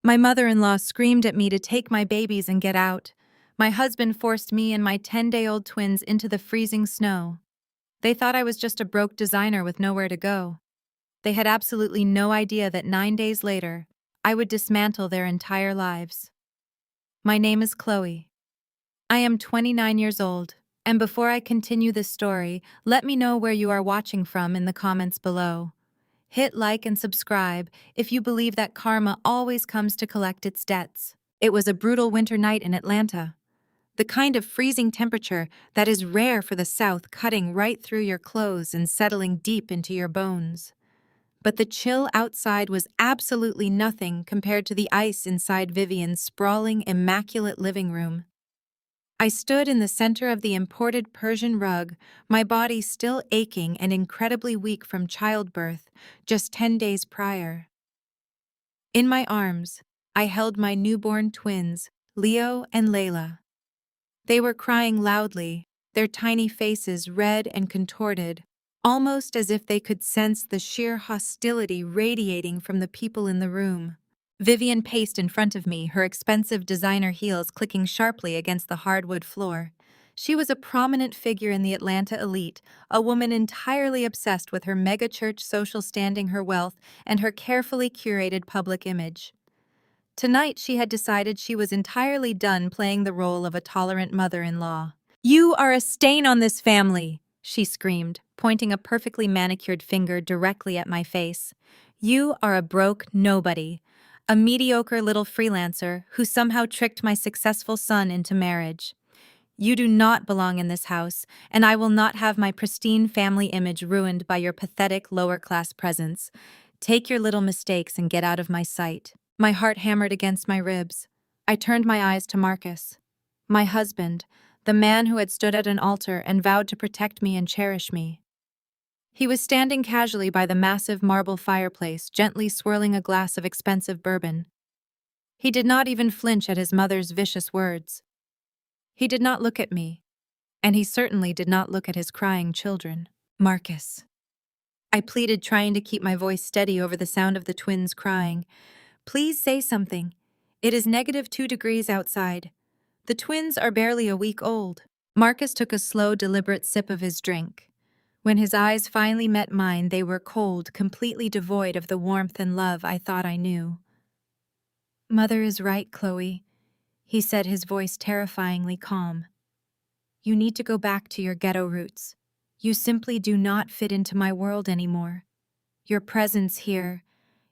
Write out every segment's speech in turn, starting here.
My mother-in-law screamed at me to take my babies and get out. My husband forced me and my 10-day-old twins into the freezing snow. They thought I was just a broke designer with nowhere to go. They had absolutely no idea that 9 days later, I would dismantle their entire lives. My name is Chloe. I am 29 years old, and before I continue this story, let me know where you are watching from in the comments below. Hit like and subscribe if you believe that karma always comes to collect its debts. It was a brutal winter night in Atlanta. The kind of freezing temperature that is rare for the South, cutting right through your clothes and settling deep into your bones. But the chill outside was absolutely nothing compared to the ice inside Vivian's sprawling, immaculate living room. I stood in the center of the imported Persian rug, my body still aching and incredibly weak from childbirth just 10 days prior. In my arms, I held my newborn twins, Leo and Layla. They were crying loudly, their tiny faces red and contorted, almost as if they could sense the sheer hostility radiating from the people in the room. Vivian paced in front of me, her expensive designer heels clicking sharply against the hardwood floor. She was a prominent figure in the Atlanta elite, a woman entirely obsessed with her megachurch social standing, her wealth, and her carefully curated public image. Tonight she had decided she was entirely done playing the role of a tolerant mother-in-law. "You are a stain on this family," she screamed, pointing a perfectly manicured finger directly at my face. "You are a broke nobody, a mediocre little freelancer who somehow tricked my successful son into marriage. You do not belong in this house, and I will not have my pristine family image ruined by your pathetic lower-class presence. Take your little mistakes and get out of my sight." My heart hammered against my ribs. I turned my eyes to Marcus, my husband, the man who had stood at an altar and vowed to protect me and cherish me. He was standing casually by the massive marble fireplace, gently swirling a glass of expensive bourbon. He did not even flinch at his mother's vicious words. He did not look at me, and he certainly did not look at his crying children. "Marcus," I pleaded, trying to keep my voice steady over the sound of the twins crying. "Please say something. It is -2 degrees outside. The twins are barely a week old." Marcus took a slow, deliberate sip of his drink. When his eyes finally met mine, they were cold, completely devoid of the warmth and love I thought I knew. "Mother is right, Chloe," he said, his voice terrifyingly calm. "You need to go back to your ghetto roots. You simply do not fit into my world anymore. Your presence here,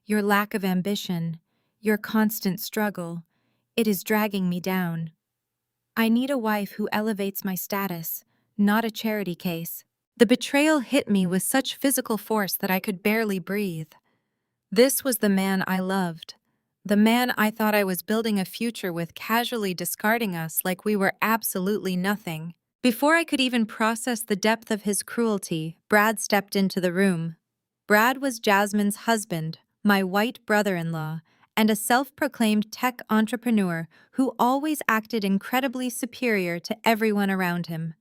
your lack of ambition, your constant struggle, it is dragging me down. I need a wife who elevates my status, not a charity case." The betrayal hit me with such physical force that I could barely breathe. This was the man I loved, the man I thought I was building a future with, casually discarding us like we were absolutely nothing. Before I could even process the depth of his cruelty, Brad stepped into the room. Brad was Jasmine's husband, my white brother-in-law, and a self-proclaimed tech entrepreneur who always acted incredibly superior to everyone around him.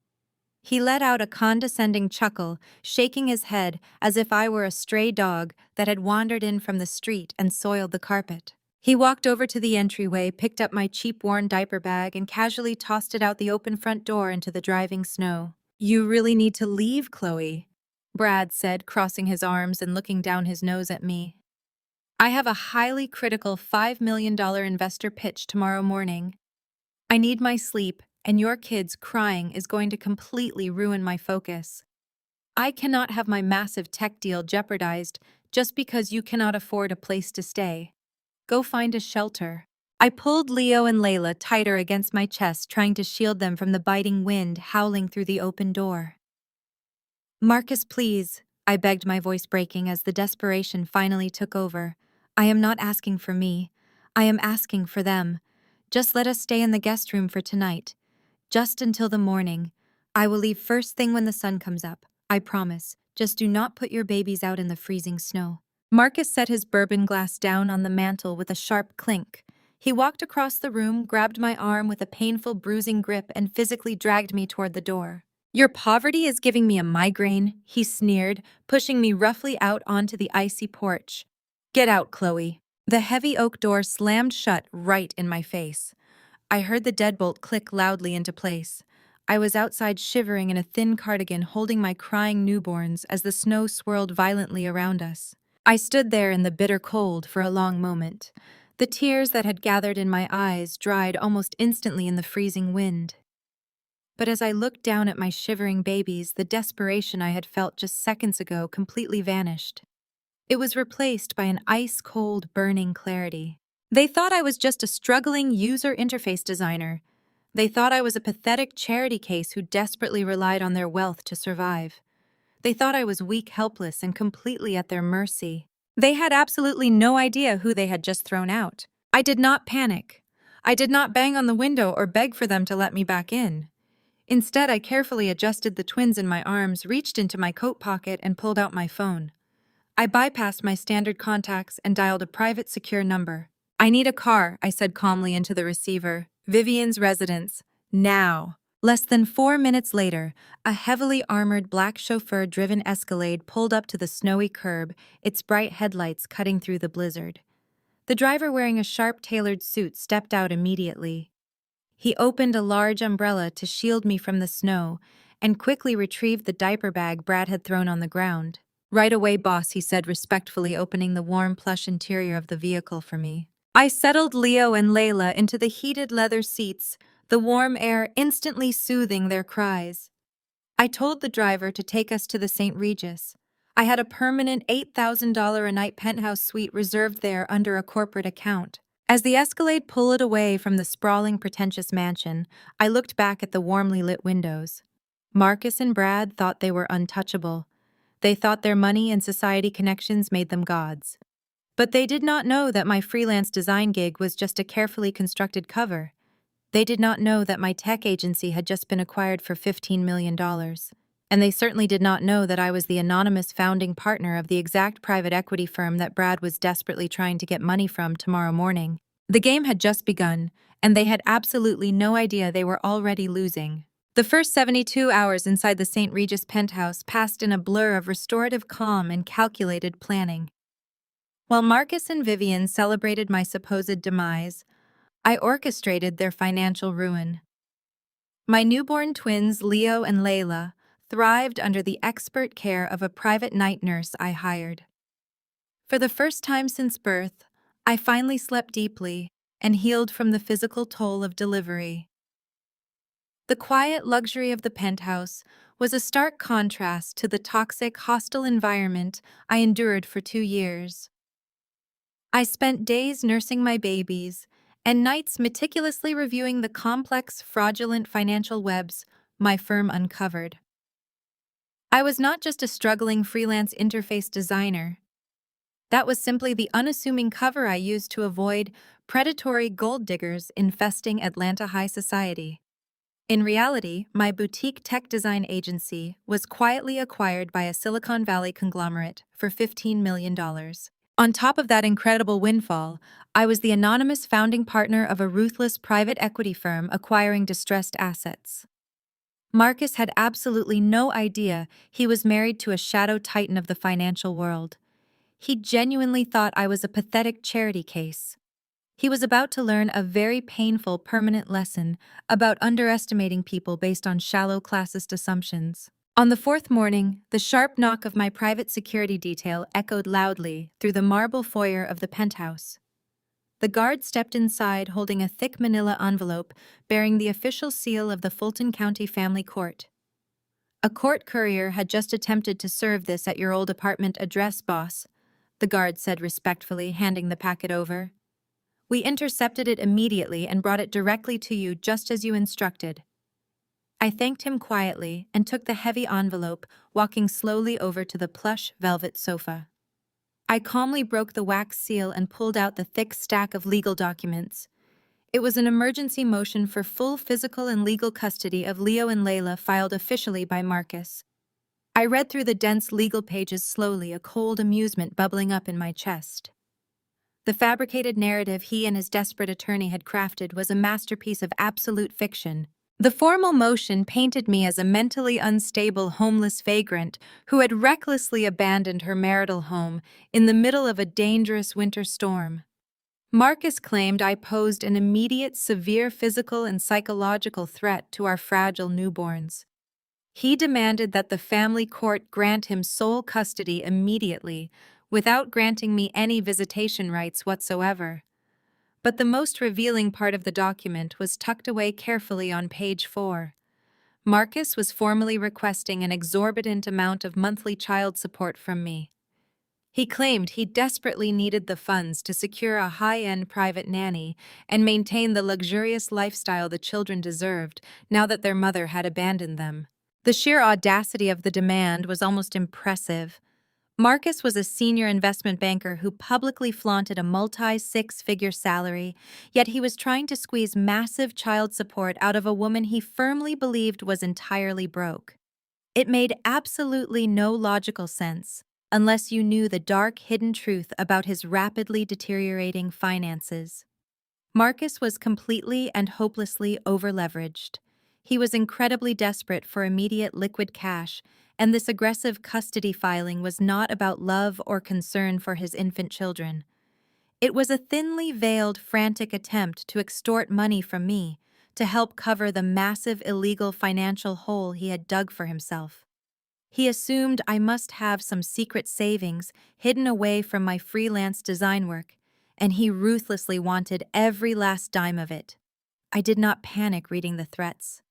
He let out a condescending chuckle, shaking his head as if I were a stray dog that had wandered in from the street and soiled the carpet. He walked over to the entryway, picked up my cheap-worn diaper bag, and casually tossed it out the open front door into the driving snow. "You really need to leave, Chloe," Brad said, crossing his arms and looking down his nose at me. "I have a highly critical $5 million investor pitch tomorrow morning. I need my sleep, and your kids crying is going to completely ruin my focus. I cannot have my massive tech deal jeopardized just because you cannot afford a place to stay. Go find a shelter." I pulled Leo and Layla tighter against my chest, trying to shield them from the biting wind howling through the open door. "Marcus, please," I begged, my voice breaking as the desperation finally took over. "I am not asking for me. I am asking for them. Just let us stay in the guest room for tonight. Just until the morning. I will leave first thing when the sun comes up. I promise. Just do not put your babies out in the freezing snow." Marcus set his bourbon glass down on the mantel with a sharp clink. He walked across the room, grabbed my arm with a painful, bruising grip, and physically dragged me toward the door. "Your poverty is giving me a migraine," he sneered, pushing me roughly out onto the icy porch. "Get out, Chloe." The heavy oak door slammed shut right in my face. I heard the deadbolt click loudly into place. I was outside shivering in a thin cardigan holding my crying newborns as the snow swirled violently around us. I stood there in the bitter cold for a long moment. The tears that had gathered in my eyes dried almost instantly in the freezing wind. But as I looked down at my shivering babies, the desperation I had felt just seconds ago completely vanished. It was replaced by an ice-cold, burning clarity. They thought I was just a struggling user interface designer. They thought I was a pathetic charity case who desperately relied on their wealth to survive. They thought I was weak, helpless, and completely at their mercy. They had absolutely no idea who they had just thrown out. I did not panic. I did not bang on the window or beg for them to let me back in. Instead, I carefully adjusted the twins in my arms, reached into my coat pocket, and pulled out my phone. I bypassed my standard contacts and dialed a private, secure number. "I need a car," I said calmly into the receiver. "Vivian's residence. Now." Less than 4 minutes later, a heavily armored black chauffeur-driven Escalade pulled up to the snowy curb, its bright headlights cutting through the blizzard. The driver, wearing a sharp, tailored suit, stepped out immediately. He opened a large umbrella to shield me from the snow and quickly retrieved the diaper bag Brad had thrown on the ground. "Right away, boss," he said respectfully, opening the warm plush interior of the vehicle for me. I settled Leo and Layla into the heated leather seats, the warm air instantly soothing their cries. I told the driver to take us to the St. Regis. I had a permanent $8,000 a night penthouse suite reserved there under a corporate account. As the Escalade pulled away from the sprawling, pretentious mansion, I looked back at the warmly lit windows. Marcus and Brad thought they were untouchable. They thought their money and society connections made them gods. But they did not know that my freelance design gig was just a carefully constructed cover. They did not know that my tech agency had just been acquired for $15 million. And they certainly did not know that I was the anonymous founding partner of the exact private equity firm that Brad was desperately trying to get money from tomorrow morning. The game had just begun, and they had absolutely no idea they were already losing. The first 72 hours inside the St. Regis penthouse passed in a blur of restorative calm and calculated planning. While Marcus and Vivian celebrated my supposed demise, I orchestrated their financial ruin. My newborn twins, Leo and Layla, thrived under the expert care of a private night nurse I hired. For the first time since birth, I finally slept deeply and healed from the physical toll of delivery. The quiet luxury of the penthouse was a stark contrast to the toxic, hostile environment I endured for 2 years. I spent days nursing my babies and nights meticulously reviewing the complex, fraudulent financial webs my firm uncovered. I was not just a struggling freelance interface designer. That was simply the unassuming cover I used to avoid predatory gold diggers infesting Atlanta high society. In reality, my boutique tech design agency was quietly acquired by a Silicon Valley conglomerate for $15 million. On top of that incredible windfall, I was the anonymous founding partner of a ruthless private equity firm acquiring distressed assets. Marcus had absolutely no idea he was married to a shadow titan of the financial world. He genuinely thought I was a pathetic charity case. He was about to learn a very painful, permanent lesson about underestimating people based on shallow classist assumptions. On the 4th morning, the sharp knock of my private security detail echoed loudly through the marble foyer of the penthouse. The guard stepped inside holding a thick manila envelope bearing the official seal of the Fulton County Family Court. "A court courier had just attempted to serve this at your old apartment address, boss," the guard said respectfully, handing the packet over. "We intercepted it immediately and brought it directly to you just as you instructed." I thanked him quietly and took the heavy envelope, walking slowly over to the plush velvet sofa. I calmly broke the wax seal and pulled out the thick stack of legal documents. It was an emergency motion for full physical and legal custody of Leo and Layla filed officially by Marcus. I read through the dense legal pages slowly, a cold amusement bubbling up in my chest. The fabricated narrative he and his desperate attorney had crafted was a masterpiece of absolute fiction. The formal motion painted me as a mentally unstable homeless vagrant who had recklessly abandoned her marital home in the middle of a dangerous winter storm. Marcus claimed I posed an immediate, severe physical and psychological threat to our fragile newborns. He demanded that the family court grant him sole custody immediately, without granting me any visitation rights whatsoever. But the most revealing part of the document was tucked away carefully on page 4. Marcus was formally requesting an exorbitant amount of monthly child support from me. He claimed he desperately needed the funds to secure a high-end private nanny and maintain the luxurious lifestyle the children deserved now that their mother had abandoned them. The sheer audacity of the demand was almost impressive. Marcus was a senior investment banker who publicly flaunted a multi-six-figure salary, yet he was trying to squeeze massive child support out of a woman he firmly believed was entirely broke. It made absolutely no logical sense, unless you knew the dark, hidden truth about his rapidly deteriorating finances. Marcus was completely and hopelessly overleveraged. He was incredibly desperate for immediate liquid cash, and this aggressive custody filing was not about love or concern for his infant children. It was a thinly veiled, frantic attempt to extort money from me to help cover the massive illegal financial hole he had dug for himself. He assumed I must have some secret savings hidden away from my freelance design work, and he ruthlessly wanted every last dime of it. I did not panic reading the threats.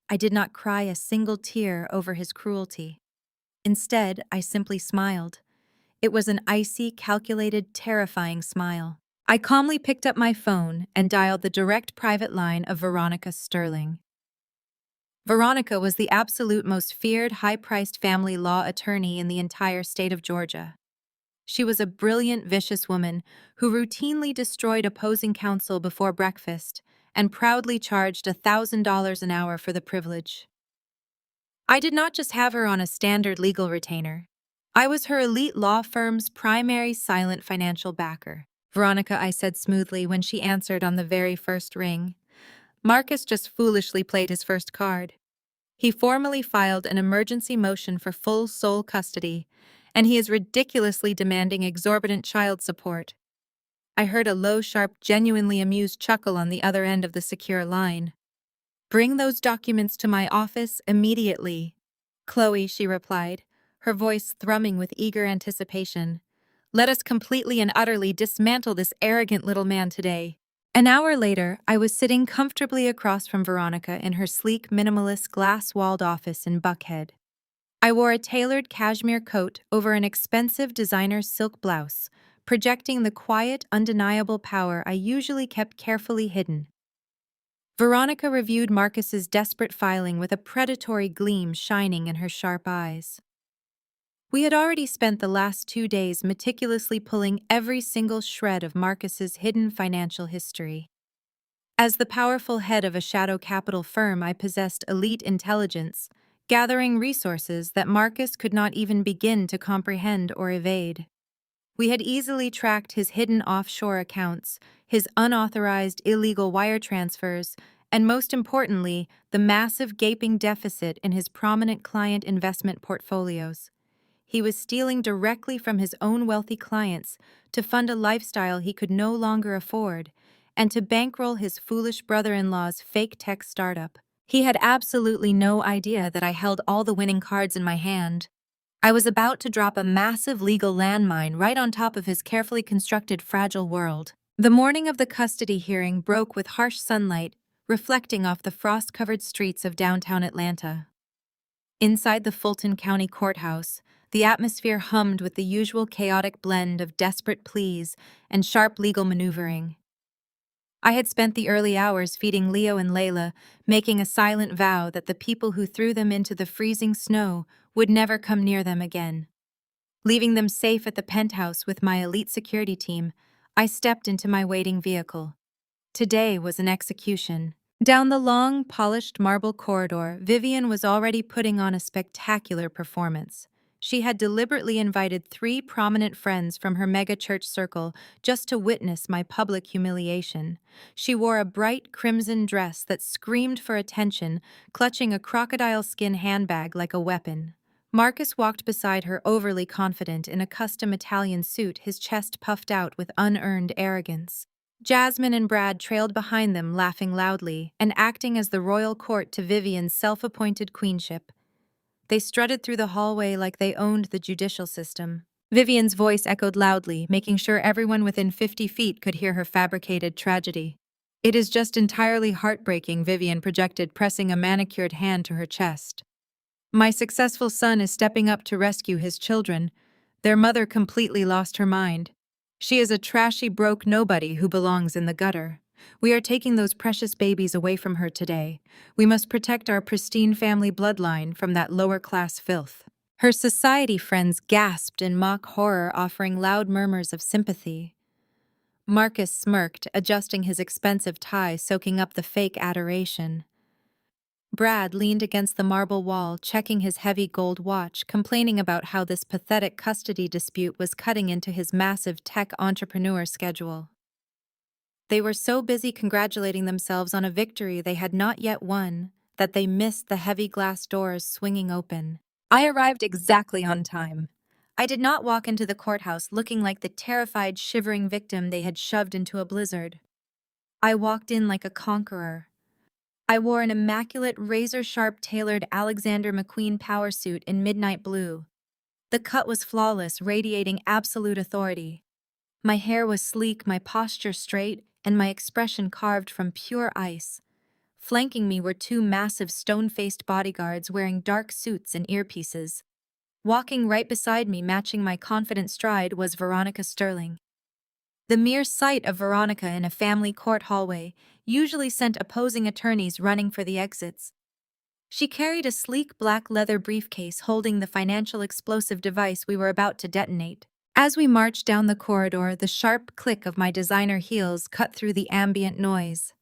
I did not cry a single tear over his cruelty. Instead, I simply smiled. It was an icy, calculated, terrifying smile. I calmly picked up my phone and dialed the direct private line of Veronica Sterling. Veronica was the absolute most feared, high-priced family law attorney in the entire state of Georgia. She was a brilliant, vicious woman who routinely destroyed opposing counsel before breakfast and proudly charged $1,000 an hour for the privilege. I did not just have her on a standard legal retainer. I was her elite law firm's primary silent financial backer. Veronica, I said smoothly when she answered on the very first ring. Marcus just foolishly played his first card. He formally filed an emergency motion for full sole custody, and he is ridiculously demanding exorbitant child support. I heard a low, sharp, genuinely amused chuckle on the other end of the secure line. "Bring those documents to my office immediately." "Chloe," she replied, her voice thrumming with eager anticipation. "Let us completely and utterly dismantle this arrogant little man today." An hour later, I was sitting comfortably across from Veronica in her sleek, minimalist, glass-walled office in Buckhead. I wore a tailored cashmere coat over an expensive designer silk blouse, projecting the quiet, undeniable power I usually kept carefully hidden. Veronica reviewed Marcus's desperate filing with a predatory gleam shining in her sharp eyes. We had already spent the last 2 days meticulously pulling every single shred of Marcus's hidden financial history. As the powerful head of a shadow capital firm, I possessed elite intelligence, gathering resources that Marcus could not even begin to comprehend or evade. We had easily tracked his hidden offshore accounts, his unauthorized illegal wire transfers, and most importantly, the massive gaping deficit in his prominent client investment portfolios. He was stealing directly from his own wealthy clients to fund a lifestyle he could no longer afford, and to bankroll his foolish brother-in-law's fake tech startup. He had absolutely no idea that I held all the winning cards in my hand. I was about to drop a massive legal landmine right on top of his carefully constructed fragile world. The morning of the custody hearing broke with harsh sunlight, reflecting off the frost-covered streets of downtown Atlanta. Inside the Fulton County Courthouse, the atmosphere hummed with the usual chaotic blend of desperate pleas and sharp legal maneuvering. I had spent the early hours feeding Leo and Layla, making a silent vow that the people who threw them into the freezing snow would never come near them again. Leaving them safe at the penthouse with my elite security team, I stepped into my waiting vehicle. Today was an execution. Down the long, polished marble corridor, Vivian was already putting on a spectacular performance. She had deliberately invited 3 prominent friends from her mega-church circle just to witness my public humiliation. She wore a bright crimson dress that screamed for attention, clutching a crocodile skin handbag like a weapon. Marcus walked beside her overly confident in a custom Italian suit, his chest puffed out with unearned arrogance. Jasmine and Brad trailed behind them, laughing loudly and acting as the royal court to Vivian's self-appointed queenship. They strutted through the hallway like they owned the judicial system. Vivian's voice echoed loudly, making sure everyone within 50 feet could hear her fabricated tragedy. "It is just entirely heartbreaking," Vivian projected, pressing a manicured hand to her chest. "My successful son is stepping up to rescue his children. Their mother completely lost her mind. She is a trashy, broke nobody who belongs in the gutter. We are taking those precious babies away from her today. We must protect our pristine family bloodline from that lower-class filth." Her society friends gasped in mock horror, offering loud murmurs of sympathy. Marcus smirked, adjusting his expensive tie, soaking up the fake adoration. Brad leaned against the marble wall, checking his heavy gold watch, complaining about how this pathetic custody dispute was cutting into his massive tech entrepreneur schedule. They were so busy congratulating themselves on a victory they had not yet won that they missed the heavy glass doors swinging open. I arrived exactly on time. I did not walk into the courthouse looking like the terrified, shivering victim they had shoved into a blizzard. I walked in like a conqueror. I wore an immaculate, razor-sharp tailored Alexander McQueen power suit in midnight blue. The cut was flawless, radiating absolute authority. My hair was sleek, my posture straight, and my expression carved from pure ice. Flanking me were two massive stone-faced bodyguards wearing dark suits and earpieces. Walking right beside me, matching my confident stride, was Veronica Sterling. The mere sight of Veronica in a family court hallway usually sent opposing attorneys running for the exits. She carried a sleek black leather briefcase holding the financial explosive device we were about to detonate. As we marched down the corridor, the sharp click of my designer heels cut through the ambient noise.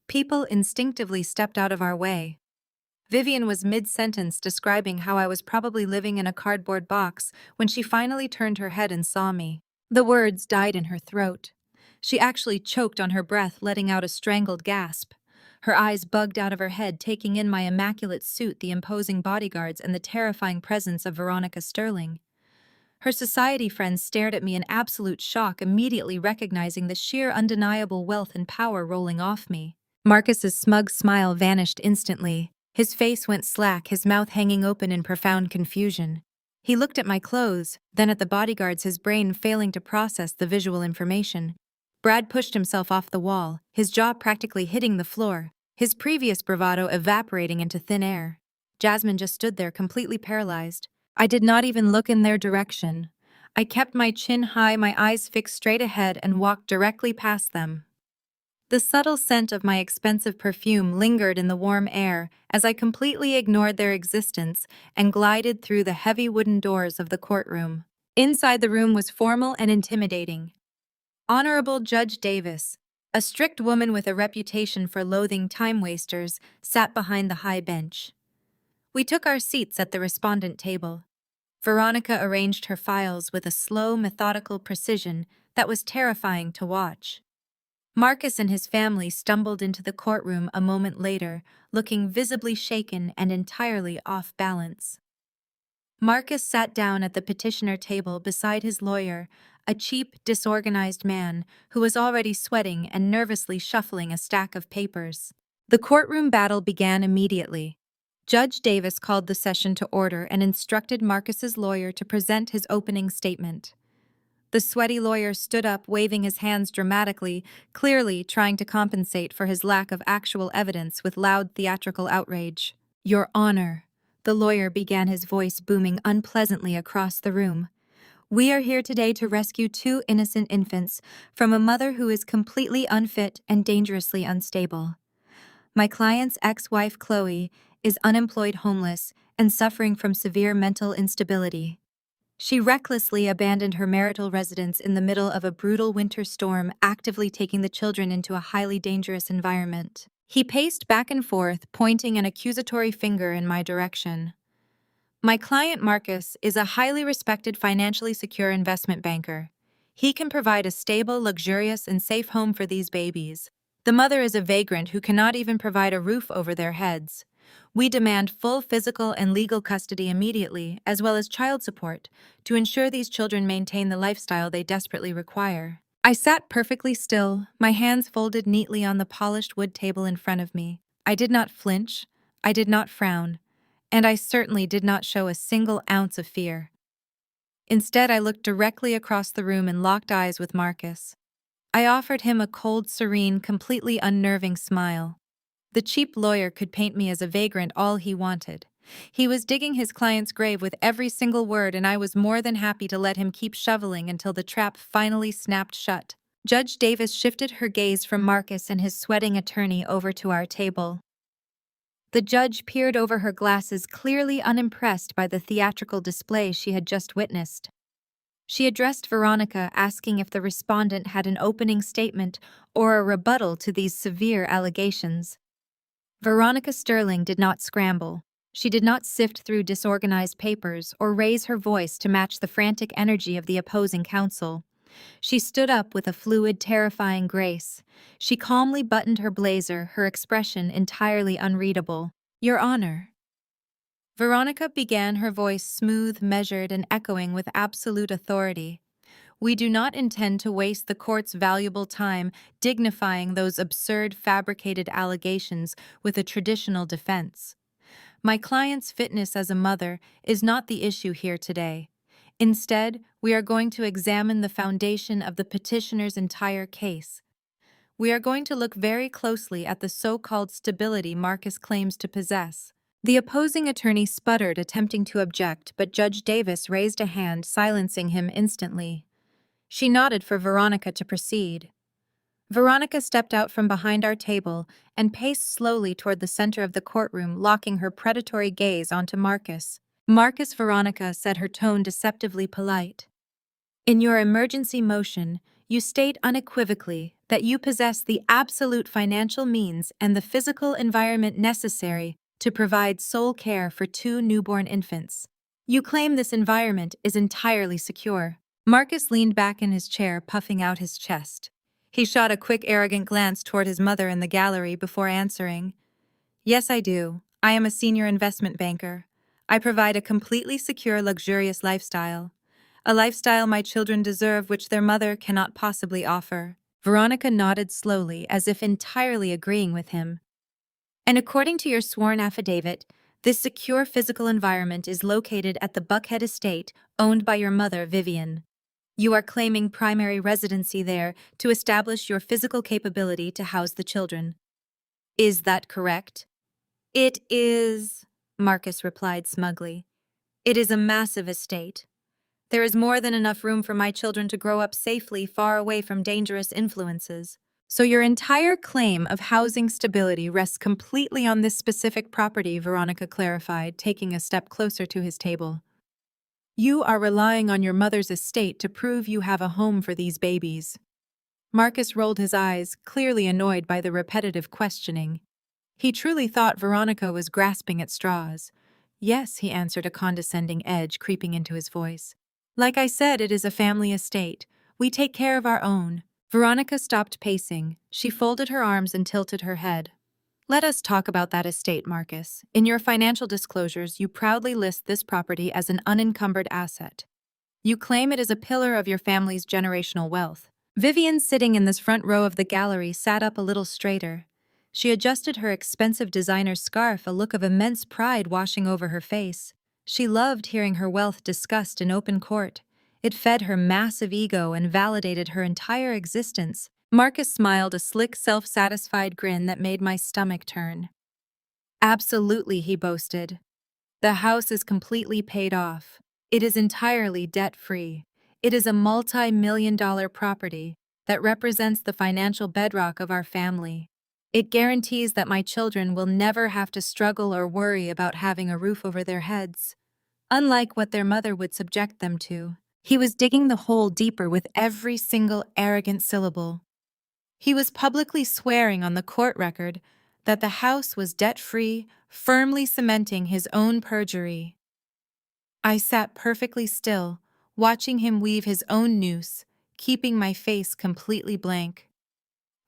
People instinctively stepped out of our way. Vivian was mid-sentence describing how I was probably living in a cardboard box when she finally turned her head and saw me. The words died in her throat. She actually choked on her breath, letting out a strangled gasp. Her eyes bugged out of her head, taking in my immaculate suit, the imposing bodyguards, and the terrifying presence of Veronica Sterling. Her society friends stared at me in absolute shock, immediately recognizing the sheer undeniable wealth and power rolling off me. Marcus's smug smile vanished instantly. His face went slack, his mouth hanging open in profound confusion. He looked at my clothes, then at the bodyguards, his brain failing to process the visual information. Brad pushed himself off the wall, his jaw practically hitting the floor, his previous bravado evaporating into thin air. Jasmine just stood there, completely paralyzed. I did not even look in their direction. I kept my chin high, my eyes fixed straight ahead, and walked directly past them. The subtle scent of my expensive perfume lingered in the warm air as I completely ignored their existence and glided through the heavy wooden doors of the courtroom. Inside the room was formal and intimidating. Honorable Judge Davis, a strict woman with a reputation for loathing time-wasters, sat behind the high bench. We took our seats at the respondent table. Veronica arranged her files with a slow, methodical precision that was terrifying to watch. Marcus and his family stumbled into the courtroom a moment later, looking visibly shaken and entirely off balance. Marcus sat down at the petitioner table beside his lawyer, a cheap, disorganized man who was already sweating and nervously shuffling a stack of papers. The courtroom battle began immediately. Judge Davis called the session to order and instructed Marcus's lawyer to present his opening statement. The sweaty lawyer stood up, waving his hands dramatically, clearly trying to compensate for his lack of actual evidence with loud theatrical outrage. "Your Honor," the lawyer began, his voice booming unpleasantly across the room. "We are here today to rescue two innocent infants from a mother who is completely unfit and dangerously unstable. My client's ex-wife, Chloe, is unemployed, homeless, and suffering from severe mental instability. She recklessly abandoned her marital residence in the middle of a brutal winter storm, actively taking the children into a highly dangerous environment." He paced back and forth, pointing an accusatory finger in my direction. "My client, Marcus, is a highly respected, financially secure investment banker. He can provide a stable, luxurious, and safe home for these babies. The mother is a vagrant who cannot even provide a roof over their heads. We demand full physical and legal custody immediately, as well as child support, to ensure these children maintain the lifestyle they desperately require." I sat perfectly still, my hands folded neatly on the polished wood table in front of me. I did not flinch, I did not frown, and I certainly did not show a single ounce of fear. Instead, I looked directly across the room and locked eyes with Marcus. I offered him a cold, serene, completely unnerving smile. The cheap lawyer could paint me as a vagrant all he wanted. He was digging his client's grave with every single word, and I was more than happy to let him keep shoveling until the trap finally snapped shut. Judge Davis shifted her gaze from Marcus and his sweating attorney over to our table. The judge peered over her glasses, clearly unimpressed by the theatrical display she had just witnessed. She addressed Veronica, asking if the respondent had an opening statement or a rebuttal to these severe allegations. Veronica Sterling did not scramble. She did not sift through disorganized papers or raise her voice to match the frantic energy of the opposing counsel. She stood up with a fluid, terrifying grace. She calmly buttoned her blazer, her expression entirely unreadable. "Your Honor." Veronica began, her voice smooth, measured, and echoing with absolute authority. "We do not intend to waste the court's valuable time dignifying those absurd fabricated allegations with a traditional defense. My client's fitness as a mother is not the issue here today. Instead, we are going to examine the foundation of the petitioner's entire case. We are going to look very closely at the so-called stability Marcus claims to possess." The opposing attorney sputtered, attempting to object, but Judge Davis raised a hand, silencing him instantly. She nodded for Veronica to proceed. Veronica stepped out from behind our table and paced slowly toward the center of the courtroom, locking her predatory gaze onto Marcus. "Marcus," Veronica said, her tone deceptively polite. "In your emergency motion, you state unequivocally that you possess the absolute financial means and the physical environment necessary to provide sole care for 2 newborn infants. You claim this environment is entirely secure." Marcus leaned back in his chair, puffing out his chest. He shot a quick, arrogant glance toward his mother in the gallery before answering. "Yes, I do. I am a senior investment banker. I provide a completely secure, luxurious lifestyle. A lifestyle my children deserve, which their mother cannot possibly offer." Veronica nodded slowly, as if entirely agreeing with him. "And according to your sworn affidavit, this secure physical environment is located at the Buckhead estate owned by your mother, Vivian. You are claiming primary residency there to establish your physical capability to house the children. Is that correct?" "It is," Marcus replied smugly. "It is a massive estate. There is more than enough room for my children to grow up safely, far away from dangerous influences." "So your entire claim of housing stability rests completely on this specific property," Veronica clarified, taking a step closer to his table. "You are relying on your mother's estate to prove you have a home for these babies." Marcus rolled his eyes, clearly annoyed by the repetitive questioning. He truly thought Veronica was grasping at straws. "Yes," he answered, a condescending edge creeping into his voice. "Like I said, it is a family estate. We take care of our own." Veronica stopped pacing. She folded her arms and tilted her head. "Let us talk about that estate, Marcus. In your financial disclosures, you proudly list this property as an unencumbered asset. You claim it is a pillar of your family's generational wealth." Vivian, sitting in this front row of the gallery, sat up a little straighter. She adjusted her expensive designer scarf, a look of immense pride washing over her face. She loved hearing her wealth discussed in open court. It fed her massive ego and validated her entire existence. Marcus smiled, a slick, self-satisfied grin that made my stomach turn. "Absolutely," he boasted. "The house is completely paid off. It is entirely debt-free. It is a multi-million-dollar property that represents the financial bedrock of our family. It guarantees that my children will never have to struggle or worry about having a roof over their heads, unlike what their mother would subject them to." He was digging the hole deeper with every single arrogant syllable. He was publicly swearing on the court record that the house was debt-free, firmly cementing his own perjury. I sat perfectly still, watching him weave his own noose, keeping my face completely blank.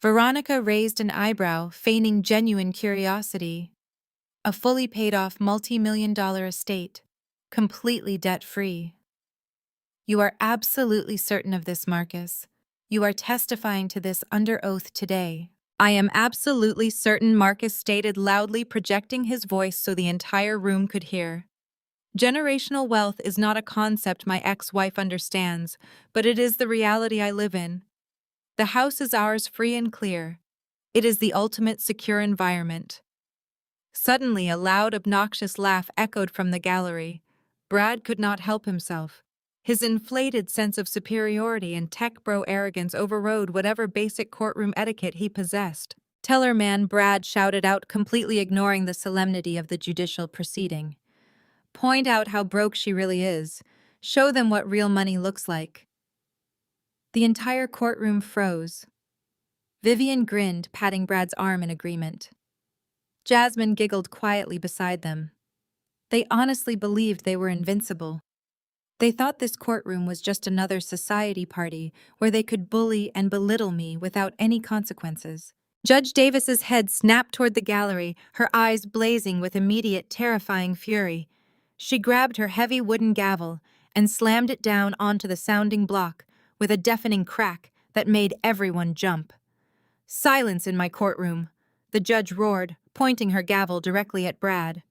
Veronica raised an eyebrow, feigning genuine curiosity. A fully paid-off multi-million-dollar estate, completely debt-free. "You are absolutely certain of this, Marcus?" You are testifying to this under oath today. I am absolutely certain, Marcus stated loudly, projecting his voice so the entire room could hear. Generational wealth is not a concept my ex-wife understands, but it is the reality I live in. The house is ours free and clear. It is the ultimate secure environment. Suddenly, a loud, obnoxious laugh echoed from the gallery. Brad could not help himself. His inflated sense of superiority and tech bro arrogance overrode whatever basic courtroom etiquette he possessed. "Tell her, man," Brad shouted out, completely ignoring the solemnity of the judicial proceeding. "Point out how broke she really is. Show them what real money looks like." The entire courtroom froze. Vivian grinned, patting Brad's arm in agreement. Jasmine giggled quietly beside them. They honestly believed they were invincible. They thought this courtroom was just another society party where they could bully and belittle me without any consequences. Judge Davis's head snapped toward the gallery, her eyes blazing with immediate, terrifying fury. She grabbed her heavy wooden gavel and slammed it down onto the sounding block with a deafening crack that made everyone jump. "Silence in my courtroom," the judge roared, pointing her gavel directly at Brad.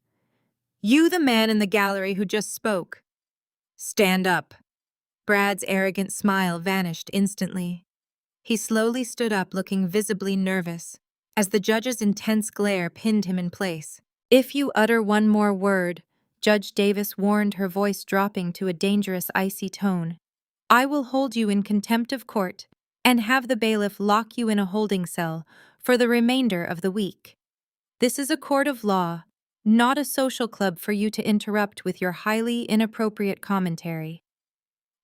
"You, the man in the gallery who just spoke. Stand up." Brad's arrogant smile vanished instantly. He slowly stood up, looking visibly nervous, as the judge's intense glare pinned him in place. "If you utter one more word," Judge Davis warned, her voice dropping to a dangerous, icy tone, "I will hold you in contempt of court and have the bailiff lock you in a holding cell for the remainder of the week. This is a court of law, not a social club for you to interrupt with your highly inappropriate commentary.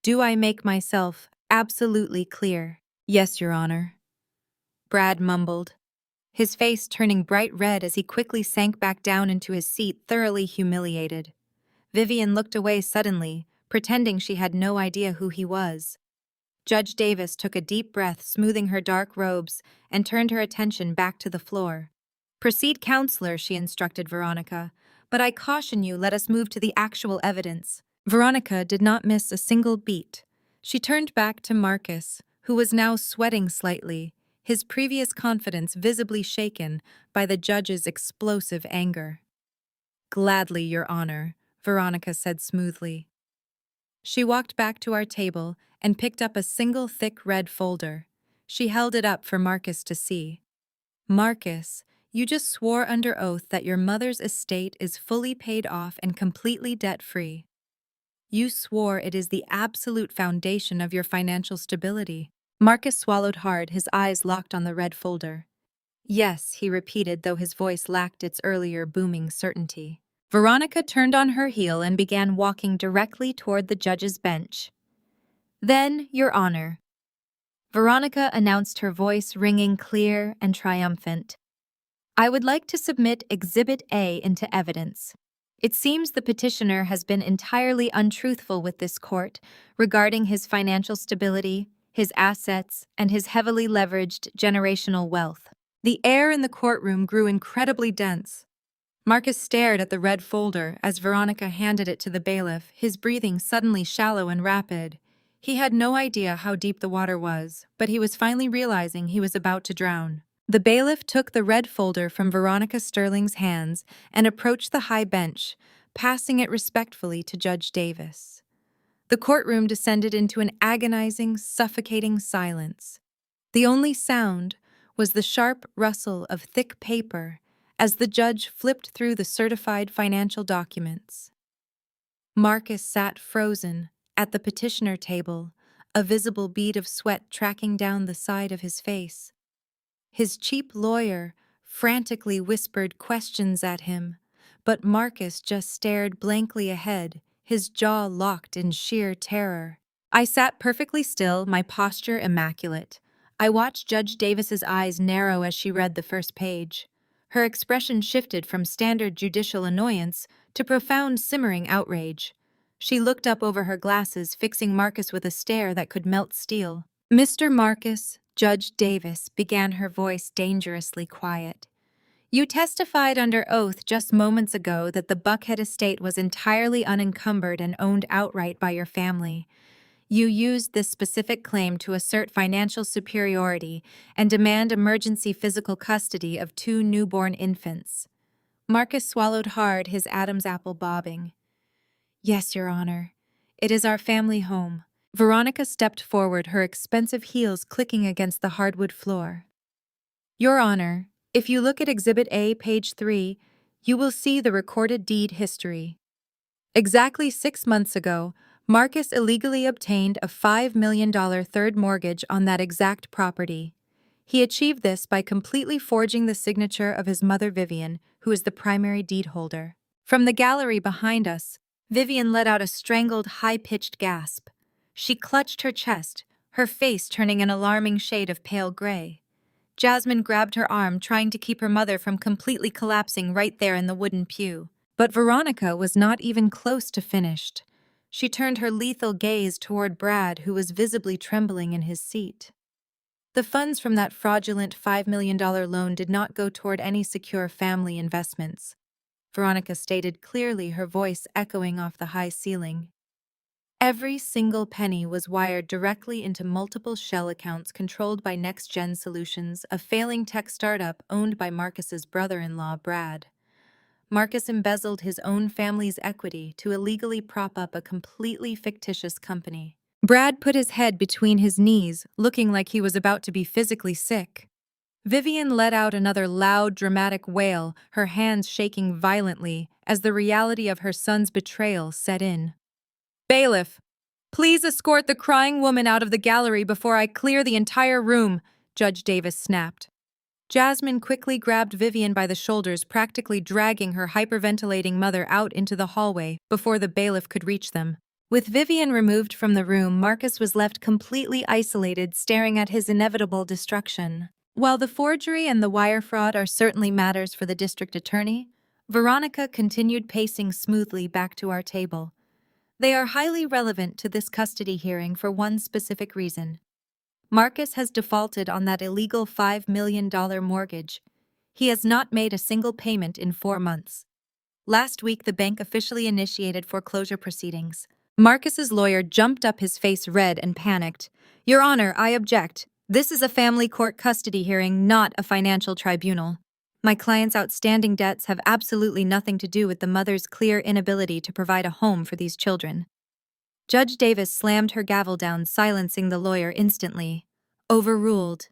Do I make myself absolutely clear?" "Yes, Your Honor," Brad mumbled, his face turning bright red as he quickly sank back down into his seat, thoroughly humiliated. Vivian looked away suddenly, pretending she had no idea who he was. Judge Davis took a deep breath, smoothing her dark robes, and turned her attention back to the floor. "Proceed, counselor," she instructed Veronica, "but I caution you, let us move to the actual evidence." Veronica did not miss a single beat. She turned back to Marcus, who was now sweating slightly, his previous confidence visibly shaken by the judge's explosive anger. "Gladly, Your Honor," Veronica said smoothly. She walked back to our table and picked up a single thick red folder. She held it up for Marcus to see. "Marcus, you just swore under oath that your mother's estate is fully paid off and completely debt-free. You swore it is the absolute foundation of your financial stability." Marcus swallowed hard, his eyes locked on the red folder. "Yes," he repeated, though his voice lacked its earlier booming certainty. Veronica turned on her heel and began walking directly toward the judge's bench. "Then, Your Honor," Veronica announced, her voice ringing clear and triumphant, "I would like to submit Exhibit A into evidence. It seems the petitioner has been entirely untruthful with this court regarding his financial stability, his assets, and his heavily leveraged generational wealth." The air in the courtroom grew incredibly dense. Marcus stared at the red folder as Veronica handed it to the bailiff, his breathing suddenly shallow and rapid. He had no idea how deep the water was, but he was finally realizing he was about to drown. The bailiff took the red folder from Veronica Sterling's hands and approached the high bench, passing it respectfully to Judge Davis. The courtroom descended into an agonizing, suffocating silence. The only sound was the sharp rustle of thick paper as the judge flipped through the certified financial documents. Marcus sat frozen at the petitioner table, a visible bead of sweat tracking down the side of his face. His cheap lawyer frantically whispered questions at him, but Marcus just stared blankly ahead, his jaw locked in sheer terror. I sat perfectly still, my posture immaculate. I watched Judge Davis's eyes narrow as she read the first page. Her expression shifted from standard judicial annoyance to profound simmering outrage. She looked up over her glasses, fixing Marcus with a stare that could melt steel. "Mr. Marcus," Judge Davis began, her voice dangerously quiet, "you testified under oath just moments ago that the Buckhead estate was entirely unencumbered and owned outright by your family. You used this specific claim to assert financial superiority and demand emergency physical custody of two newborn infants. Marcus swallowed hard, his Adam's apple bobbing. Yes, Your Honor. It is our family home. Veronica stepped forward, her expensive heels clicking against the hardwood floor. Your Honor, if you look at Exhibit A, page 3, you will see the recorded deed history. Exactly 6 months ago, Marcus illegally obtained a $5 million third mortgage on that exact property. He achieved this by completely forging the signature of his mother Vivian, who is the primary deed holder. From the gallery behind us, Vivian let out a strangled, high-pitched gasp. She clutched her chest, her face turning an alarming shade of pale gray. Jasmine grabbed her arm, trying to keep her mother from completely collapsing right there in the wooden pew. But Veronica was not even close to finished. She turned her lethal gaze toward Brad, who was visibly trembling in his seat. The funds from that fraudulent $5 million loan did not go toward any secure family investments, Veronica stated clearly, her voice echoing off the high ceiling. Every single penny was wired directly into multiple shell accounts controlled by Next Gen Solutions, a failing tech startup owned by Marcus's brother-in-law, Brad. Marcus embezzled his own family's equity to illegally prop up a completely fictitious company. Brad put his head between his knees, looking like he was about to be physically sick. Vivian let out another loud, dramatic wail, her hands shaking violently as the reality of her son's betrayal set in. Bailiff, please escort the crying woman out of the gallery before I clear the entire room, Judge Davis snapped. Jasmine quickly grabbed Vivian by the shoulders, practically dragging her hyperventilating mother out into the hallway before the bailiff could reach them. With Vivian removed from the room, Marcus was left completely isolated, staring at his inevitable destruction. While the forgery and the wire fraud are certainly matters for the district attorney, Veronica continued pacing smoothly back to our table. They are highly relevant to this custody hearing for one specific reason. Marcus has defaulted on that illegal $5 million mortgage. He has not made a single payment in 4 months. Last week, the bank officially initiated foreclosure proceedings. Marcus's lawyer jumped up, his face red and panicked. Your Honor, I object. This is a family court custody hearing, not a financial tribunal. My client's outstanding debts have absolutely nothing to do with the mother's clear inability to provide a home for these children. Judge Davis slammed her gavel down, silencing the lawyer instantly. Overruled.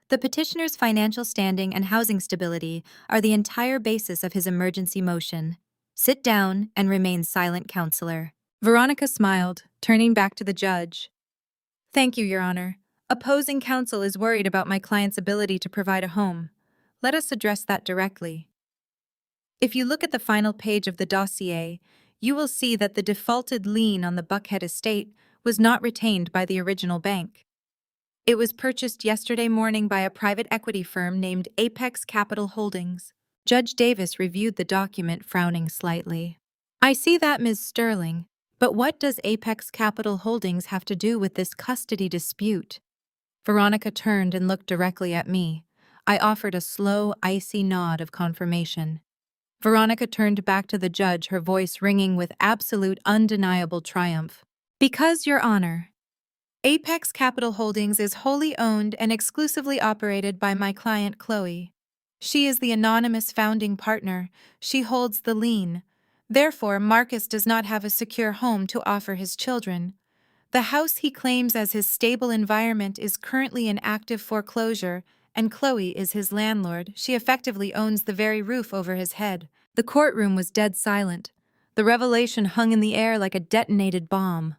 The petitioner's financial standing and housing stability are the entire basis of his emergency motion. Sit down and remain silent, counselor. Veronica smiled, turning back to the judge. Thank you, Your Honor. Opposing counsel is worried about my client's ability to provide a home. Let us address that directly. If you look at the final page of the dossier, you will see that the defaulted lien on the Buckhead estate was not retained by the original bank. It was purchased yesterday morning by a private equity firm named Apex Capital Holdings. Judge Davis reviewed the document, frowning slightly. I see that, Ms. Sterling, but what does Apex Capital Holdings have to do with this custody dispute? Veronica turned and looked directly at me. I offered a slow, icy nod of confirmation. Veronica turned back to the judge, her voice ringing with absolute, undeniable triumph. Because, Your Honor, Apex Capital Holdings is wholly owned and exclusively operated by my client, Chloe. She is the anonymous founding partner. She holds the lien. Therefore, Marcus does not have a secure home to offer his children. The house he claims as his stable environment is currently in active foreclosure, and Chloe is his landlord. She effectively owns the very roof over his head. The courtroom was dead silent. The revelation hung in the air like a detonated bomb.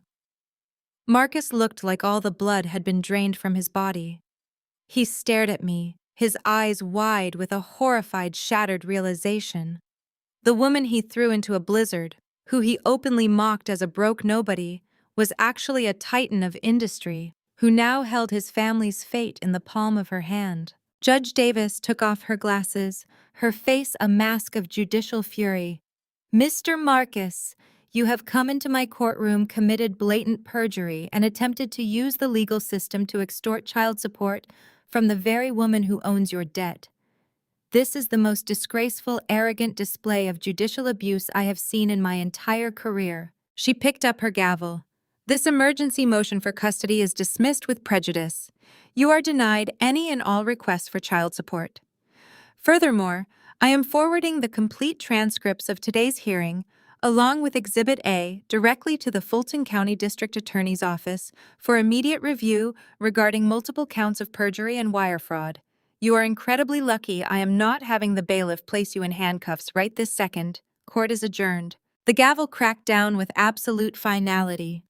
Marcus looked like all the blood had been drained from his body. He stared at me, his eyes wide with a horrified, shattered realization. The woman he threw into a blizzard, who he openly mocked as a broke nobody, was actually a titan of industry, who now held his family's fate in the palm of her hand. Judge Davis took off her glasses, her face a mask of judicial fury. Mr. Marcus, you have come into my courtroom, committed blatant perjury, and attempted to use the legal system to extort child support from the very woman who owns your debt. This is the most disgraceful, arrogant display of judicial abuse I have seen in my entire career. She picked up her gavel. This emergency motion for custody is dismissed with prejudice. You are denied any and all requests for child support. Furthermore, I am forwarding the complete transcripts of today's hearing, along with Exhibit A, directly to the Fulton County District Attorney's Office for immediate review regarding multiple counts of perjury and wire fraud. You are incredibly lucky I am not having the bailiff place you in handcuffs right this second. Court is adjourned. The gavel cracked down with absolute finality.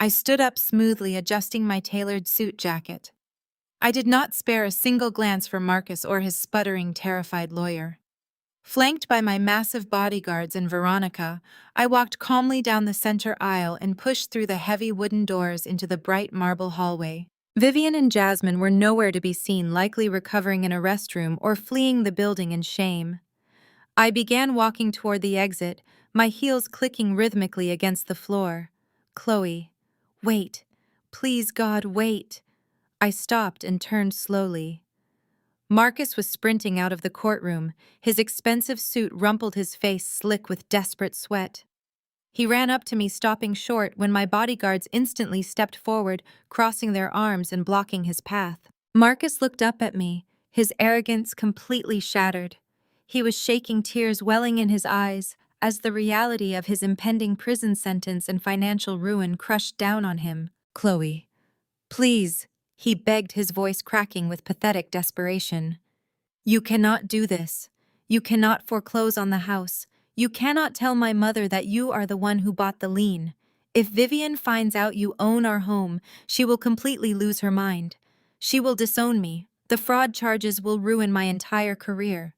I stood up smoothly, adjusting my tailored suit jacket. I did not spare a single glance for Marcus or his sputtering, terrified lawyer. Flanked by my massive bodyguards and Veronica, I walked calmly down the center aisle and pushed through the heavy wooden doors into the bright marble hallway. Vivian and Jasmine were nowhere to be seen, likely recovering in a restroom or fleeing the building in shame. I began walking toward the exit, my heels clicking rhythmically against the floor. Chloe, wait. Please, God, wait. I stopped and turned slowly. Marcus was sprinting out of the courtroom. His expensive suit rumpled his face slick with desperate sweat. He ran up to me, stopping short when my bodyguards instantly stepped forward, crossing their arms and blocking his path. Marcus looked up at me, his arrogance completely shattered. He was shaking, tears welling in his eyes, as the reality of his impending prison sentence and financial ruin crushed down on him. Chloe, please, he begged, his voice cracking with pathetic desperation. You cannot do this. You cannot foreclose on the house. You cannot tell my mother that you are the one who bought the lien. If Vivian finds out you own our home, she will completely lose her mind. She will disown me. The fraud charges will ruin my entire career.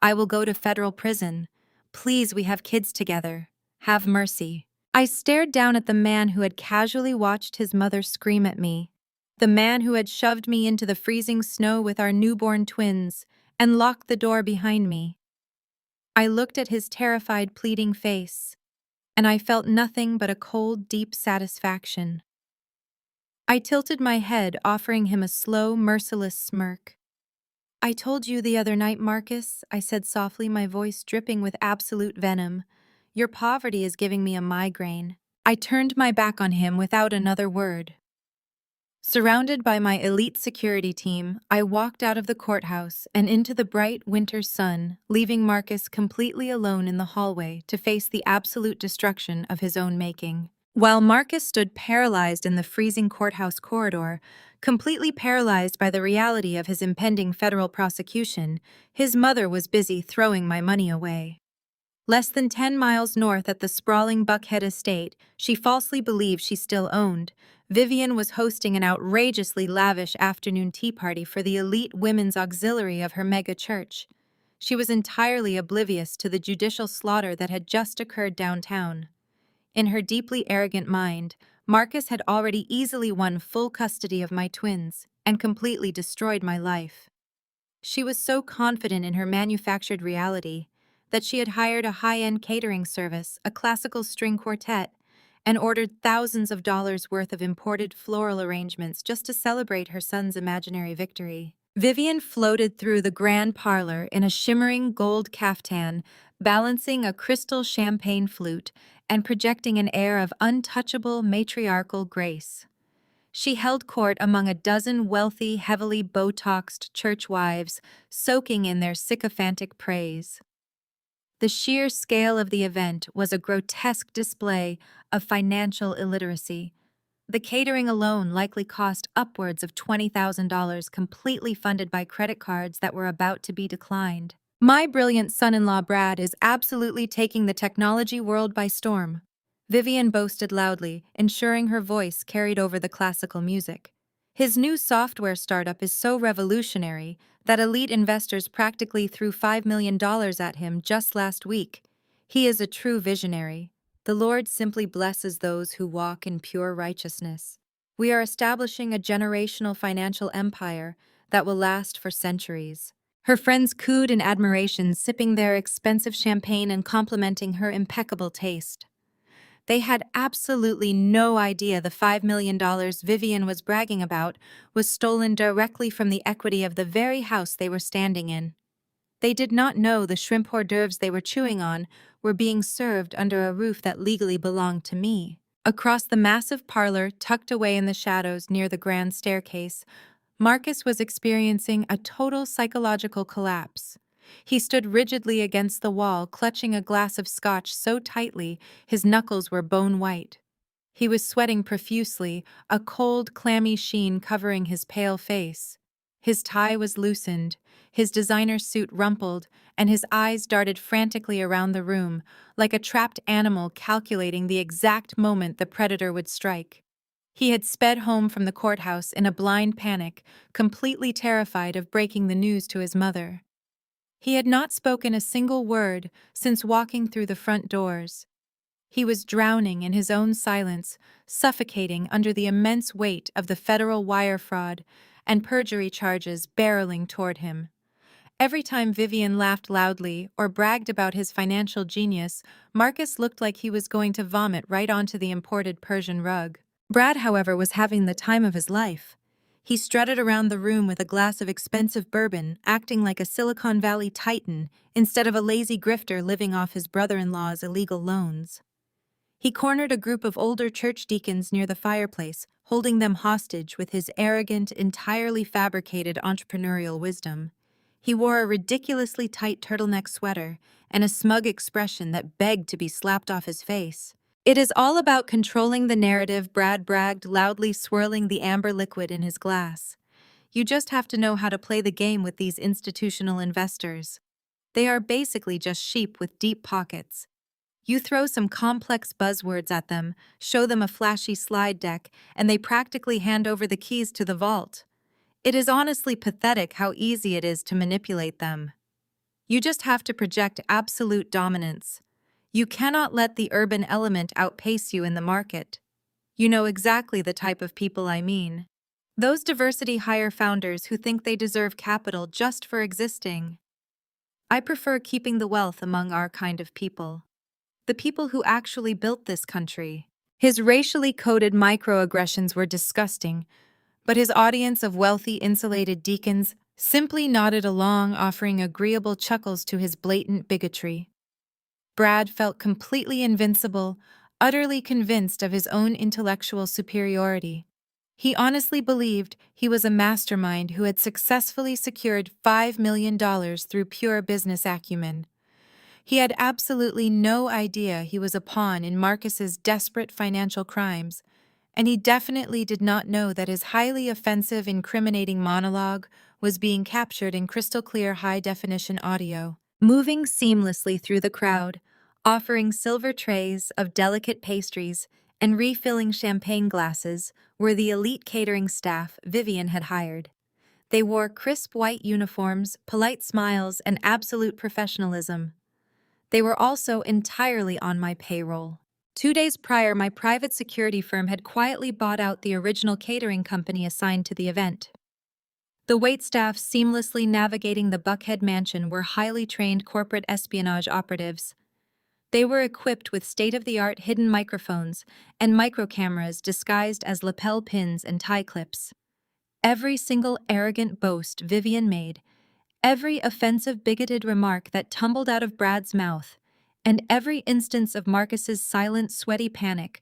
I will go to federal prison. Please, we have kids together. Have mercy. I stared down at the man who had casually watched his mother scream at me. The man who had shoved me into the freezing snow with our newborn twins and locked the door behind me. I looked at his terrified, pleading face, and I felt nothing but a cold, deep satisfaction. I tilted my head, offering him a slow, merciless smirk. I told you the other night, Marcus, I said softly, my voice dripping with absolute venom. Your poverty is giving me a migraine. I turned my back on him without another word. Surrounded by my elite security team, I walked out of the courthouse and into the bright winter sun, leaving Marcus completely alone in the hallway to face the absolute destruction of his own making. While Marcus stood paralyzed in the freezing courthouse corridor, completely paralyzed by the reality of his impending federal prosecution, his mother was busy throwing my money away. Less than 10 miles north at the sprawling Buckhead estate she falsely believed she still owned, Vivian was hosting an outrageously lavish afternoon tea party for the elite women's auxiliary of her mega church. She was entirely oblivious to the judicial slaughter that had just occurred downtown. In her deeply arrogant mind, Marcus had already easily won full custody of my twins and completely destroyed my life. She was so confident in her manufactured reality that she had hired a high-end catering service, a classical string quartet, and ordered thousands of dollars worth of imported floral arrangements just to celebrate her son's imaginary victory. Vivian floated through the grand parlor in a shimmering gold caftan, balancing a crystal champagne flute and projecting an air of untouchable matriarchal grace. She held court among a dozen wealthy, heavily Botoxed church wives, soaking in their sycophantic praise. The sheer scale of the event was a grotesque display of financial illiteracy. The catering alone likely cost upwards of $20,000, completely funded by credit cards that were about to be declined. My brilliant son-in-law Brad is absolutely taking the technology world by storm, Vivian boasted loudly, ensuring her voice carried over the classical music. His new software startup is so revolutionary that elite investors practically threw $5 million at him just last week. He is a true visionary. The Lord simply blesses those who walk in pure righteousness. We are establishing a generational financial empire that will last for centuries. Her friends cooed in admiration, sipping their expensive champagne and complimenting her impeccable taste. They had absolutely no idea the $5 million Vivian was bragging about was stolen directly from the equity of the very house they were standing in. They did not know the shrimp hors d'oeuvres they were chewing on were being served under a roof that legally belonged to me. Across the massive parlor, tucked away in the shadows near the grand staircase, Marcus was experiencing a total psychological collapse. He stood rigidly against the wall, clutching a glass of scotch so tightly his knuckles were bone white. He was sweating profusely, a cold, clammy sheen covering his pale face. His tie was loosened, his designer suit rumpled, and his eyes darted frantically around the room, like a trapped animal calculating the exact moment the predator would strike. He had sped home from the courthouse in a blind panic, completely terrified of breaking the news to his mother. He had not spoken a single word since walking through the front doors. He was drowning in his own silence, suffocating under the immense weight of the federal wire fraud and perjury charges barreling toward him. Every time Vivian laughed loudly or bragged about his financial genius, Marcus looked like he was going to vomit right onto the imported Persian rug. Brad, however, was having the time of his life. He strutted around the room with a glass of expensive bourbon, acting like a Silicon Valley titan instead of a lazy grifter living off his brother-in-law's illegal loans. He cornered a group of older church deacons near the fireplace, holding them hostage with his arrogant, entirely fabricated entrepreneurial wisdom. He wore a ridiculously tight turtleneck sweater and a smug expression that begged to be slapped off his face. "It is all about controlling the narrative," Brad bragged, loudly swirling the amber liquid in his glass. "You just have to know how to play the game with these institutional investors. They are basically just sheep with deep pockets. You throw some complex buzzwords at them, show them a flashy slide deck, and they practically hand over the keys to the vault. It is honestly pathetic how easy it is to manipulate them. You just have to project absolute dominance. You cannot let the urban element outpace you in the market. You know exactly the type of people I mean. Those diversity hire founders who think they deserve capital just for existing. I prefer keeping the wealth among our kind of people. The people who actually built this country." His racially coded microaggressions were disgusting, but his audience of wealthy, insulated deacons simply nodded along, offering agreeable chuckles to his blatant bigotry. Brad felt completely invincible, utterly convinced of his own intellectual superiority. He honestly believed he was a mastermind who had successfully secured $5 million through pure business acumen. He had absolutely no idea he was a pawn in Marcus's desperate financial crimes, and he definitely did not know that his highly offensive, incriminating monologue was being captured in crystal-clear high-definition audio. Moving seamlessly through the crowd, offering silver trays of delicate pastries and refilling champagne glasses were the elite catering staff Vivian had hired. They wore crisp white uniforms, polite smiles, and absolute professionalism. They were also entirely on my payroll. 2 days prior, my private security firm had quietly bought out the original catering company assigned to the event. The waitstaff seamlessly navigating the Buckhead mansion were highly trained corporate espionage operatives. They were equipped with state-of-the-art hidden microphones and microcameras disguised as lapel pins and tie clips. Every single arrogant boast Vivian made, every offensive, bigoted remark that tumbled out of Brad's mouth, and every instance of Marcus's silent, sweaty panic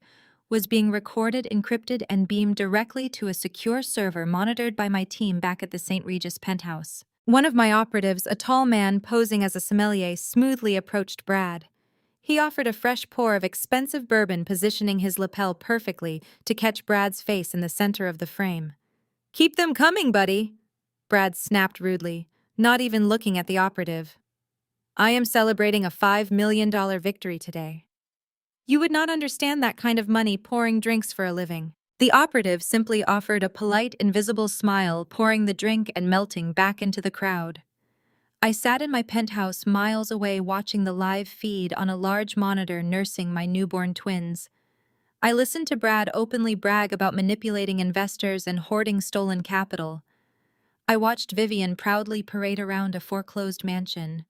was being recorded, encrypted, and beamed directly to a secure server monitored by my team back at the St. Regis penthouse. One of my operatives, a tall man posing as a sommelier, smoothly approached Brad. He offered a fresh pour of expensive bourbon, positioning his lapel perfectly to catch Brad's face in the center of the frame. "Keep them coming, buddy," Brad snapped rudely, not even looking at the operative. "I am celebrating a $5 million victory today. You would not understand that kind of money pouring drinks for a living." The operative simply offered a polite, invisible smile, pouring the drink and melting back into the crowd. I sat in my penthouse miles away watching the live feed on a large monitor, nursing my newborn twins. I listened to Brad openly brag about manipulating investors and hoarding stolen capital. I watched Vivian proudly parade around a foreclosed mansion.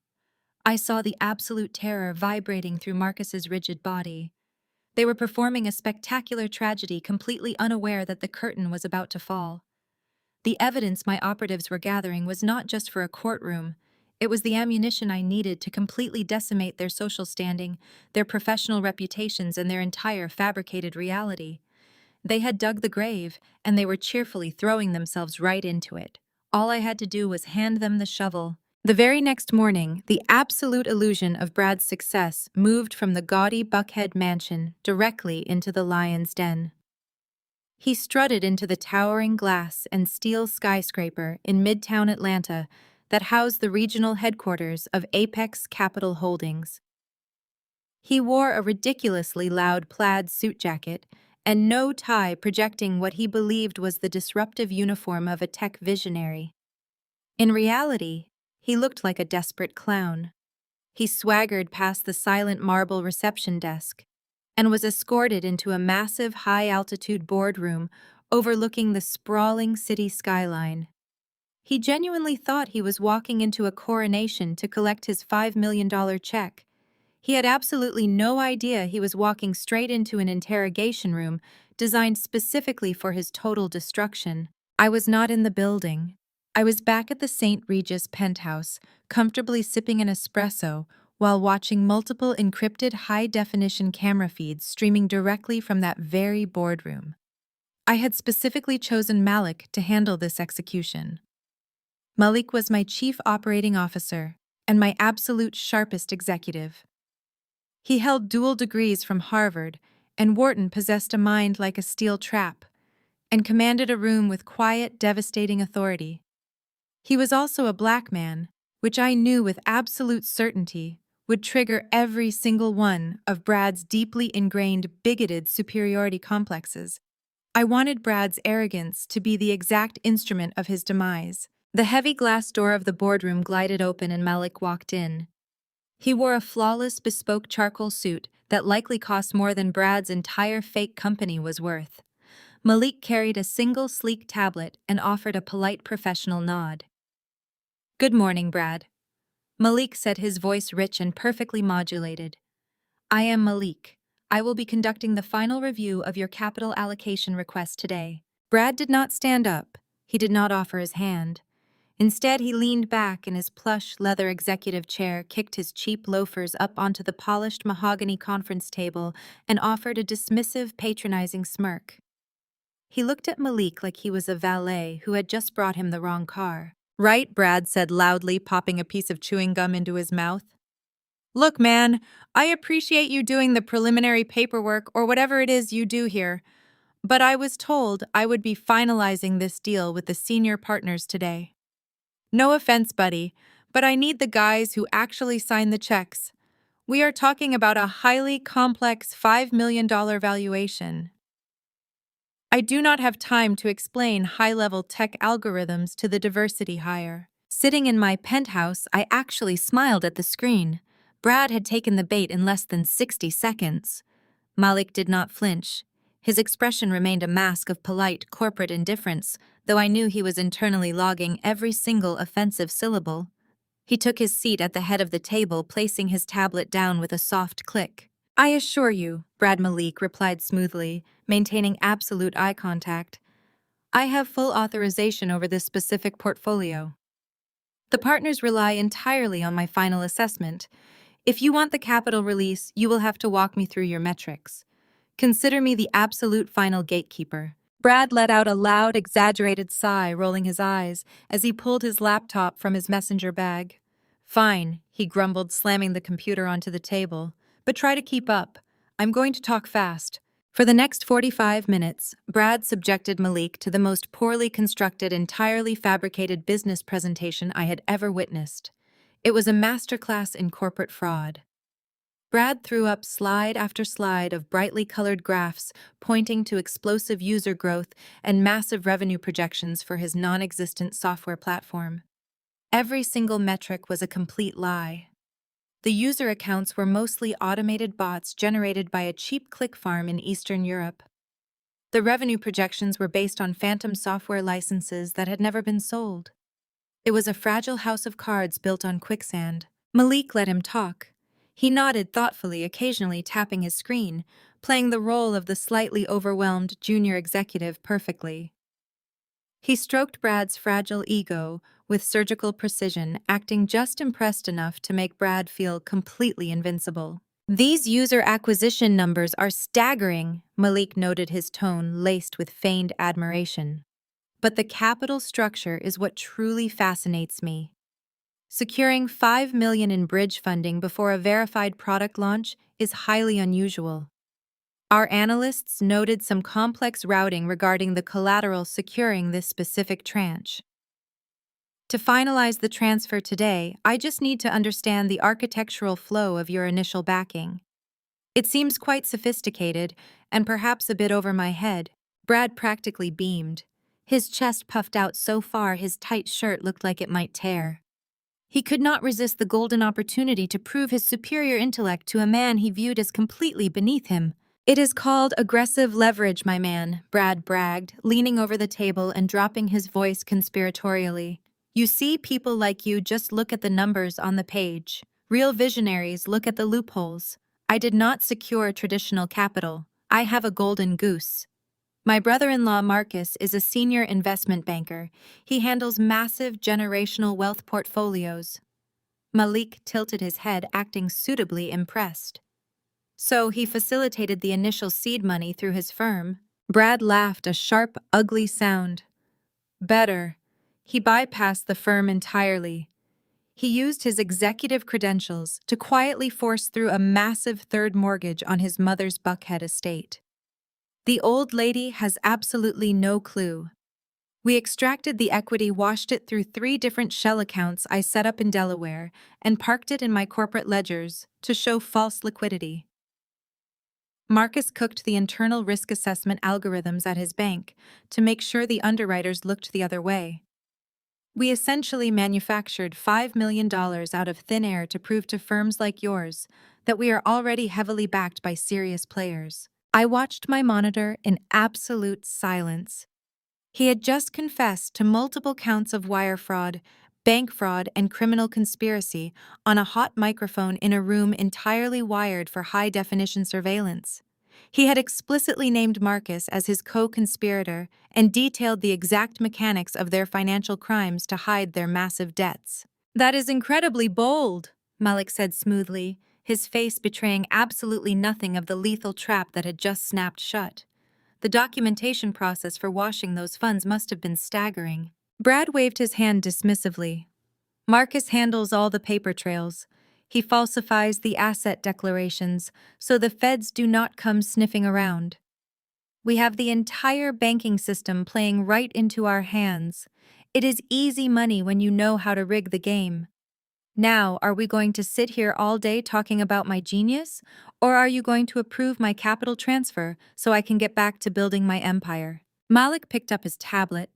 I saw the absolute terror vibrating through Marcus's rigid body. They were performing a spectacular tragedy, completely unaware that the curtain was about to fall. The evidence my operatives were gathering was not just for a courtroom, It was the ammunition I needed to completely decimate their social standing, their professional reputations, and their entire fabricated reality. They had dug the grave, and they were cheerfully throwing themselves right into it. All I had to do was hand them the shovel. The very next morning, the absolute illusion of Brad's success moved from the gaudy Buckhead mansion directly into the lion's den. He strutted into the towering glass and steel skyscraper in Midtown Atlanta that housed the regional headquarters of Apex Capital Holdings. He wore a ridiculously loud plaid suit jacket and no tie, projecting what he believed was the disruptive uniform of a tech visionary. In reality, he looked like a desperate clown. He swaggered past the silent marble reception desk and was escorted into a massive high-altitude boardroom overlooking the sprawling city skyline. He genuinely thought he was walking into a coronation to collect his $5 million check. He had absolutely no idea he was walking straight into an interrogation room designed specifically for his total destruction. I was not in the building. I was back at the St. Regis penthouse, comfortably sipping an espresso while watching multiple encrypted high-definition camera feeds streaming directly from that very boardroom. I had specifically chosen Malik to handle this execution. Malik was my chief operating officer and my absolute sharpest executive. He held dual degrees from Harvard, and Wharton possessed a mind like a steel trap, and commanded a room with quiet, devastating authority. He was also a black man, which I knew with absolute certainty would trigger every single one of Brad's deeply ingrained, bigoted superiority complexes. I wanted Brad's arrogance to be the exact instrument of his demise. The heavy glass door of the boardroom glided open and Malik walked in. He wore a flawless, bespoke charcoal suit that likely cost more than Brad's entire fake company was worth. Malik carried a single sleek tablet and offered a polite professional nod. "Good morning, Brad." Malik said, his voice rich and perfectly modulated. "I am Malik. I will be conducting the final review of your capital allocation request today." Brad did not stand up. He did not offer his hand. Instead, he leaned back in his plush leather executive chair, kicked his cheap loafers up onto the polished mahogany conference table, and offered a dismissive, patronizing smirk. He looked at Malik like he was a valet who had just brought him the wrong car. "Right," Brad said loudly, popping a piece of chewing gum into his mouth. "Look, man, I appreciate you doing the preliminary paperwork or whatever it is you do here, but I was told I would be finalizing this deal with the senior partners today. No offense, buddy, but I need the guys who actually sign the checks. We are talking about a highly complex $5 million valuation. I do not have time to explain high-level tech algorithms to the diversity hire." Sitting in my penthouse, I actually smiled at the screen. Brad had taken the bait in less than 60 seconds. Malik did not flinch. His expression remained a mask of polite corporate indifference, though I knew he was internally logging every single offensive syllable. He took his seat at the head of the table, placing his tablet down with a soft click. "I assure you," Brad Malik replied smoothly, maintaining absolute eye contact, "I have full authorization over this specific portfolio. The partners rely entirely on my final assessment. If you want the capital release, you will have to walk me through your metrics. Consider me the absolute final gatekeeper." Brad let out a loud, exaggerated sigh, rolling his eyes as he pulled his laptop from his messenger bag. "Fine," he grumbled, slamming the computer onto the table. "But try to keep up. I'm going to talk fast." For the next 45 minutes, Brad subjected Malik to the most poorly constructed, entirely fabricated business presentation I had ever witnessed. It was a masterclass in corporate fraud. Brad threw up slide after slide of brightly colored graphs pointing to explosive user growth and massive revenue projections for his non-existent software platform. Every single metric was a complete lie. The user accounts were mostly automated bots generated by a cheap click farm in Eastern Europe. The revenue projections were based on phantom software licenses that had never been sold. It was a fragile house of cards built on quicksand. Malik let him talk. He nodded thoughtfully, occasionally tapping his screen, playing the role of the slightly overwhelmed junior executive perfectly. He stroked Brad's fragile ego with surgical precision, acting just impressed enough to make Brad feel completely invincible. These user acquisition numbers are staggering, Malik noted, his tone laced with feigned admiration. But the capital structure is what truly fascinates me. Securing $5 million in bridge funding before a verified product launch is highly unusual. Our analysts noted some complex routing regarding the collateral securing this specific tranche. To finalize the transfer today, I just need to understand the architectural flow of your initial backing. It seems quite sophisticated and perhaps a bit over my head. Brad practically beamed. His chest puffed out so far his tight shirt looked like it might tear. He could not resist the golden opportunity to prove his superior intellect to a man he viewed as completely beneath him. It is called aggressive leverage, my man, Brad bragged, leaning over the table and dropping his voice conspiratorially. You see, people like you just look at the numbers on the page. Real visionaries look at the loopholes. I did not secure traditional capital. I have a golden goose. My brother-in-law Marcus is a senior investment banker. He handles massive generational wealth portfolios. Malik tilted his head, acting suitably impressed. So he facilitated the initial seed money through his firm. Brad laughed, a sharp, ugly sound. Better. He bypassed the firm entirely. He used his executive credentials to quietly force through a massive third mortgage on his mother's Buckhead estate. The old lady has absolutely no clue. We extracted the equity, washed it through 3 different shell accounts I set up in Delaware, and parked it in my corporate ledgers to show false liquidity. Marcus cooked the internal risk assessment algorithms at his bank to make sure the underwriters looked the other way. We essentially manufactured $5 million out of thin air to prove to firms like yours that we are already heavily backed by serious players. I watched my monitor in absolute silence. He had just confessed to multiple counts of wire fraud, bank fraud, and criminal conspiracy on a hot microphone in a room entirely wired for high-definition surveillance. He had explicitly named Marcus as his co-conspirator and detailed the exact mechanics of their financial crimes to hide their massive debts. That is incredibly bold, Malik said smoothly, his face betraying absolutely nothing of the lethal trap that had just snapped shut. The documentation process for washing those funds must have been staggering. Brad waved his hand dismissively. Marcus handles all the paper trails. He falsifies the asset declarations, so the feds do not come sniffing around. We have the entire banking system playing right into our hands. It is easy money when you know how to rig the game. Now, are we going to sit here all day talking about my genius, or are you going to approve my capital transfer so I can get back to building my empire? Malik picked up his tablet.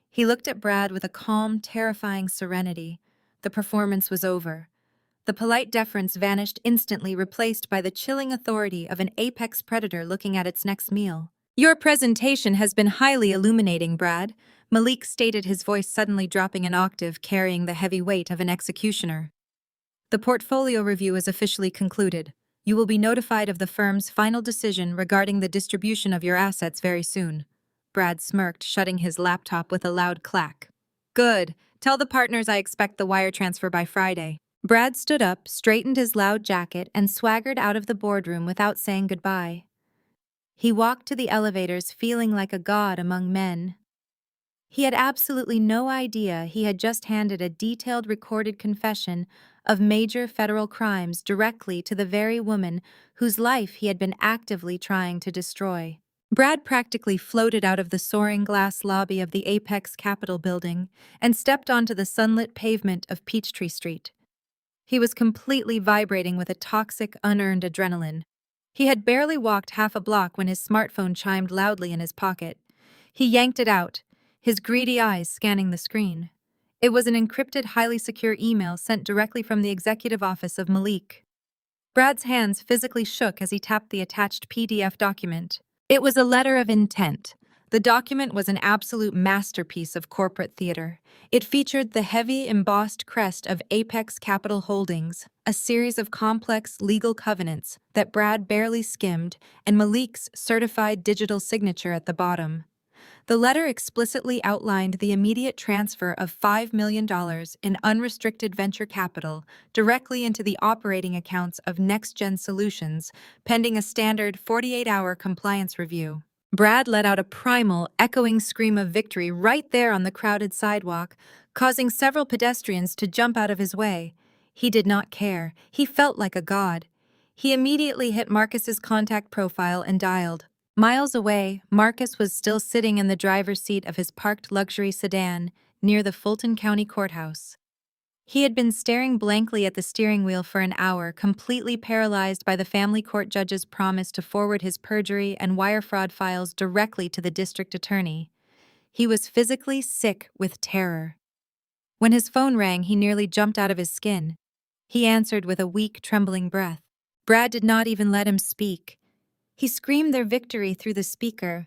He looked at Brad with a calm, terrifying serenity. The performance was over. The polite deference vanished instantly, replaced by the chilling authority of an apex predator looking at its next meal. Your presentation has been highly illuminating, Brad, Malik stated, his voice suddenly dropping an octave, carrying the heavy weight of an executioner. The portfolio review is officially concluded. You will be notified of the firm's final decision regarding the distribution of your assets very soon. Brad smirked, shutting his laptop with a loud clack. Good. Tell the partners I expect the wire transfer by Friday. Brad stood up, straightened his loud jacket, and swaggered out of the boardroom without saying goodbye. He walked to the elevators feeling like a god among men. He had absolutely no idea he had just handed a detailed recorded confession of major federal crimes directly to the very woman whose life he had been actively trying to destroy. Brad practically floated out of the soaring glass lobby of the Apex Capitol building and stepped onto the sunlit pavement of Peachtree Street. He was completely vibrating with a toxic, unearned adrenaline. He had barely walked half a block when his smartphone chimed loudly in his pocket. He yanked it out, his greedy eyes scanning the screen. It was an encrypted, highly secure email sent directly from the executive office of Malik. Brad's hands physically shook as he tapped the attached PDF document. It was a letter of intent. The document was an absolute masterpiece of corporate theater. It featured the heavy, embossed crest of Apex Capital Holdings, a series of complex legal covenants that Brad barely skimmed, and Malik's certified digital signature at the bottom. The letter explicitly outlined the immediate transfer of $5 million in unrestricted venture capital directly into the operating accounts of NextGen Solutions, pending a standard 48-hour compliance review. Brad let out a primal, echoing scream of victory right there on the crowded sidewalk, causing several pedestrians to jump out of his way. He did not care. He felt like a god. He immediately hit Marcus's contact profile and dialed. Miles away, Marcus was still sitting in the driver's seat of his parked luxury sedan near the Fulton County Courthouse. He had been staring blankly at the steering wheel for an hour, completely paralyzed by the family court judge's promise to forward his perjury and wire fraud files directly to the district attorney. He was physically sick with terror. When his phone rang, he nearly jumped out of his skin. He answered with a weak, trembling breath. Brad did not even let him speak. He screamed their victory through the speaker.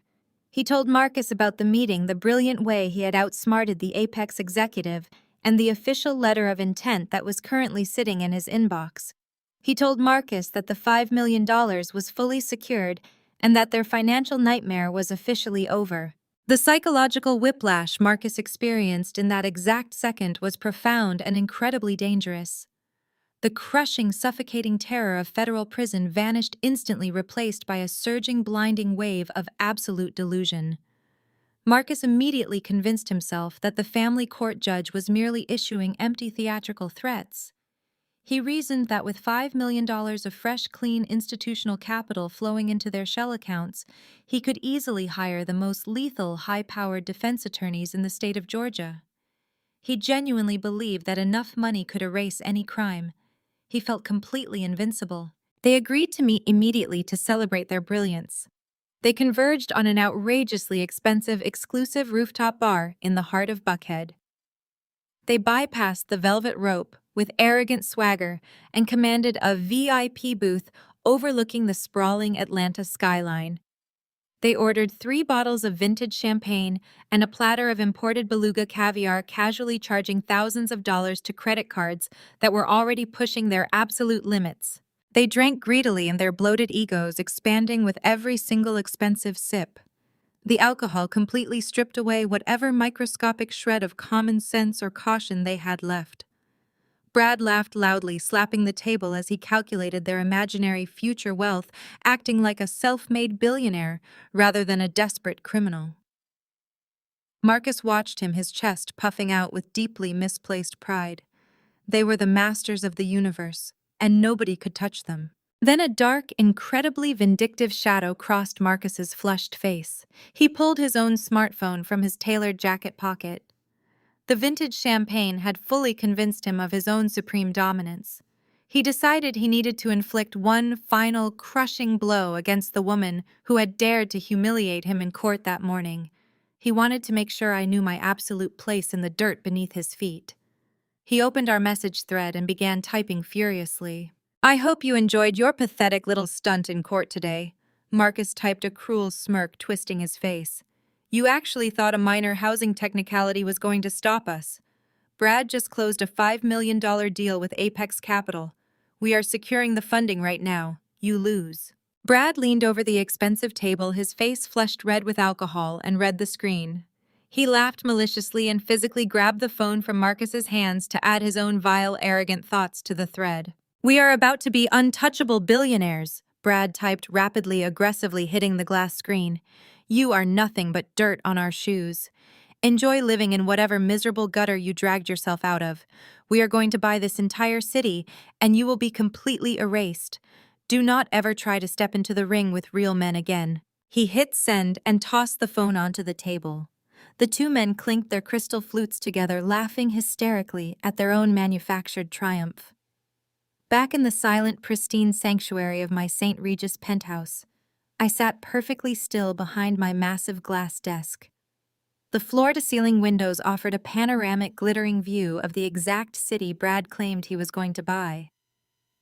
He told Marcus about the meeting, the brilliant way he had outsmarted the Apex executive, and the official letter of intent that was currently sitting in his inbox. He told Marcus that the $5 million was fully secured and that their financial nightmare was officially over. The psychological whiplash Marcus experienced in that exact second was profound and incredibly dangerous. The crushing, suffocating terror of federal prison vanished instantly, replaced by a surging, blinding wave of absolute delusion. Marcus immediately convinced himself that the family court judge was merely issuing empty theatrical threats. He reasoned that with $5 million of fresh, clean institutional capital flowing into their shell accounts, he could easily hire the most lethal, high-powered defense attorneys in the state of Georgia. He genuinely believed that enough money could erase any crime. He felt completely invincible. They agreed to meet immediately to celebrate their brilliance. They converged on an outrageously expensive, exclusive rooftop bar in the heart of Buckhead. They bypassed the velvet rope with arrogant swagger and commanded a VIP booth overlooking the sprawling Atlanta skyline. They ordered 3 bottles of vintage champagne and a platter of imported beluga caviar, casually charging thousands of dollars to credit cards that were already pushing their absolute limits. They drank greedily, and their bloated egos expanding with every single expensive sip. The alcohol completely stripped away whatever microscopic shred of common sense or caution they had left. Brad laughed loudly, slapping the table as he calculated their imaginary future wealth, acting like a self-made billionaire rather than a desperate criminal. Marcus watched him, his chest puffing out with deeply misplaced pride. They were the masters of the universe, and nobody could touch them. Then a dark, incredibly vindictive shadow crossed Marcus's flushed face. He pulled his own smartphone from his tailored jacket pocket. The vintage champagne had fully convinced him of his own supreme dominance. He decided he needed to inflict one final, crushing blow against the woman who had dared to humiliate him in court that morning. He wanted to make sure I knew my absolute place in the dirt beneath his feet. He opened our message thread and began typing furiously. "I hope you enjoyed your pathetic little stunt in court today." Marcus typed, a cruel smirk twisting his face. "You actually thought a minor housing technicality was going to stop us. Brad just closed a $5 million deal with Apex Capital. We are securing the funding right now. You lose." Brad leaned over the expensive table, his face flushed red with alcohol, and read the screen. He laughed maliciously and physically grabbed the phone from Marcus's hands to add his own vile, arrogant thoughts to the thread. "We are about to be untouchable billionaires," Brad typed rapidly, aggressively hitting the glass screen. "You are nothing but dirt on our shoes. Enjoy living in whatever miserable gutter you dragged yourself out of. We are going to buy this entire city, and you will be completely erased. Do not ever try to step into the ring with real men again." He hit send and tossed the phone onto the table. The 2 men clinked their crystal flutes together, laughing hysterically at their own manufactured triumph. Back in the silent, pristine sanctuary of my St. Regis penthouse, I sat perfectly still behind my massive glass desk. The floor-to-ceiling windows offered a panoramic, glittering view of the exact city Brad claimed he was going to buy.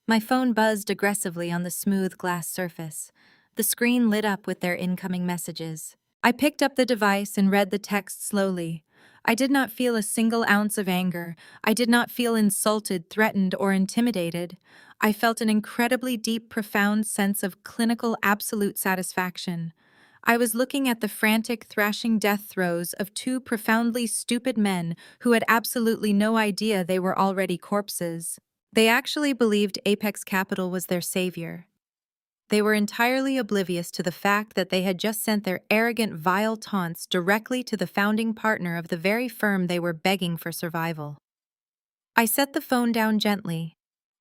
My phone buzzed aggressively on the smooth glass surface. The screen lit up with their incoming messages. I picked up the device and read the text slowly. I did not feel a single ounce of anger. I did not feel insulted, threatened, or intimidated. I felt an incredibly deep, profound sense of clinical, absolute satisfaction. I was looking at the frantic, thrashing death throes of two profoundly stupid men who had absolutely no idea they were already corpses. They actually believed Apex Capital was their savior. They were entirely oblivious to the fact that they had just sent their arrogant, vile taunts directly to the founding partner of the very firm they were begging for survival. I set the phone down gently.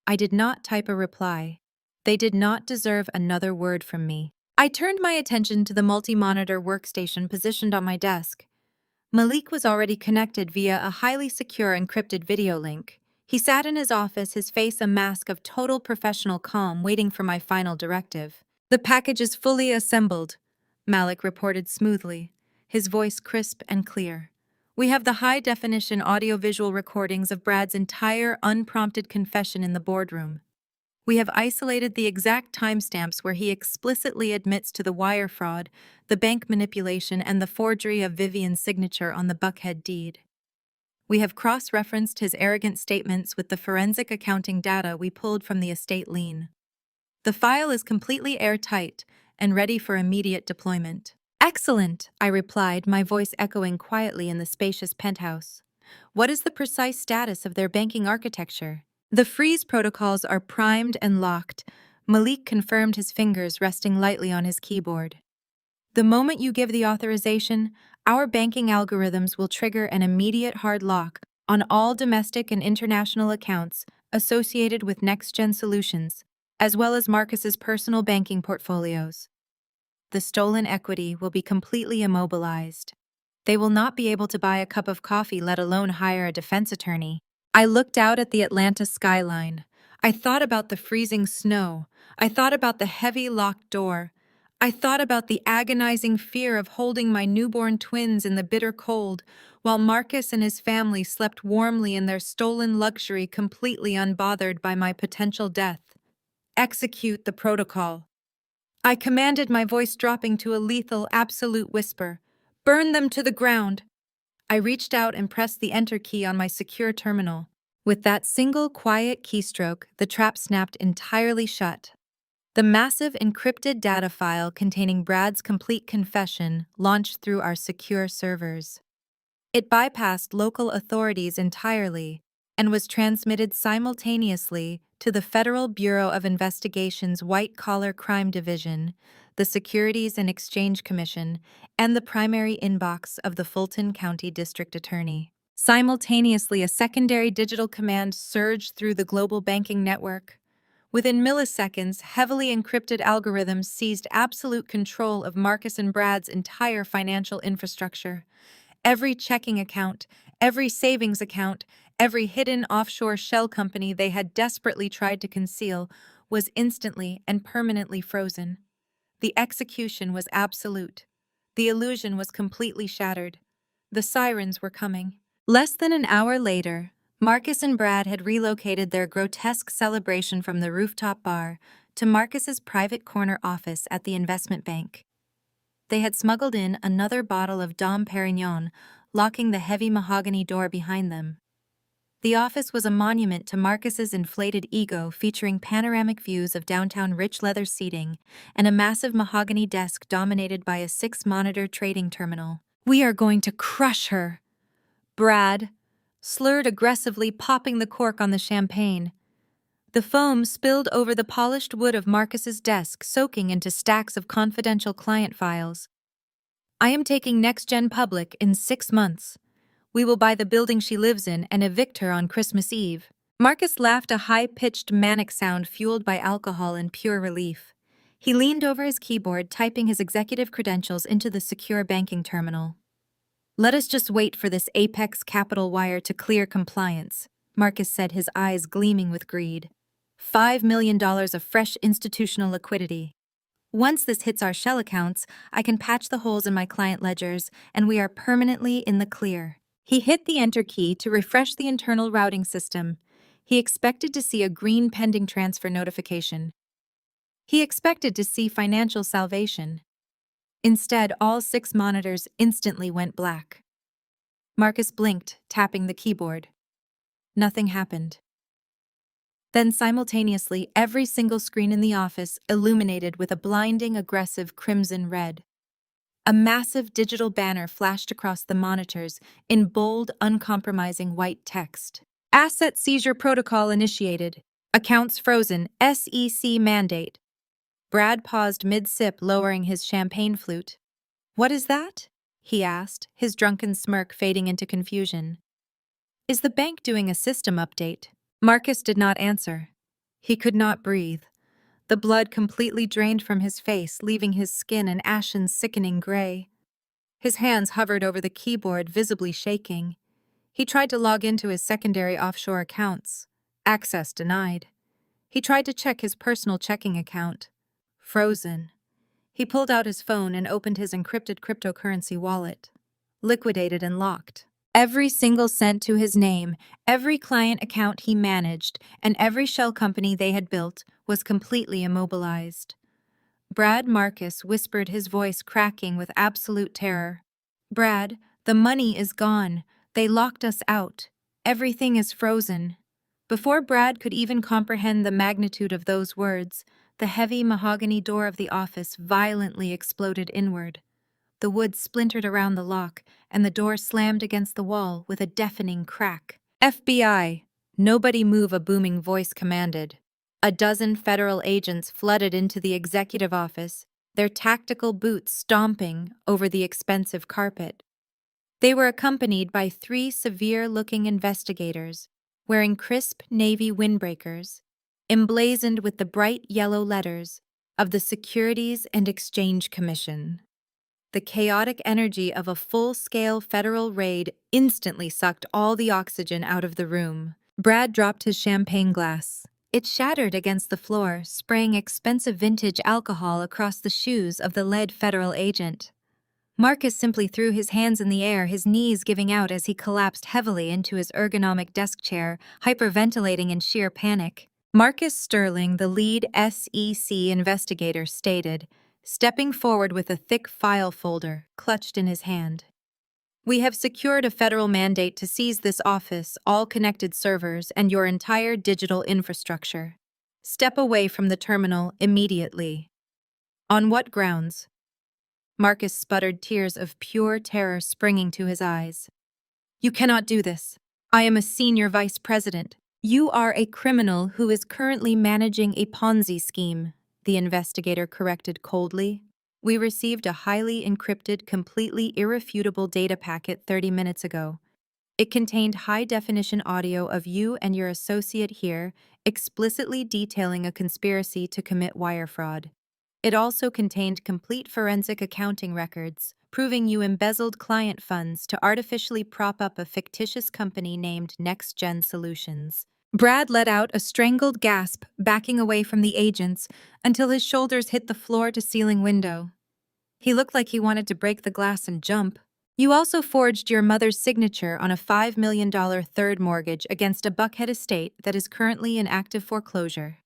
I did not type a reply. They did not deserve another word from me. I turned my attention to the multi-monitor workstation positioned on my desk. Malik was already connected via a highly secure encrypted video link. He sat in his office, his face a mask of total professional calm, waiting for my final directive. "The package is fully assembled," Malik reported smoothly, his voice crisp and clear. "We have the high-definition audio-visual recordings of Brad's entire unprompted confession in the boardroom. We have isolated the exact timestamps where he explicitly admits to the wire fraud, the bank manipulation, and the forgery of Vivian's signature on the Buckhead deed. We have cross-referenced his arrogant statements with the forensic accounting data we pulled from the estate lien. The file is completely airtight and ready for immediate deployment." "Excellent," I replied, my voice echoing quietly in the spacious penthouse. "What is the precise status of their banking architecture?" "The freeze protocols are primed and locked," Malik confirmed, his fingers resting lightly on his keyboard. "The moment you give the authorization, our banking algorithms will trigger an immediate hard lock on all domestic and international accounts associated with next-gen solutions, as well as Marcus's personal banking portfolios. The stolen equity will be completely immobilized. They will not be able to buy a cup of coffee, let alone hire a defense attorney." I looked out at the Atlanta skyline. I thought about the freezing snow. I thought about the heavy locked door. I thought about the agonizing fear of holding my newborn twins in the bitter cold, while Marcus and his family slept warmly in their stolen luxury, completely unbothered by my potential death. "Execute the protocol," I commanded, my voice dropping to a lethal, absolute whisper. "Burn them to the ground." I reached out and pressed the enter key on my secure terminal. With that single quiet keystroke, the trap snapped entirely shut. The massive encrypted data file containing Brad's complete confession launched through our secure servers. It bypassed local authorities entirely and was transmitted simultaneously to the Federal Bureau of Investigation's White-Collar Crime Division, the Securities and Exchange Commission, and the primary inbox of the Fulton County District Attorney. Simultaneously, a secondary digital command surged through the global banking network. Within milliseconds, heavily encrypted algorithms seized absolute control of Marcus and Brad's entire financial infrastructure. Every checking account, every savings account, every hidden offshore shell company they had desperately tried to conceal was instantly and permanently frozen. The execution was absolute. The illusion was completely shattered. The sirens were coming. Less than an hour later, Marcus and Brad had relocated their grotesque celebration from the rooftop bar to Marcus's private corner office at the investment bank. They had smuggled in another bottle of Dom Perignon, locking the heavy mahogany door behind them. The office was a monument to Marcus's inflated ego, featuring panoramic views of downtown rich leather seating and a massive mahogany desk dominated by a 6-monitor trading terminal. "We are going to crush her," Brad slurred aggressively, popping the cork on the champagne. The foam spilled over the polished wood of Marcus's desk, soaking into stacks of confidential client files. "I am taking NextGen public in 6 months. We will buy the building she lives in and evict her on Christmas Eve." Marcus laughed, a high-pitched, manic sound fueled by alcohol and pure relief. He leaned over his keyboard, typing his executive credentials into the secure banking terminal. "Let us just wait for this Apex Capital wire to clear compliance," Marcus said, his eyes gleaming with greed. $5 million of fresh institutional liquidity. Once this hits our shell accounts, I can patch the holes in my client ledgers, and we are permanently in the clear. He hit the enter key to refresh the internal routing system. He expected to see a green pending transfer notification. He expected to see financial salvation. Instead, all 6 monitors instantly went black. Marcus blinked, tapping the keyboard. Nothing happened. Then simultaneously, every single screen in the office illuminated with a blinding, aggressive crimson red. A massive digital banner flashed across the monitors in bold, uncompromising white text. Asset seizure protocol initiated. Accounts frozen. SEC mandate. Brad paused mid-sip, lowering his champagne flute. "What is that?" he asked, his drunken smirk fading into confusion. "Is the bank doing a system update?" Marcus did not answer. He could not breathe. The blood completely drained from his face, leaving his skin an ashen, sickening gray. His hands hovered over the keyboard, visibly shaking. He tried to log into his secondary offshore accounts. Access denied. He tried to check his personal checking account. Frozen. He pulled out his phone and opened his encrypted cryptocurrency wallet. Liquidated and locked. Every single cent to his name, every client account he managed, and every shell company they had built was completely immobilized. Brad Marcus whispered, his voice cracking with absolute terror. "Brad, the money is gone. They locked us out. Everything is frozen." Before Brad could even comprehend the magnitude of those words, the heavy mahogany door of the office violently exploded inward. The wood splintered around the lock, and the door slammed against the wall with a deafening crack. "FBI! Nobody move," a booming voice commanded. A dozen federal agents flooded into the executive office, their tactical boots stomping over the expensive carpet. They were accompanied by 3 severe-looking investigators, wearing crisp navy windbreakers, emblazoned with the bright yellow letters of the Securities and Exchange Commission. The chaotic energy of a full-scale federal raid instantly sucked all the oxygen out of the room. Brad dropped his champagne glass. It shattered against the floor, spraying expensive vintage alcohol across the shoes of the lead federal agent. Marcus simply threw his hands in the air, his knees giving out as he collapsed heavily into his ergonomic desk chair, hyperventilating in sheer panic. Marcus Sterling, the lead SEC investigator, stated, stepping forward with a thick file folder clutched in his hand. "We have secured a federal mandate to seize this office, all connected servers, and your entire digital infrastructure. Step away from the terminal immediately." "On what grounds?" Marcus sputtered, tears of pure terror springing to his eyes. "You cannot do this. I am a senior vice president. You are a criminal who is currently managing a Ponzi scheme," the investigator corrected coldly. "We received a highly encrypted, completely irrefutable data packet 30 minutes ago. It contained high-definition audio of you and your associate here, explicitly detailing a conspiracy to commit wire fraud. It also contained complete forensic accounting records, proving you embezzled client funds to artificially prop up a fictitious company named Next Gen Solutions." Brad let out a strangled gasp, backing away from the agents until his shoulders hit the floor-to-ceiling window. He looked like he wanted to break the glass and jump. "You also forged your mother's signature on a $5 million third mortgage against a Buckhead estate that is currently in active foreclosure."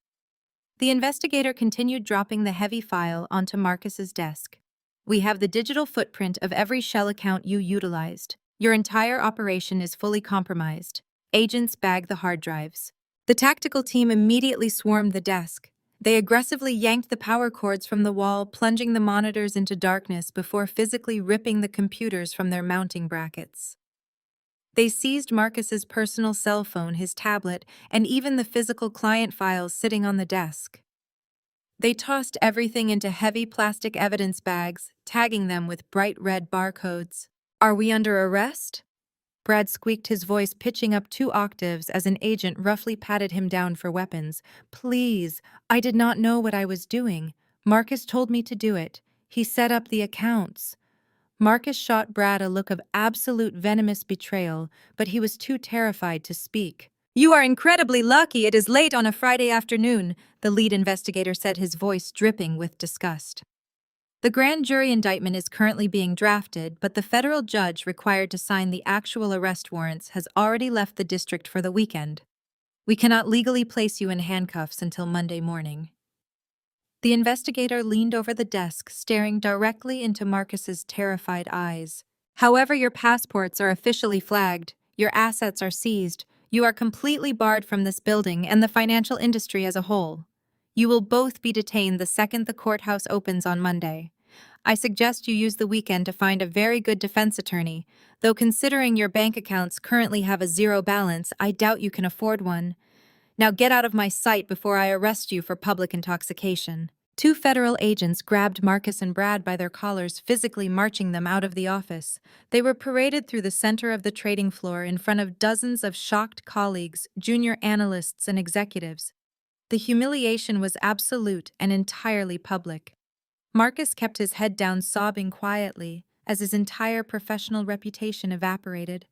The investigator continued, dropping the heavy file onto Marcus's desk. "We have the digital footprint of every shell account you utilized. Your entire operation is fully compromised. Agents bag the hard drives." The tactical team immediately swarmed the desk. They aggressively yanked the power cords from the wall, plunging the monitors into darkness before physically ripping the computers from their mounting brackets. They seized Marcus's personal cell phone, his tablet, and even the physical client files sitting on the desk. They tossed everything into heavy plastic evidence bags, tagging them with bright red barcodes. "Are we under arrest?" Brad squeaked, his voice pitching up 2 octaves as an agent roughly patted him down for weapons. "Please, I did not know what I was doing. Marcus told me to do it. He set up the accounts." Marcus shot Brad a look of absolute venomous betrayal, but he was too terrified to speak. "You are incredibly lucky it is late on a Friday afternoon," the lead investigator said, his voice dripping with disgust. "The grand jury indictment is currently being drafted, but the federal judge required to sign the actual arrest warrants has already left the district for the weekend. We cannot legally place you in handcuffs until Monday morning." The investigator leaned over the desk, staring directly into Marcus's terrified eyes. "However, your passports are officially flagged, your assets are seized, you are completely barred from this building and the financial industry as a whole. You will both be detained the second the courthouse opens on Monday. I suggest you use the weekend to find a very good defense attorney, though considering your bank accounts currently have a zero balance, I doubt you can afford one. Now get out of my sight before I arrest you for public intoxication." Two federal agents grabbed Marcus and Brad by their collars, physically marching them out of the office. They were paraded through the center of the trading floor in front of dozens of shocked colleagues, junior analysts, and executives. The humiliation was absolute and entirely public. Marcus kept his head down, sobbing quietly, as his entire professional reputation evaporated.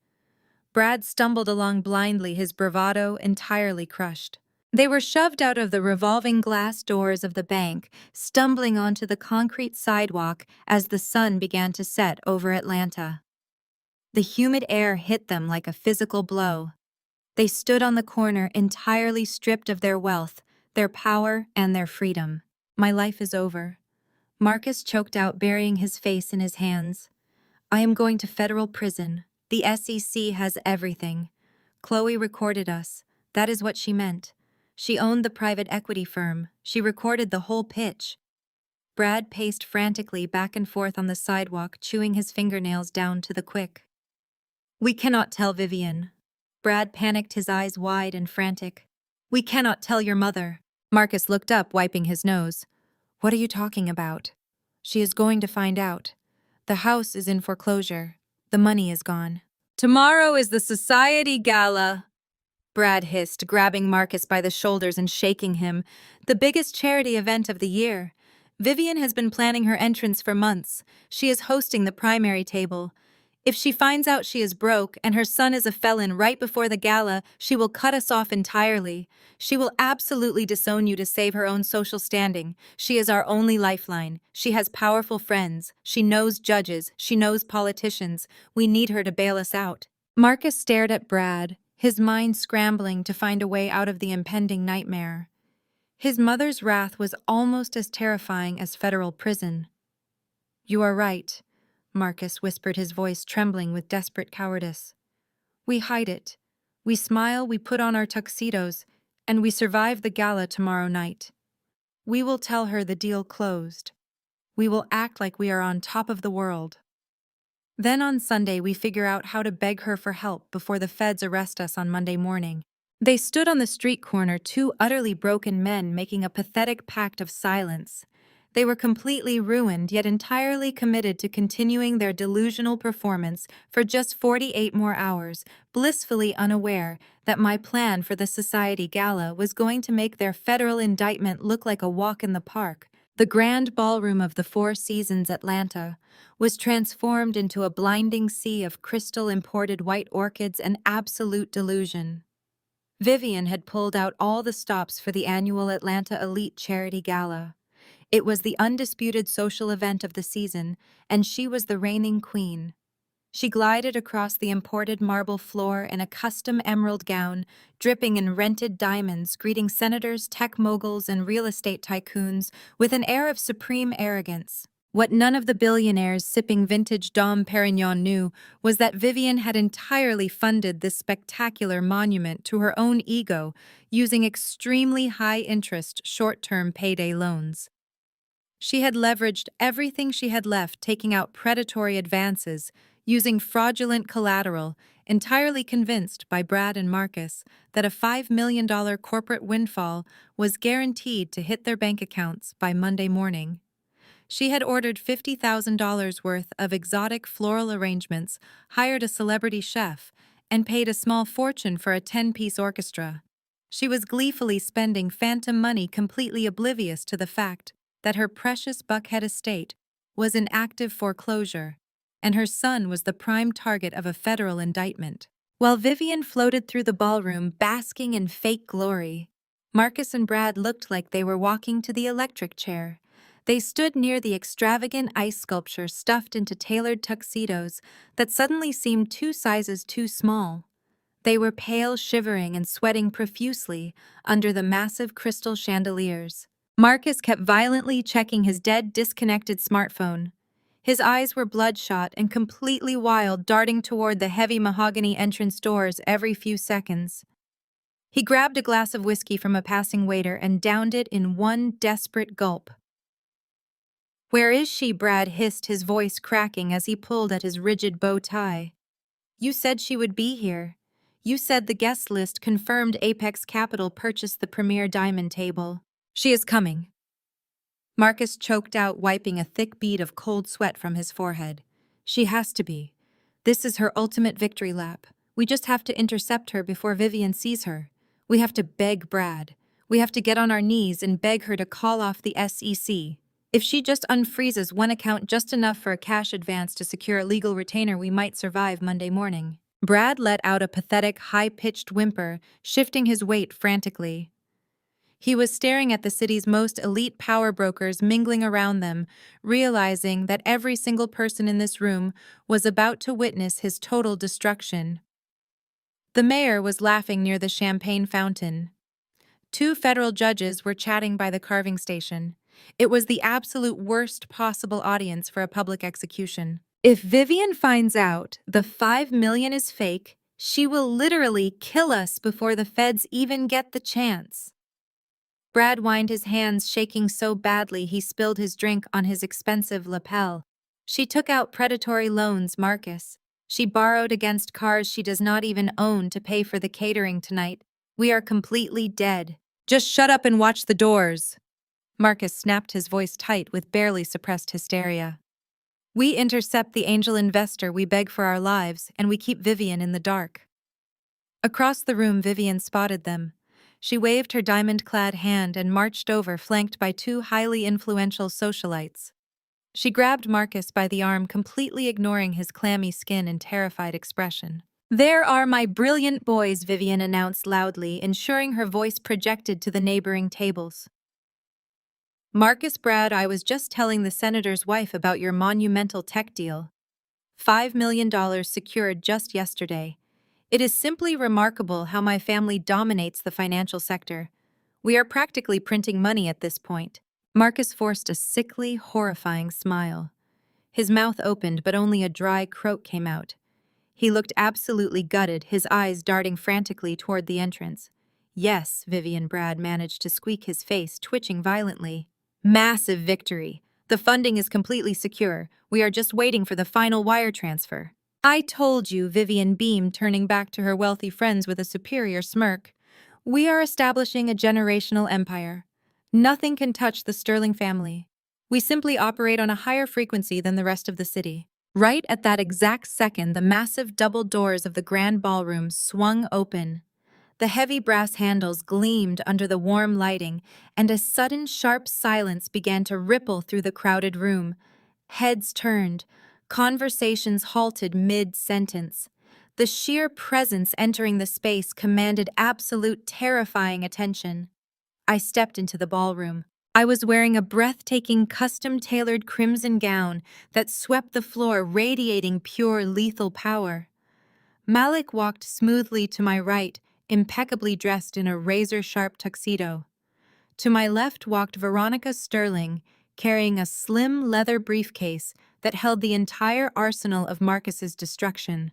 Brad stumbled along blindly, his bravado entirely crushed. They were shoved out of the revolving glass doors of the bank, stumbling onto the concrete sidewalk as the sun began to set over Atlanta. The humid air hit them like a physical blow. They stood on the corner, entirely stripped of their wealth, their power, and their freedom. "My life is over," Marcus choked out, burying his face in his hands. "I am going to federal prison. The SEC has everything. Chloe recorded us. That is what she meant. She owned the private equity firm. She recorded the whole pitch." Brad paced frantically back and forth on the sidewalk, chewing his fingernails down to the quick. "We cannot tell Vivian." Brad panicked, his eyes wide and frantic. "We cannot tell your mother." Marcus looked up, wiping his nose. "What are you talking about?" "She is going to find out. The house is in foreclosure. The money is gone." "Tomorrow is the society gala," Brad hissed, grabbing Marcus by the shoulders and shaking him. "The biggest charity event of the year. Vivian has been planning her entrance for months. She is hosting the primary table. If she finds out she is broke and her son is a felon right before the gala, she will cut us off entirely. She will absolutely disown you to save her own social standing. She is our only lifeline. She has powerful friends. She knows judges. She knows politicians. We need her to bail us out." Marcus stared at Brad, his mind scrambling to find a way out of the impending nightmare. His mother's wrath was almost as terrifying as federal prison. "You are right," Marcus whispered, his voice trembling with desperate cowardice. "We hide it. We smile, we put on our tuxedos, and we survive the gala tomorrow night. We will tell her the deal closed. We will act like we are on top of the world. Then on Sunday we figure out how to beg her for help before the feds arrest us on Monday morning." They stood on the street corner, two utterly broken men making a pathetic pact of silence. They were completely ruined, yet entirely committed to continuing their delusional performance for just 48 more hours, blissfully unaware that my plan for the society gala was going to make their federal indictment look like a walk in the park. The grand ballroom of the Four Seasons Atlanta was transformed into a blinding sea of crystal imported white orchids and absolute delusion. Vivian had pulled out all the stops for the annual Atlanta Elite Charity Gala. It was the undisputed social event of the season, and she was the reigning queen. She glided across the imported marble floor in a custom emerald gown, dripping in rented diamonds, greeting senators, tech moguls, and real estate tycoons with an air of supreme arrogance. What none of the billionaires sipping vintage Dom Perignon knew was that Vivian had entirely funded this spectacular monument to her own ego using extremely high-interest short-term payday loans. She had leveraged everything she had left, taking out predatory advances, using fraudulent collateral, entirely convinced by Brad and Marcus that a $5 million corporate windfall was guaranteed to hit their bank accounts by Monday morning. She had ordered $50,000 worth of exotic floral arrangements, hired a celebrity chef, and paid a small fortune for a 10-piece orchestra. She was gleefully spending phantom money, completely oblivious to the fact that her precious Buckhead estate was in active foreclosure, and her son was the prime target of a federal indictment. While Vivian floated through the ballroom, basking in fake glory, Marcus and Brad looked like they were walking to the electric chair. They stood near the extravagant ice sculpture stuffed into tailored tuxedos that suddenly seemed 2 sizes too small. They were pale, shivering, and sweating profusely under the massive crystal chandeliers. Marcus kept violently checking his dead, disconnected smartphone. His eyes were bloodshot and completely wild, darting toward the heavy mahogany entrance doors every few seconds. He grabbed a glass of whiskey from a passing waiter and downed it in one desperate gulp. "Where is she?" Brad hissed, his voice cracking as he pulled at his rigid bow tie. "You said she would be here. You said the guest list confirmed Apex Capital purchased the premier diamond table." "She is coming." Marcus choked out, wiping a thick bead of cold sweat from his forehead. "She has to be. This is her ultimate victory lap. We just have to intercept her before Vivian sees her. We have to beg Brad. We have to get on our knees and beg her to call off the SEC. If she just unfreezes one account just enough for a cash advance to secure a legal retainer, we might survive Monday morning." Brad let out a pathetic, high-pitched whimper, shifting his weight frantically. He was staring at the city's most elite power brokers mingling around them, realizing that every single person in this room was about to witness his total destruction. The mayor was laughing near the champagne fountain. Two federal judges were chatting by the carving station. It was the absolute worst possible audience for a public execution. If Vivian finds out the $5 million is fake, she will literally kill us before the feds even get the chance. Brad whined, his hands shaking so badly he spilled his drink on his expensive lapel. "She took out predatory loans, Marcus. She borrowed against cars she does not even own to pay for the catering tonight. We are completely dead." "Just shut up and watch the doors." Marcus snapped, his voice tight with barely suppressed hysteria. "We intercept the angel investor, we beg for our lives, and we keep Vivian in the dark." Across the room, Vivian spotted them. She waved her diamond-clad hand and marched over, flanked by two highly influential socialites. She grabbed Marcus by the arm, completely ignoring his clammy skin and terrified expression. "There are my brilliant boys," Vivian announced loudly, ensuring her voice projected to the neighboring tables. "Marcus, Brad, I was just telling the senator's wife about your monumental tech deal. $5 million secured just yesterday. It is simply remarkable how my family dominates the financial sector. We are practically printing money at this point." Marcus forced a sickly, horrifying smile. His mouth opened, but only a dry croak came out. He looked absolutely gutted, his eyes darting frantically toward the entrance. "Yes," Vivian. Brad managed to squeak, his face twitching violently. "Massive victory. The funding is completely secure. We are just waiting for the final wire transfer." "I told you," Vivian beamed, turning back to her wealthy friends with a superior smirk. "We are establishing a generational empire. Nothing can touch the Sterling family. We simply operate on a higher frequency than the rest of the city." Right at that exact second, the massive double doors of the grand ballroom swung open. The heavy brass handles gleamed under the warm lighting, and a sudden sharp silence began to ripple through the crowded room. Heads turned. Conversations halted mid-sentence. The sheer presence entering the space commanded absolute terrifying attention. I stepped into the ballroom. I was wearing a breathtaking custom-tailored crimson gown that swept the floor, radiating pure lethal power. Malik walked smoothly to my right, impeccably dressed in a razor-sharp tuxedo. To my left walked Veronica Sterling, carrying a slim leather briefcase that held the entire arsenal of Marcus's destruction.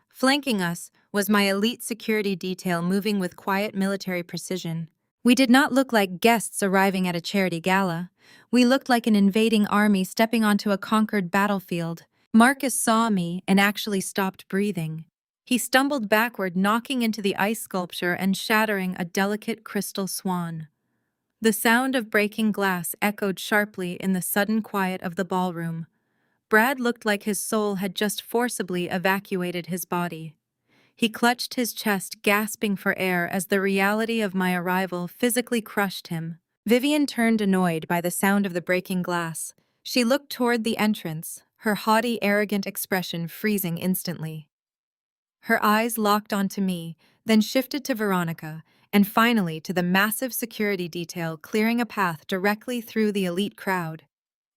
Flanking us was my elite security detail, moving with quiet military precision. We did not look like guests arriving at a charity gala. We looked like an invading army stepping onto a conquered battlefield. Marcus saw me and actually stopped breathing. He stumbled backward, knocking into the ice sculpture and shattering a delicate crystal swan. The sound of breaking glass echoed sharply in the sudden quiet of the ballroom. Brad looked like his soul had just forcibly evacuated his body. He clutched his chest, gasping for air as the reality of my arrival physically crushed him. Vivian turned, annoyed by the sound of the breaking glass. She looked toward the entrance, her haughty, arrogant expression freezing instantly. Her eyes locked onto me, then shifted to Veronica, and finally to the massive security detail clearing a path directly through the elite crowd.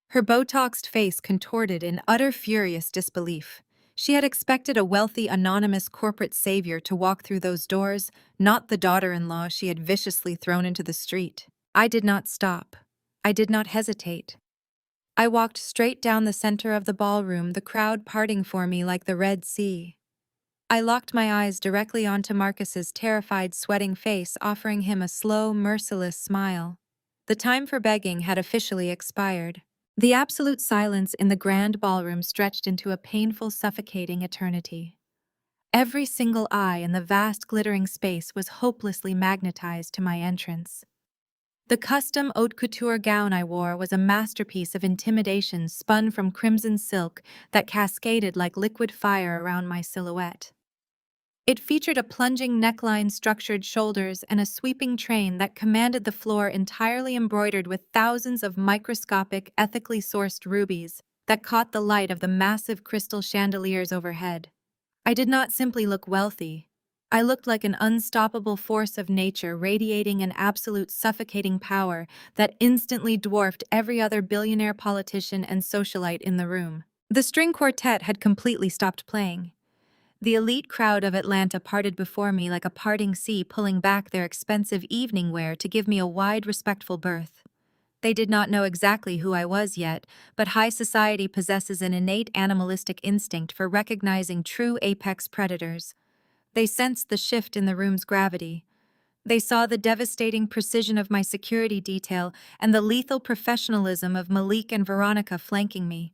Her Botoxed face contorted in utter furious disbelief. She had expected a wealthy, anonymous corporate savior to walk through those doors, not the daughter-in-law she had viciously thrown into the street. I did not stop. I did not hesitate. I walked straight down the center of the ballroom, the crowd parting for me like the Red Sea. I locked my eyes directly onto Marcus's terrified, sweating face, offering him a slow, merciless smile. The time for begging had officially expired. The absolute silence in the grand ballroom stretched into a painful, suffocating eternity. Every single eye in the vast glittering space was hopelessly magnetized to my entrance. The custom haute couture gown I wore was a masterpiece of intimidation spun from crimson silk that cascaded like liquid fire around my silhouette. It featured a plunging neckline, structured shoulders, and a sweeping train that commanded the floor entirely embroidered with thousands of microscopic, ethically sourced rubies that caught the light of the massive crystal chandeliers overhead. I did not simply look wealthy. I looked like an unstoppable force of nature radiating an absolute suffocating power that instantly dwarfed every other billionaire politician and socialite in the room. The string quartet had completely stopped playing. The elite crowd of Atlanta parted before me like a parting sea, pulling back their expensive evening wear to give me a wide, respectful berth. They did not know exactly who I was yet, but high society possesses an innate animalistic instinct for recognizing true apex predators. They sensed the shift in the room's gravity. They saw the devastating precision of my security detail and the lethal professionalism of Malik and Veronica flanking me.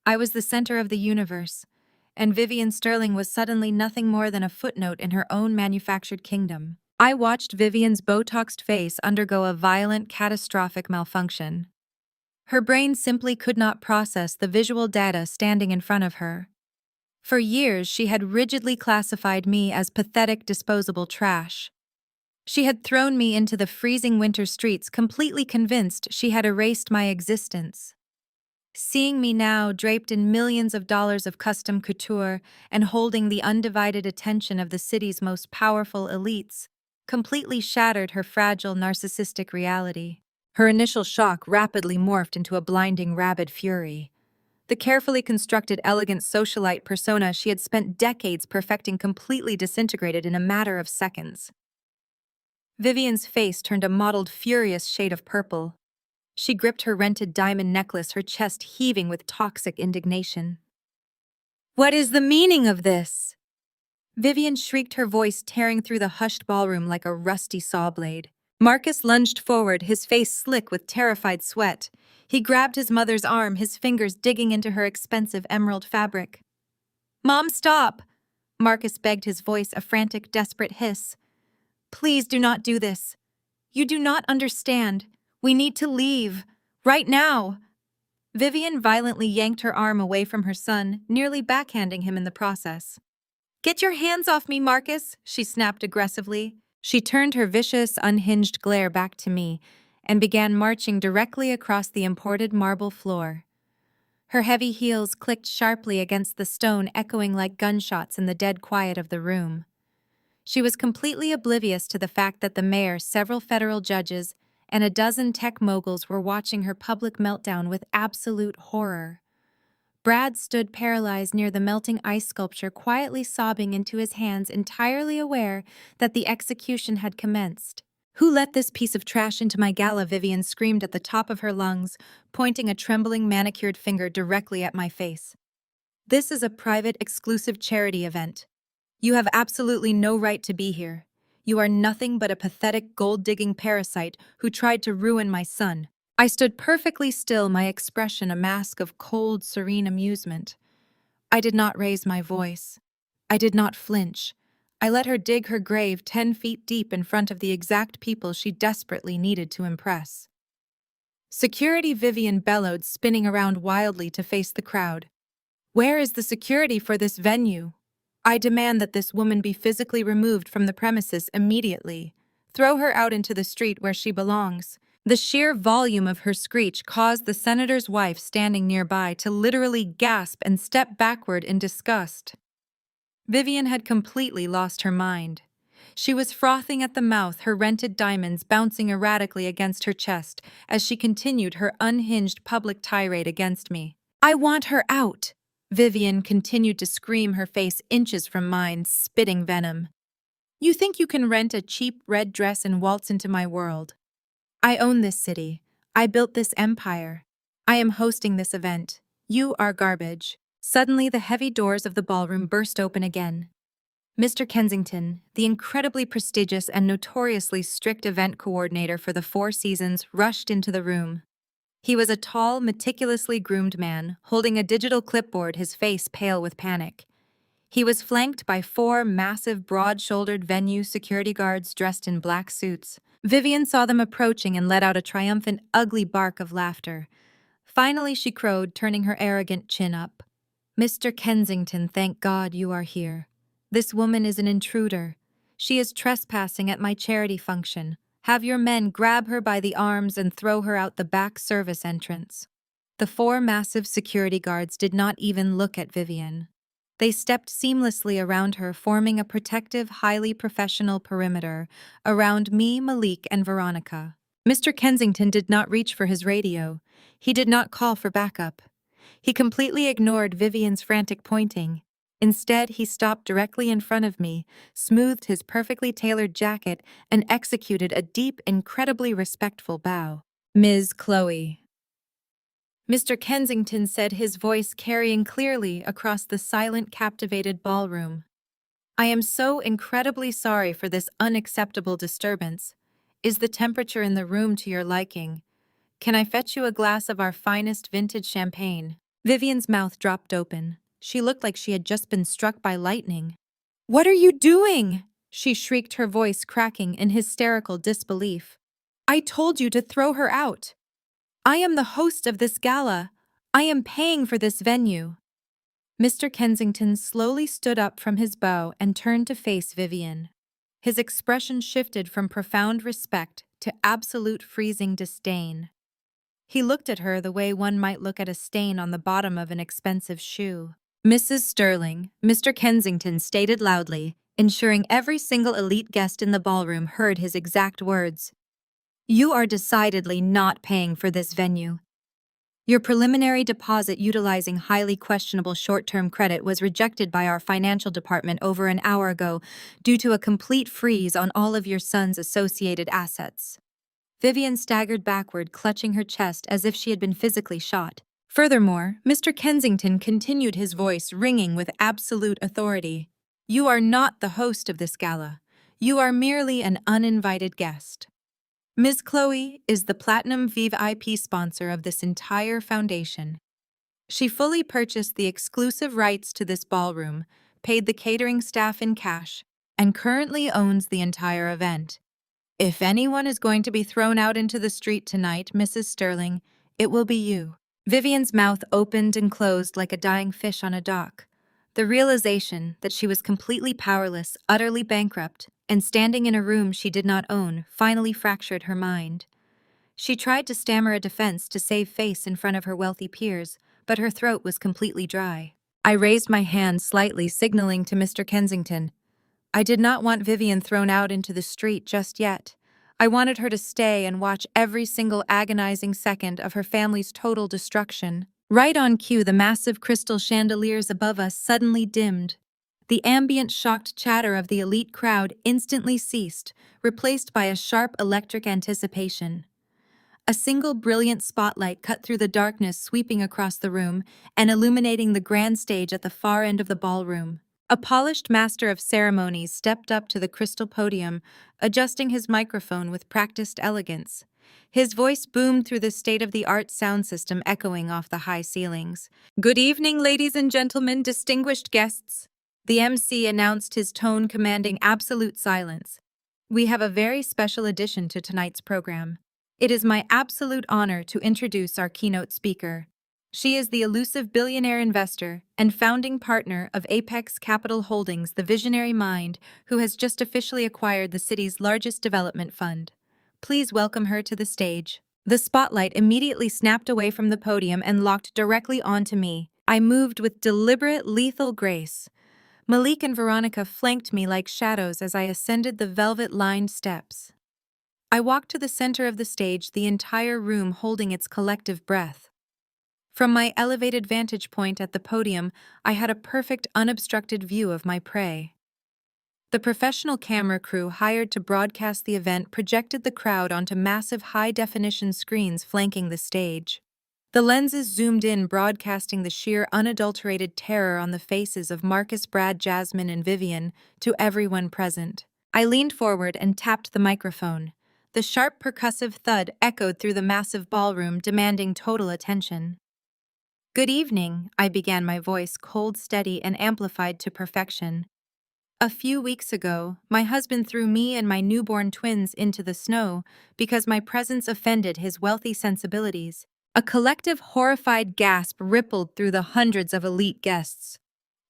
I was the center of the universe, and Vivian Sterling was suddenly nothing more than a footnote in her own manufactured kingdom. I watched Vivian's Botoxed face undergo a violent, catastrophic malfunction. Her brain simply could not process the visual data standing in front of her. For years, she had rigidly classified me as pathetic, disposable trash. She had thrown me into the freezing winter streets, completely convinced she had erased my existence. Seeing me now, draped in millions of dollars of custom couture and holding the undivided attention of the city's most powerful elites, completely shattered her fragile, narcissistic reality. Her initial shock rapidly morphed into a blinding, rabid fury. The carefully constructed, elegant socialite persona she had spent decades perfecting completely disintegrated in a matter of seconds. Vivian's face turned a mottled, furious shade of purple. She gripped her rented diamond necklace, her chest heaving with toxic indignation. "What is the meaning of this?" Vivian shrieked, her voice tearing through the hushed ballroom like a rusty saw blade. Marcus lunged forward, his face slick with terrified sweat. He grabbed his mother's arm, his fingers digging into her expensive emerald fabric. "Mom, stop!" Marcus begged, his voice a frantic, desperate hiss. "Please do not do this. You do not understand. We need to leave. Right now." Vivian violently yanked her arm away from her son, nearly backhanding him in the process. "Get your hands off me, Marcus," she snapped aggressively. She turned her vicious, unhinged glare back to me and began marching directly across the imported marble floor. Her heavy heels clicked sharply against the stone, echoing like gunshots in the dead quiet of the room. She was completely oblivious to the fact that the mayor, several federal judges, and a dozen tech moguls were watching her public meltdown with absolute horror. Brad stood paralyzed near the melting ice sculpture, quietly sobbing into his hands, entirely aware that the execution had commenced. "Who let this piece of trash into my gala?" Vivian screamed at the top of her lungs, pointing a trembling, manicured finger directly at my face. "This is a private, exclusive charity event. You have absolutely no right to be here. You are nothing but a pathetic, gold-digging parasite who tried to ruin my son." I stood perfectly still, my expression a mask of cold, serene amusement. I did not raise my voice. I did not flinch. I let her dig her grave 10 feet deep in front of the exact people she desperately needed to impress. "Security!" Vivian bellowed, spinning around wildly to face the crowd. "Where is the security for this venue? I demand that this woman be physically removed from the premises immediately. Throw her out into the street where she belongs." The sheer volume of her screech caused the senator's wife standing nearby to literally gasp and step backward in disgust. Vivian had completely lost her mind. She was frothing at the mouth, her rented diamonds bouncing erratically against her chest as she continued her unhinged public tirade against me. "I want her out!" Vivian continued to scream, her face inches from mine, spitting venom. "You think you can rent a cheap red dress and waltz into my world? I own this city. I built this empire. I am hosting this event. You are garbage." Suddenly, the heavy doors of the ballroom burst open again. Mr. Kensington, the incredibly prestigious and notoriously strict event coordinator for the Four Seasons, rushed into the room. He was a tall, meticulously groomed man, holding a digital clipboard, his face pale with panic. He was flanked by four massive, broad-shouldered venue security guards dressed in black suits. Vivian saw them approaching and let out a triumphant, ugly bark of laughter. Finally, she crowed, turning her arrogant chin up. "Mr. Kensington, thank God you are here. This woman is an intruder. She is trespassing at my charity function. Have your men grab her by the arms and throw her out the back service entrance." The four massive security guards did not even look at Vivian. They stepped seamlessly around her, forming a protective, highly professional perimeter around me, Malik, and Veronica. Mr. Kensington did not reach for his radio. He did not call for backup. He completely ignored Vivian's frantic pointing. Instead, he stopped directly in front of me, smoothed his perfectly tailored jacket, and executed a deep, incredibly respectful bow. "Ms. Chloe." Mr. Kensington said, his voice carrying clearly across the silent, captivated ballroom. "I am so incredibly sorry for this unacceptable disturbance. Is the temperature in the room to your liking? Can I fetch you a glass of our finest vintage champagne?" Vivian's mouth dropped open. She looked like she had just been struck by lightning. "What are you doing?" she shrieked, her voice cracking in hysterical disbelief. "I told you to throw her out. I am the host of this gala. I am paying for this venue." Mr. Kensington slowly stood up from his bow and turned to face Vivian. His expression shifted from profound respect to absolute freezing disdain. He looked at her the way one might look at a stain on the bottom of an expensive shoe. "Mrs. Sterling," Mr. Kensington stated loudly, ensuring every single elite guest in the ballroom heard his exact words. "You are decidedly not paying for this venue. Your preliminary deposit utilizing highly questionable short-term credit was rejected by our financial department over an hour ago due to a complete freeze on all of your son's associated assets." Vivian staggered backward, clutching her chest as if she had been physically shot. Furthermore, Mr. Kensington continued, his voice ringing with absolute authority. "You are not the host of this gala. You are merely an uninvited guest. Ms. Chloe is the Platinum VIP sponsor of this entire foundation. She fully purchased the exclusive rights to this ballroom, paid the catering staff in cash, and currently owns the entire event. If anyone is going to be thrown out into the street tonight, Mrs. Sterling, it will be you." Vivian's mouth opened and closed like a dying fish on a dock. The realization that she was completely powerless, utterly bankrupt, and standing in a room she did not own finally fractured her mind. She tried to stammer a defense to save face in front of her wealthy peers, but her throat was completely dry. I raised my hand slightly, signaling to Mr. Kensington. I did not want Vivian thrown out into the street just yet. I wanted her to stay and watch every single agonizing second of her family's total destruction. Right on cue, the massive crystal chandeliers above us suddenly dimmed. The ambient, shocked chatter of the elite crowd instantly ceased, replaced by a sharp electric anticipation. A single brilliant spotlight cut through the darkness, sweeping across the room and illuminating the grand stage at the far end of the ballroom. A polished master of ceremonies stepped up to the crystal podium, adjusting his microphone with practiced elegance. His voice boomed through the state-of-the-art sound system, echoing off the high ceilings. "Good evening, ladies and gentlemen, distinguished guests." The MC announced, his tone commanding absolute silence. "We have a very special addition to tonight's program. It is my absolute honor to introduce our keynote speaker. She is the elusive billionaire investor and founding partner of Apex Capital Holdings, the visionary mind who has just officially acquired the city's largest development fund. Please welcome her to the stage." The spotlight immediately snapped away from the podium and locked directly onto me. I moved with deliberate, lethal grace. Malik and Veronica flanked me like shadows as I ascended the velvet-lined steps. I walked to the center of the stage, the entire room holding its collective breath. From my elevated vantage point at the podium, I had a perfect, unobstructed view of my prey. The professional camera crew hired to broadcast the event projected the crowd onto massive high-definition screens flanking the stage. The lenses zoomed in, broadcasting the sheer, unadulterated terror on the faces of Marcus, Brad, Jasmine, and Vivian to everyone present. I leaned forward and tapped the microphone. The sharp percussive thud echoed through the massive ballroom, demanding total attention. "Good evening," I began, my voice cold, steady, and amplified to perfection. "A few weeks ago, my husband threw me and my newborn twins into the snow because my presence offended his wealthy sensibilities." A collective horrified gasp rippled through the hundreds of elite guests.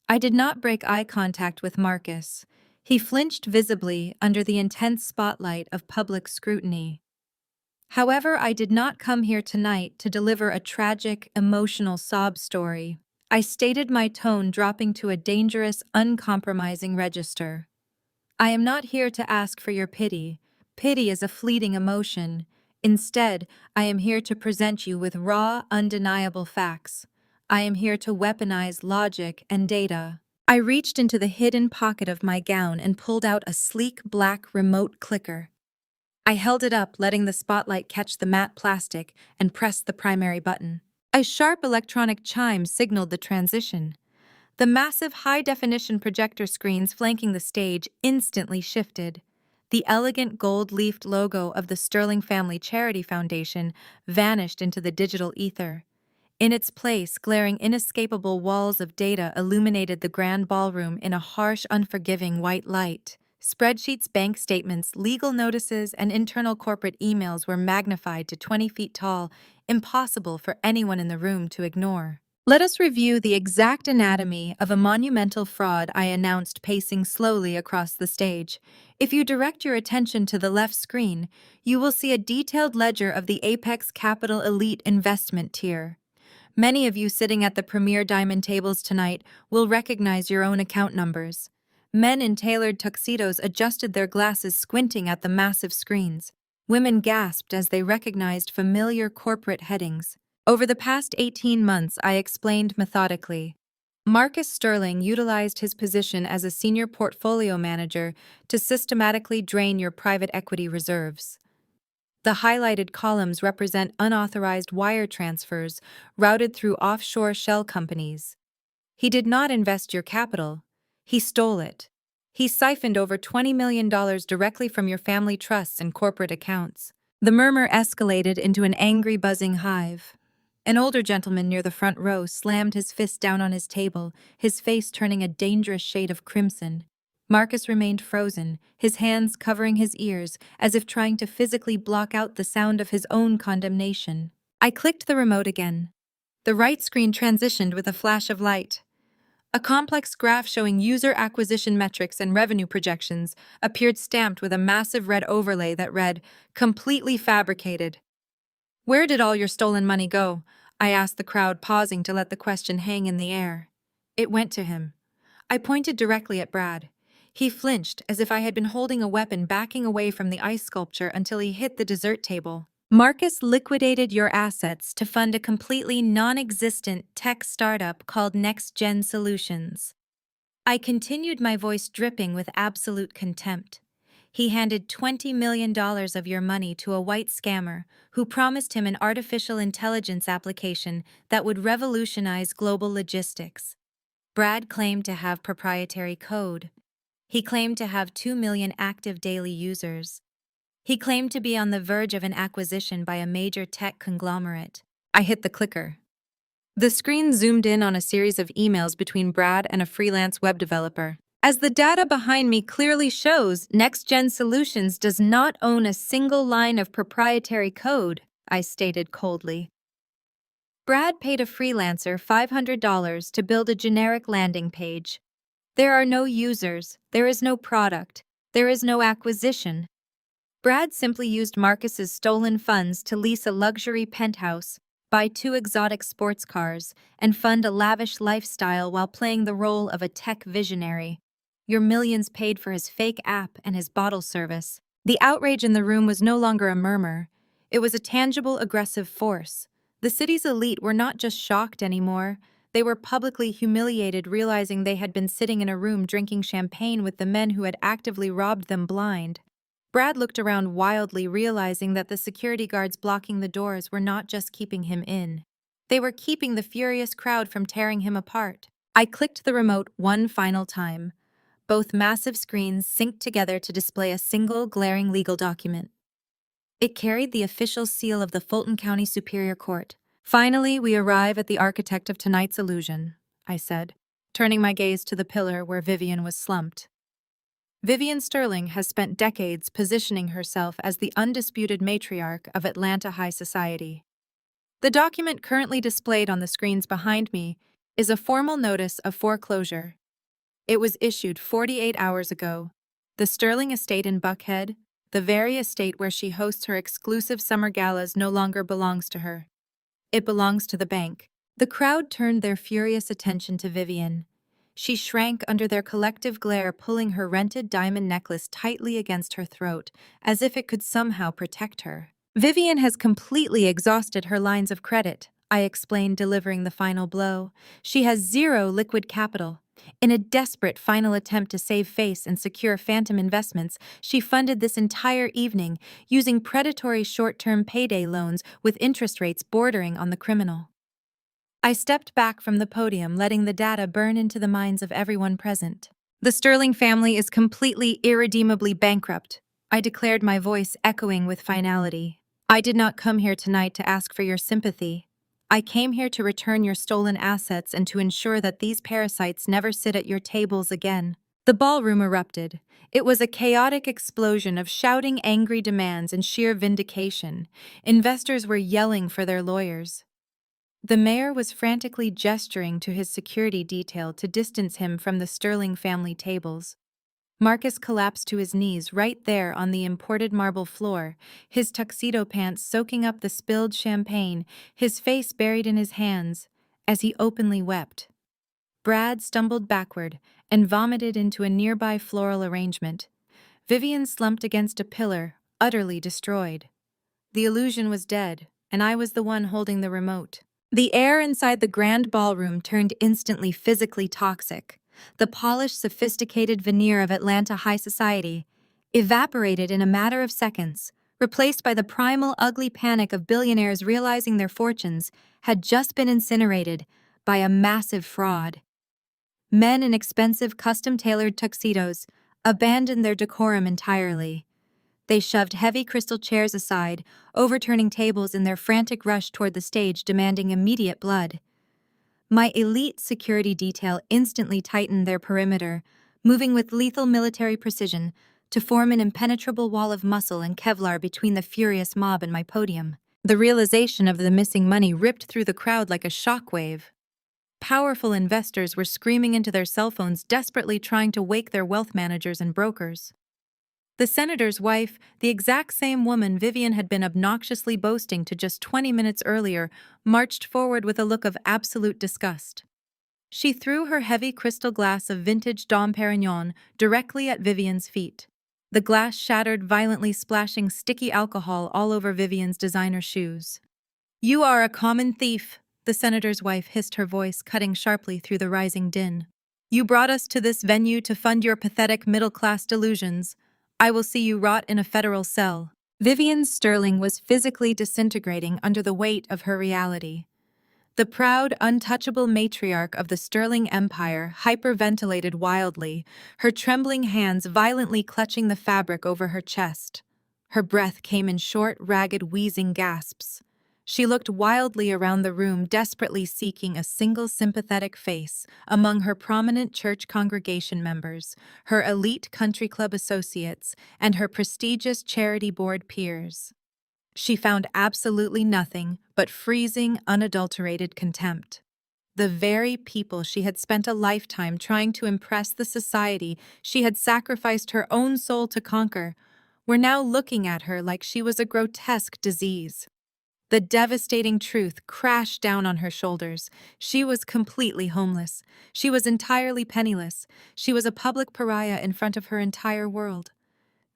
I did not break eye contact with Marcus. He flinched visibly under the intense spotlight of public scrutiny. However, I did not come here tonight to deliver a tragic, emotional sob story. I stated, my tone dropping to a dangerous, uncompromising register. "I am not here to ask for your pity. Pity is a fleeting emotion. Instead, I am here to present you with raw, undeniable facts. I am here to weaponize logic and data." I reached into the hidden pocket of my gown and pulled out a sleek black remote clicker. I held it up, letting the spotlight catch the matte plastic, and pressed the primary button. A sharp electronic chime signaled the transition. The massive high-definition projector screens flanking the stage instantly shifted. The elegant gold-leafed logo of the Sterling Family Charity Foundation vanished into the digital ether. In its place, glaring, inescapable walls of data illuminated the grand ballroom in a harsh, unforgiving white light. Spreadsheets, bank statements, legal notices, and internal corporate emails were magnified to 20 feet tall, impossible for anyone in the room to ignore. "Let us review the exact anatomy of a monumental fraud," I announced, pacing slowly across the stage. "If you direct your attention to the left screen, you will see a detailed ledger of the Apex Capital Elite Investment tier. Many of you sitting at the premier diamond tables tonight will recognize your own account numbers." Men in tailored tuxedos adjusted their glasses, squinting at the massive screens. Women gasped as they recognized familiar corporate headings. Over the past 18 months, I explained methodically. Marcus Sterling utilized his position as a senior portfolio manager to systematically drain your private equity reserves. The highlighted columns represent unauthorized wire transfers routed through offshore shell companies. He did not invest your capital. He stole it. He siphoned over $20 million directly from your family trusts and corporate accounts. The murmur escalated into an angry, buzzing hive. An older gentleman near the front row slammed his fist down on his table, his face turning a dangerous shade of crimson. Marcus remained frozen, his hands covering his ears, as if trying to physically block out the sound of his own condemnation. I clicked the remote again. The right screen transitioned with a flash of light. A complex graph showing user acquisition metrics and revenue projections appeared, stamped with a massive red overlay that read, "Completely fabricated." "Where did all your stolen money go?" I asked the crowd, pausing to let the question hang in the air. "It went to him." I pointed directly at Brad. He flinched, as if I had been holding a weapon, backing away from the ice sculpture until he hit the dessert table. "Marcus liquidated your assets to fund a completely non-existent tech startup called Next Gen Solutions." I continued, my voice dripping with absolute contempt. "He handed $20 million of your money to a white scammer who promised him an artificial intelligence application that would revolutionize global logistics. Brad claimed to have proprietary code. He claimed to have 2 million active daily users. He claimed to be on the verge of an acquisition by a major tech conglomerate." I hit the clicker. The screen zoomed in on a series of emails between Brad and a freelance web developer. "As the data behind me clearly shows, Next Gen Solutions does not own a single line of proprietary code," I stated coldly. "Brad paid a freelancer $500 to build a generic landing page. There are no users, there is no product, there is no acquisition. Brad simply used Marcus's stolen funds to lease a luxury penthouse, buy 2 exotic sports cars, and fund a lavish lifestyle while playing the role of a tech visionary. Your millions paid for his fake app and his bottle service." The outrage in the room was no longer a murmur. It was a tangible, aggressive force. The city's elite were not just shocked anymore. They were publicly humiliated, realizing they had been sitting in a room drinking champagne with the men who had actively robbed them blind. Brad looked around wildly, realizing that the security guards blocking the doors were not just keeping him in. They were keeping the furious crowd from tearing him apart. I clicked the remote one final time. Both massive screens synced together to display a single glaring legal document. It carried the official seal of the Fulton County Superior Court. "Finally, we arrive at the architect of tonight's illusion," I said, turning my gaze to the pillar where Vivian was slumped. Vivian Sterling has spent decades positioning herself as the undisputed matriarch of Atlanta high society. The document currently displayed on the screens behind me is a formal notice of foreclosure. It was issued 48 hours ago. The Sterling estate in Buckhead, the very estate where she hosts her exclusive summer galas, no longer belongs to her. It belongs to the bank. The crowd turned their furious attention to Vivian. She shrank under their collective glare, pulling her rented diamond necklace tightly against her throat, as if it could somehow protect her. "Vivian has completely exhausted her lines of credit," I explained, delivering the final blow. "She has zero liquid capital. In a desperate final attempt to save face and secure phantom investments, she funded this entire evening using predatory short-term payday loans with interest rates bordering on the criminal." I stepped back from the podium, letting the data burn into the minds of everyone present. "The Sterling family is completely, irredeemably bankrupt," I declared, my voice echoing with finality. "I did not come here tonight to ask for your sympathy. I came here to return your stolen assets and to ensure that these parasites never sit at your tables again." The ballroom erupted. It was a chaotic explosion of shouting, angry demands, and sheer vindication. Investors were yelling for their lawyers. The mayor was frantically gesturing to his security detail to distance him from the Sterling family tables. Marcus collapsed to his knees right there on the imported marble floor, his tuxedo pants soaking up the spilled champagne, his face buried in his hands, as he openly wept. Brad stumbled backward and vomited into a nearby floral arrangement. Vivian slumped against a pillar, utterly destroyed. The illusion was dead, and I was the one holding the remote. The air inside the grand ballroom turned instantly physically toxic. The polished, sophisticated veneer of Atlanta high society evaporated in a matter of seconds, replaced by the primal, ugly panic of billionaires realizing their fortunes had just been incinerated by a massive fraud. Men in expensive, custom-tailored tuxedos abandoned their decorum entirely. They shoved heavy crystal chairs aside, overturning tables in their frantic rush toward the stage, demanding immediate blood. My elite security detail instantly tightened their perimeter, moving with lethal military precision to form an impenetrable wall of muscle and Kevlar between the furious mob and my podium. The realization of the missing money ripped through the crowd like a shockwave. Powerful investors were screaming into their cell phones, desperately trying to wake their wealth managers and brokers. The senator's wife, the exact same woman Vivian had been obnoxiously boasting to just 20 minutes earlier, marched forward with a look of absolute disgust. She threw her heavy crystal glass of vintage Dom Perignon directly at Vivian's feet. The glass shattered violently, splashing sticky alcohol all over Vivian's designer shoes. "You are a common thief," the senator's wife hissed, her voice cutting sharply through the rising din. "You brought us to this venue to fund your pathetic middle-class delusions. I will see you rot in a federal cell." Vivian Sterling was physically disintegrating under the weight of her reality. The proud, untouchable matriarch of the Sterling Empire hyperventilated wildly, her trembling hands violently clutching the fabric over her chest. Her breath came in short, ragged, wheezing gasps. She looked wildly around the room, desperately seeking a single sympathetic face among her prominent church congregation members, her elite country club associates, and her prestigious charity board peers. She found absolutely nothing but freezing, unadulterated contempt. The very people she had spent a lifetime trying to impress, the society she had sacrificed her own soul to conquer, were now looking at her like she was a grotesque disease. The devastating truth crashed down on her shoulders. She was completely homeless. She was entirely penniless. She was a public pariah in front of her entire world.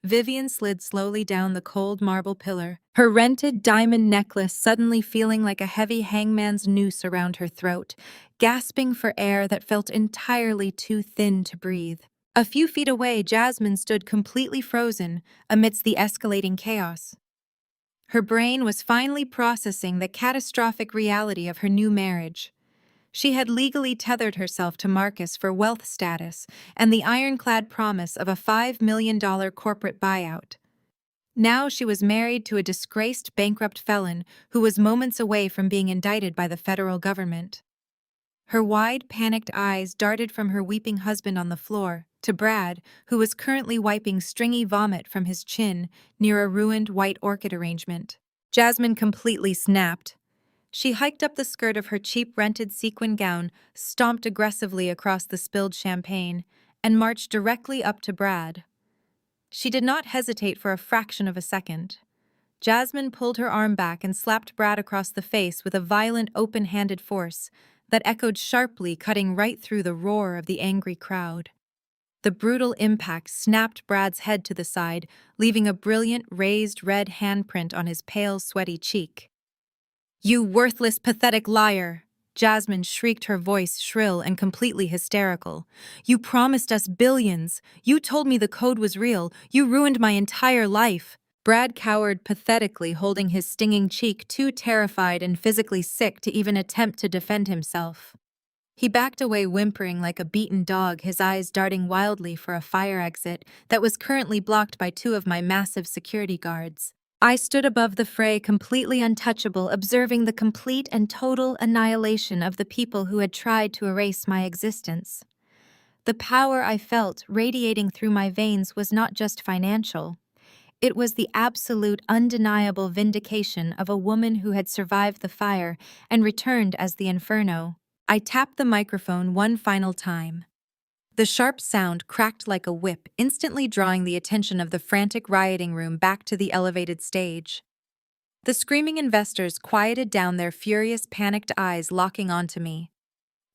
Vivian slid slowly down the cold marble pillar, her rented diamond necklace suddenly feeling like a heavy hangman's noose around her throat, gasping for air that felt entirely too thin to breathe. A few feet away, Jasmine stood completely frozen amidst the escalating chaos. Her brain was finally processing the catastrophic reality of her new marriage. She had legally tethered herself to Marcus for wealth status and the ironclad promise of a $5 million corporate buyout. Now she was married to a disgraced bankrupt felon who was moments away from being indicted by the federal government. Her wide, panicked eyes darted from her weeping husband on the floor to Brad, who was currently wiping stringy vomit from his chin near a ruined white orchid arrangement. Jasmine completely snapped. She hiked up the skirt of her cheap rented sequin gown, stomped aggressively across the spilled champagne, and marched directly up to Brad. She did not hesitate for a fraction of a second. Jasmine pulled her arm back and slapped Brad across the face with a violent, open-handed force that echoed sharply, cutting right through the roar of the angry crowd. The brutal impact snapped Brad's head to the side, leaving a brilliant, raised red handprint on his pale, sweaty cheek. "You worthless, pathetic liar!" Jasmine shrieked, her voice shrill and completely hysterical. "You promised us billions. You told me the code was real. You ruined my entire life." Brad cowered pathetically, holding his stinging cheek, too terrified and physically sick to even attempt to defend himself. He backed away, whimpering like a beaten dog, his eyes darting wildly for a fire exit that was currently blocked by two of my massive security guards. I stood above the fray, completely untouchable, observing the complete and total annihilation of the people who had tried to erase my existence. The power I felt radiating through my veins was not just financial. It was the absolute, undeniable vindication of a woman who had survived the fire and returned as the inferno. I tapped the microphone one final time. The sharp sound cracked like a whip, instantly drawing the attention of the frantic rioting room back to the elevated stage. The screaming investors quieted down, their furious, panicked eyes locking onto me.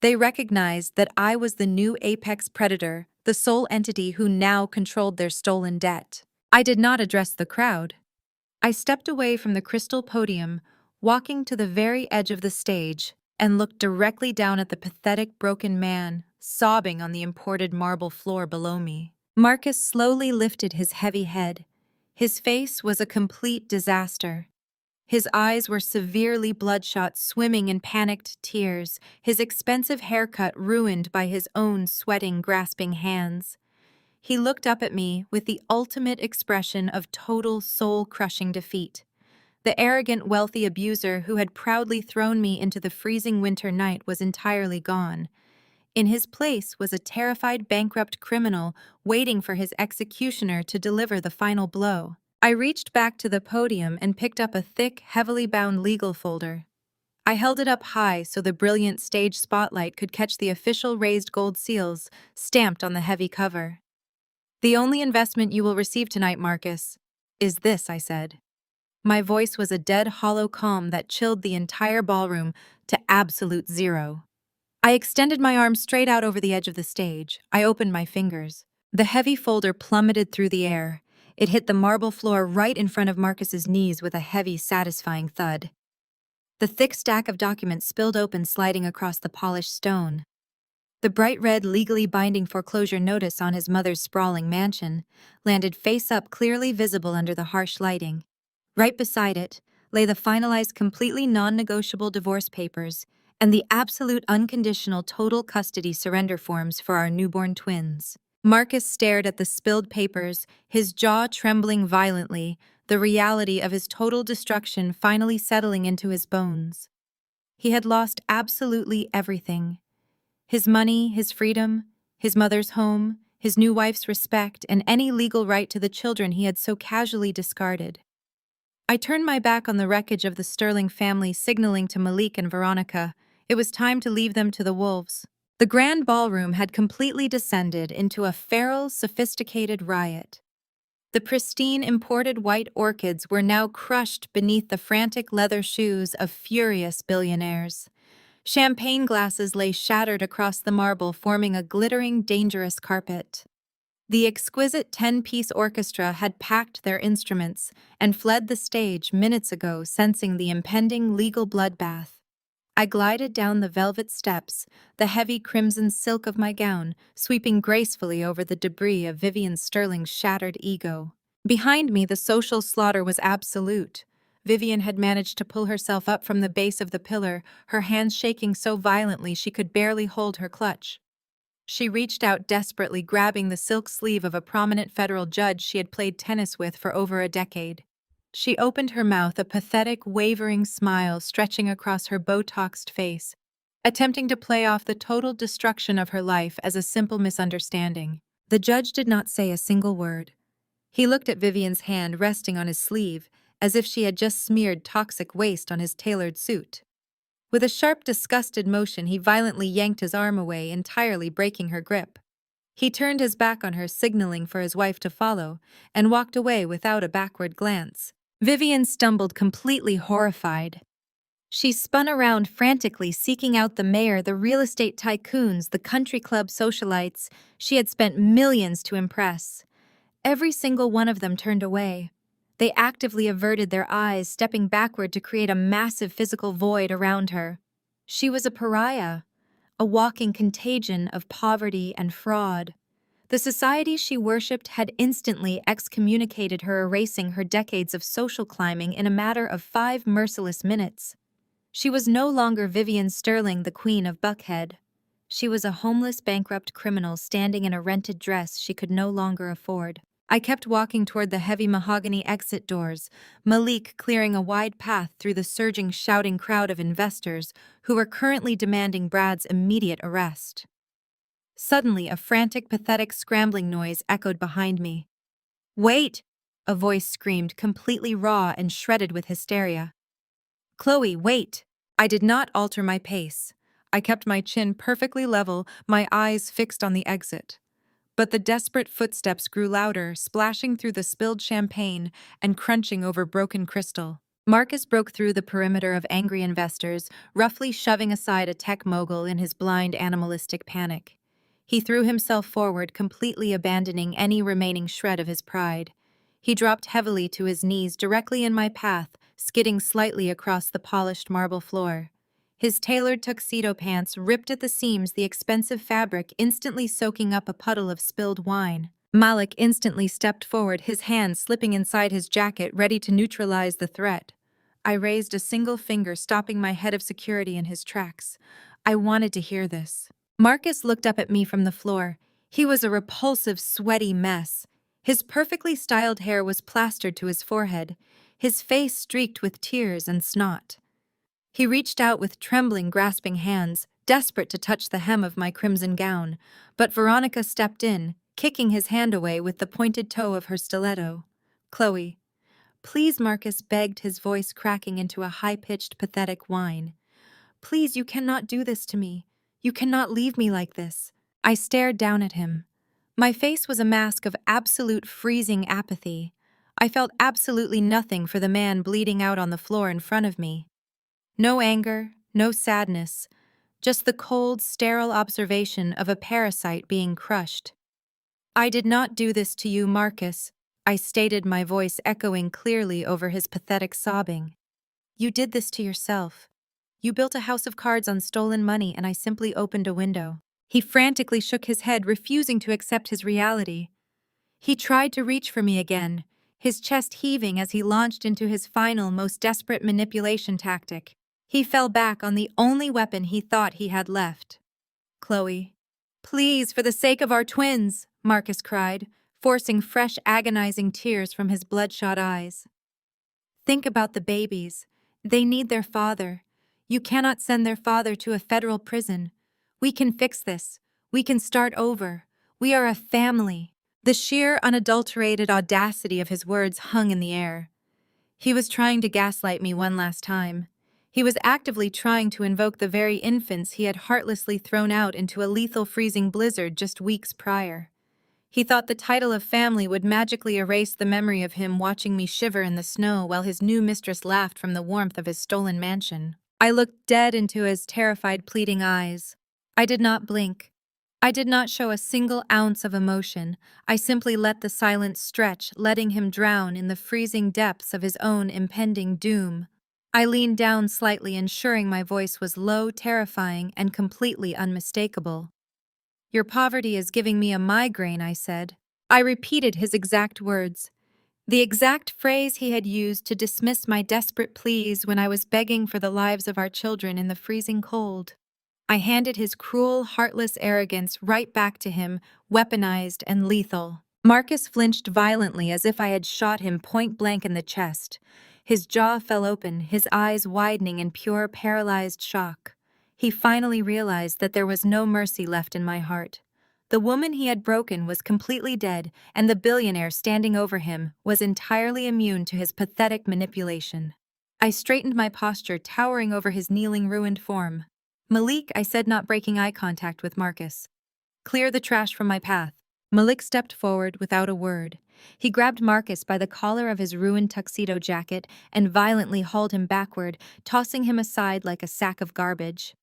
They recognized that I was the new apex predator, the sole entity who now controlled their stolen debt. I did not address the crowd. I stepped away from the crystal podium, walking to the very edge of the stage, and looked directly down at the pathetic, broken man, sobbing on the imported marble floor below me. Marcus slowly lifted his heavy head. His face was a complete disaster. His eyes were severely bloodshot, swimming in panicked tears, his expensive haircut ruined by his own sweating, grasping hands. He looked up at me with the ultimate expression of total soul-crushing defeat. The arrogant, wealthy abuser who had proudly thrown me into the freezing winter night was entirely gone. In his place was a terrified, bankrupt criminal waiting for his executioner to deliver the final blow. I reached back to the podium and picked up a thick, heavily bound legal folder. I held it up high so the brilliant stage spotlight could catch the official raised gold seals stamped on the heavy cover. "The only investment you will receive tonight, Marcus, is this," I said. My voice was a dead, hollow calm that chilled the entire ballroom to absolute zero. I extended my arm straight out over the edge of the stage. I opened my fingers. The heavy folder plummeted through the air. It hit the marble floor right in front of Marcus's knees with a heavy, satisfying thud. The thick stack of documents spilled open, sliding across the polished stone. The bright red, legally binding foreclosure notice on his mother's sprawling mansion landed face up, clearly visible under the harsh lighting. Right beside it lay the finalized, completely non-negotiable divorce papers and the absolute, unconditional, total custody surrender forms for our newborn twins. Marcus stared at the spilled papers, his jaw trembling violently, the reality of his total destruction finally settling into his bones. He had lost absolutely everything. His money, his freedom, his mother's home, his new wife's respect, and any legal right to the children he had so casually discarded. I turned my back on the wreckage of the Sterling family, signaling to Malik and Veronica it was time to leave them to the wolves. The grand ballroom had completely descended into a feral, sophisticated riot. The pristine imported white orchids were now crushed beneath the frantic leather shoes of furious billionaires. Champagne glasses lay shattered across the marble, forming a glittering, dangerous carpet. The exquisite 10-piece orchestra had packed their instruments and fled the stage minutes ago, sensing the impending legal bloodbath. I glided down the velvet steps, the heavy crimson silk of my gown sweeping gracefully over the debris of Vivian Sterling's shattered ego. Behind me, the social slaughter was absolute. Vivian had managed to pull herself up from the base of the pillar, her hands shaking so violently she could barely hold her clutch. She reached out desperately, grabbing the silk sleeve of a prominent federal judge she had played tennis with for over a decade. She opened her mouth, a pathetic, wavering smile stretching across her Botoxed face, attempting to play off the total destruction of her life as a simple misunderstanding. The judge did not say a single word. He looked at Vivian's hand resting on his sleeve, as if she had just smeared toxic waste on his tailored suit. With a sharp, disgusted motion, he violently yanked his arm away, entirely breaking her grip. He turned his back on her, signaling for his wife to follow, and walked away without a backward glance. Vivian stumbled, completely horrified. She spun around frantically, seeking out the mayor, the real estate tycoons, the country club socialites she had spent millions to impress. Every single one of them turned away. They actively averted their eyes, stepping backward to create a massive physical void around her. She was a pariah, a walking contagion of poverty and fraud. The society she worshipped had instantly excommunicated her, erasing her decades of social climbing in a matter of 5 merciless minutes. She was no longer Vivian Sterling, the Queen of Buckhead. She was a homeless, bankrupt criminal standing in a rented dress she could no longer afford. I kept walking toward the heavy mahogany exit doors, Malik clearing a wide path through the surging, shouting crowd of investors who were currently demanding Brad's immediate arrest. Suddenly, a frantic, pathetic scrambling noise echoed behind me. "Wait!" a voice screamed, completely raw and shredded with hysteria. "Chloe, wait!" I did not alter my pace. I kept my chin perfectly level, my eyes fixed on the exit. But the desperate footsteps grew louder, splashing through the spilled champagne and crunching over broken crystal. Marcus broke through the perimeter of angry investors, roughly shoving aside a tech mogul in his blind, animalistic panic. He threw himself forward, completely abandoning any remaining shred of his pride. He dropped heavily to his knees directly in my path, skidding slightly across the polished marble floor. His tailored tuxedo pants ripped at the seams, the expensive fabric instantly soaking up a puddle of spilled wine. Malik instantly stepped forward, his hand slipping inside his jacket, ready to neutralize the threat. I raised a single finger, stopping my head of security in his tracks. I wanted to hear this. Marcus looked up at me from the floor. He was a repulsive, sweaty mess. His perfectly styled hair was plastered to his forehead, his face streaked with tears and snot. He reached out with trembling, grasping hands, desperate to touch the hem of my crimson gown, but Veronica stepped in, kicking his hand away with the pointed toe of her stiletto. "Chloe, please," Marcus begged, his voice cracking into a high-pitched, pathetic whine. "Please, you cannot do this to me. You cannot leave me like this." I stared down at him. My face was a mask of absolute freezing apathy. I felt absolutely nothing for the man bleeding out on the floor in front of me. No anger, no sadness, just the cold, sterile observation of a parasite being crushed. "I did not do this to you, Marcus," I stated, my voice echoing clearly over his pathetic sobbing. "You did this to yourself. You built a house of cards on stolen money, and I simply opened a window." He frantically shook his head, refusing to accept his reality. He tried to reach for me again, his chest heaving as he launched into his final, most desperate manipulation tactic. He fell back on the only weapon he thought he had left. "Chloe, please, for the sake of our twins," Marcus cried, forcing fresh, agonizing tears from his bloodshot eyes. "Think about the babies. They need their father. You cannot send their father to a federal prison. We can fix this. We can start over. We are a family." The sheer, unadulterated audacity of his words hung in the air. He was trying to gaslight me one last time. He was actively trying to invoke the very infants he had heartlessly thrown out into a lethal freezing blizzard just weeks prior. He thought the title of family would magically erase the memory of him watching me shiver in the snow while his new mistress laughed from the warmth of his stolen mansion. I looked dead into his terrified, pleading eyes. I did not blink. I did not show a single ounce of emotion. I simply let the silence stretch, letting him drown in the freezing depths of his own impending doom. I leaned down slightly, ensuring my voice was low, terrifying, and completely unmistakable. "Your poverty is giving me a migraine," I said. I repeated his exact words, the exact phrase he had used to dismiss my desperate pleas when I was begging for the lives of our children in the freezing cold. I handed his cruel, heartless arrogance right back to him, weaponized and lethal. Marcus flinched violently as if I had shot him point blank in the chest. His jaw fell open, his eyes widening in pure, paralyzed shock. He finally realized that there was no mercy left in my heart. The woman he had broken was completely dead, and the billionaire standing over him was entirely immune to his pathetic manipulation. I straightened my posture, towering over his kneeling, ruined form. "Malik," I said, not breaking eye contact with Marcus. "Clear the trash from my path." Malik stepped forward without a word. He grabbed Marcus by the collar of his ruined tuxedo jacket and violently hauled him backward, tossing him aside like a sack of garbage.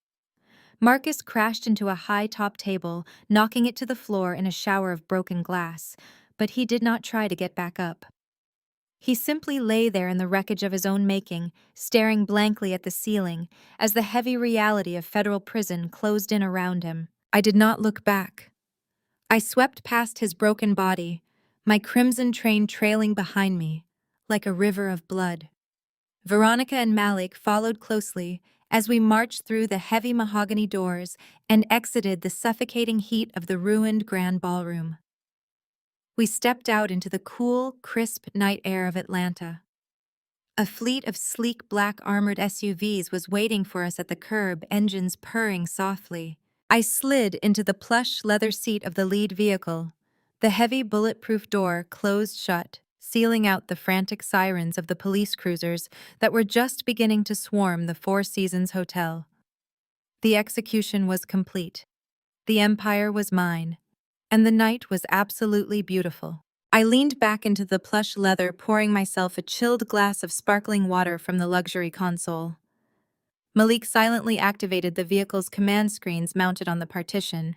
Marcus crashed into a high-top table, knocking it to the floor in a shower of broken glass, but he did not try to get back up. He simply lay there in the wreckage of his own making, staring blankly at the ceiling, as the heavy reality of federal prison closed in around him. I did not look back. I swept past his broken body, my crimson train trailing behind me, like a river of blood. Veronica and Malik followed closely as we marched through the heavy mahogany doors and exited the suffocating heat of the ruined grand ballroom. We stepped out into the cool, crisp night air of Atlanta. A fleet of sleek black armored SUVs was waiting for us at the curb, engines purring softly. I slid into the plush leather seat of the lead vehicle. The heavy bulletproof door closed shut, sealing out the frantic sirens of the police cruisers that were just beginning to swarm the Four Seasons Hotel. The execution was complete. The empire was mine. And the night was absolutely beautiful. I leaned back into the plush leather, pouring myself a chilled glass of sparkling water from the luxury console. Malik silently activated the vehicle's command screens mounted on the partition.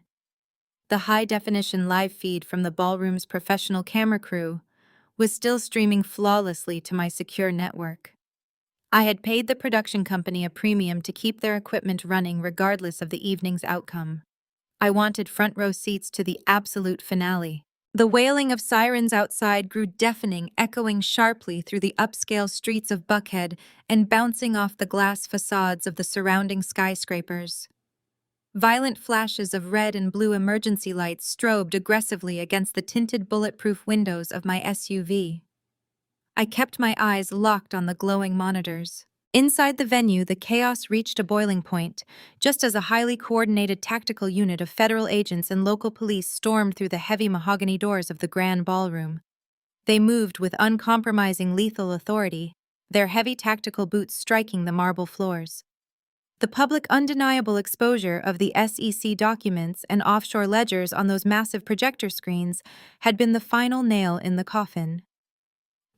The high-definition live feed from the ballroom's professional camera crew was still streaming flawlessly to my secure network. I had paid the production company a premium to keep their equipment running regardless of the evening's outcome. I wanted front-row seats to the absolute finale. The wailing of sirens outside grew deafening, echoing sharply through the upscale streets of Buckhead and bouncing off the glass facades of the surrounding skyscrapers. Violent flashes of red and blue emergency lights strobed aggressively against the tinted bulletproof windows of my SUV. I kept my eyes locked on the glowing monitors. Inside the venue, the chaos reached a boiling point, just as a highly coordinated tactical unit of federal agents and local police stormed through the heavy mahogany doors of the grand ballroom. They moved with uncompromising lethal authority, their heavy tactical boots striking the marble floors. The public undeniable exposure of the SEC documents and offshore ledgers on those massive projector screens had been the final nail in the coffin.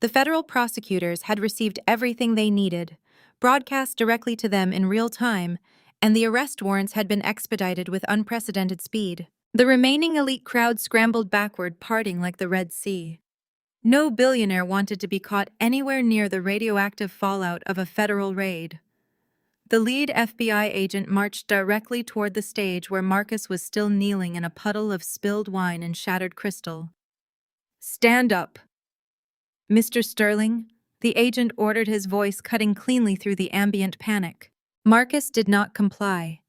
The federal prosecutors had received everything they needed, broadcast directly to them in real time, and the arrest warrants had been expedited with unprecedented speed. The remaining elite crowd scrambled backward, parting like the Red Sea. No billionaire wanted to be caught anywhere near the radioactive fallout of a federal raid. The lead FBI agent marched directly toward the stage where Marcus was still kneeling in a puddle of spilled wine and shattered crystal. "Stand up, Mr. Sterling," the agent ordered, his voice cutting cleanly through the ambient panic. Marcus did not comply.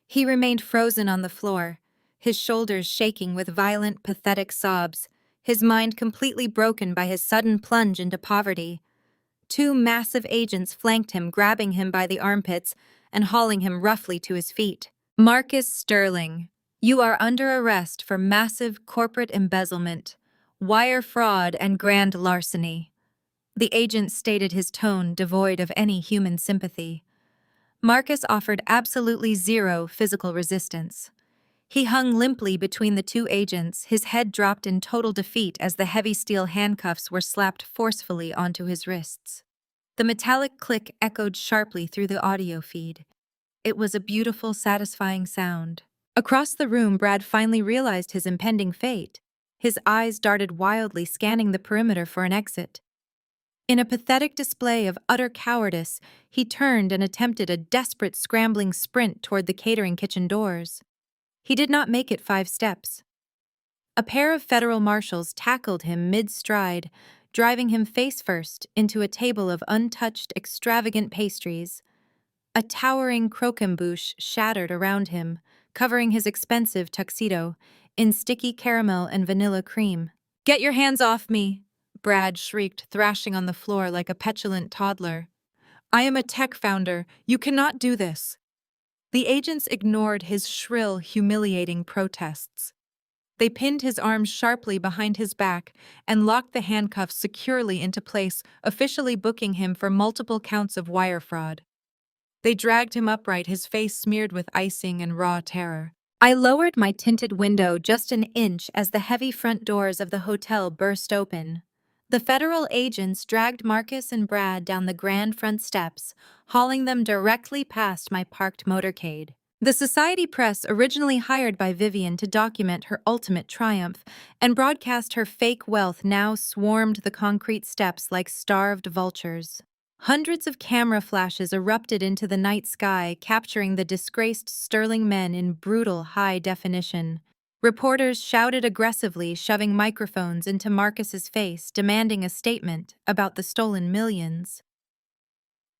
He remained frozen on the floor, his shoulders shaking with violent, pathetic sobs, his mind completely broken by his sudden plunge into poverty. Two massive agents flanked him, grabbing him by the armpits and hauling him roughly to his feet. "Marcus Sterling, you are under arrest for massive corporate embezzlement, wire fraud, and grand larceny." The agent stated, his tone devoid of any human sympathy. Marcus offered absolutely zero physical resistance. He hung limply between the two agents, his head dropped in total defeat as the heavy steel handcuffs were slapped forcefully onto his wrists. The metallic click echoed sharply through the audio feed. It was a beautiful, satisfying sound. Across the room, Brad finally realized his impending fate. His eyes darted wildly, scanning the perimeter for an exit. In a pathetic display of utter cowardice, he turned and attempted a desperate scrambling sprint toward the catering kitchen doors. He did not make it 5 steps. A pair of federal marshals tackled him mid-stride, driving him face first into a table of untouched, extravagant pastries. A towering croquembouche shattered around him, covering his expensive tuxedo in sticky caramel and vanilla cream. "Get your hands off me!" Brad shrieked, thrashing on the floor like a petulant toddler. "I am a tech founder. You cannot do this." The agents ignored his shrill, humiliating protests. They pinned his arms sharply behind his back and locked the handcuffs securely into place, officially booking him for multiple counts of wire fraud. They dragged him upright, his face smeared with icing and raw terror. I lowered my tinted window just an inch as the heavy front doors of the hotel burst open. The federal agents dragged Marcus and Brad down the grand front steps, hauling them directly past my parked motorcade. The society press, originally hired by Vivian to document her ultimate triumph and broadcast her fake wealth, now swarmed the concrete steps like starved vultures. Hundreds of camera flashes erupted into the night sky, capturing the disgraced Sterling men in brutal high definition. Reporters shouted aggressively, shoving microphones into Marcus's face, demanding a statement about the stolen millions.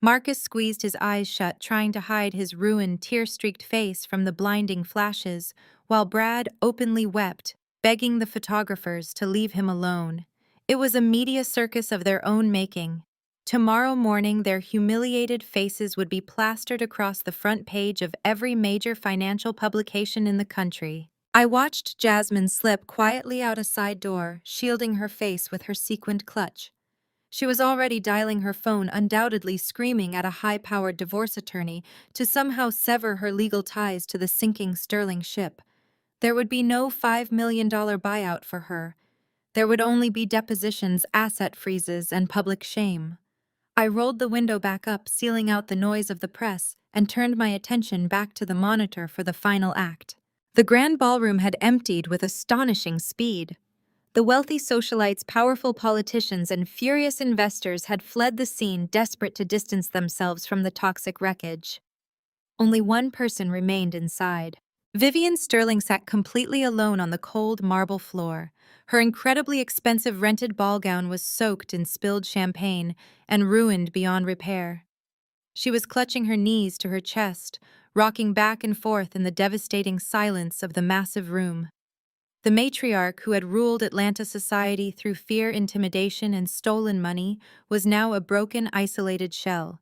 Marcus squeezed his eyes shut, trying to hide his ruined, tear-streaked face from the blinding flashes, while Brad openly wept, begging the photographers to leave him alone. It was a media circus of their own making. Tomorrow morning, their humiliated faces would be plastered across the front page of every major financial publication in the country. I watched Jasmine slip quietly out a side door, shielding her face with her sequined clutch. She was already dialing her phone, undoubtedly screaming at a high-powered divorce attorney to somehow sever her legal ties to the sinking Sterling ship. There would be no $5 million buyout for her. There would only be depositions, asset freezes, and public shame. I rolled the window back up, sealing out the noise of the press, and turned my attention back to the monitor for the final act. The grand ballroom had emptied with astonishing speed. The wealthy socialites, powerful politicians, and furious investors had fled the scene, desperate to distance themselves from the toxic wreckage. Only one person remained inside. Vivian Sterling sat completely alone on the cold marble floor. Her incredibly expensive rented ball gown was soaked in spilled champagne and ruined beyond repair. She was clutching her knees to her chest, rocking back and forth in the devastating silence of the massive room. The matriarch who had ruled Atlanta society through fear, intimidation, and stolen money was now a broken, isolated shell.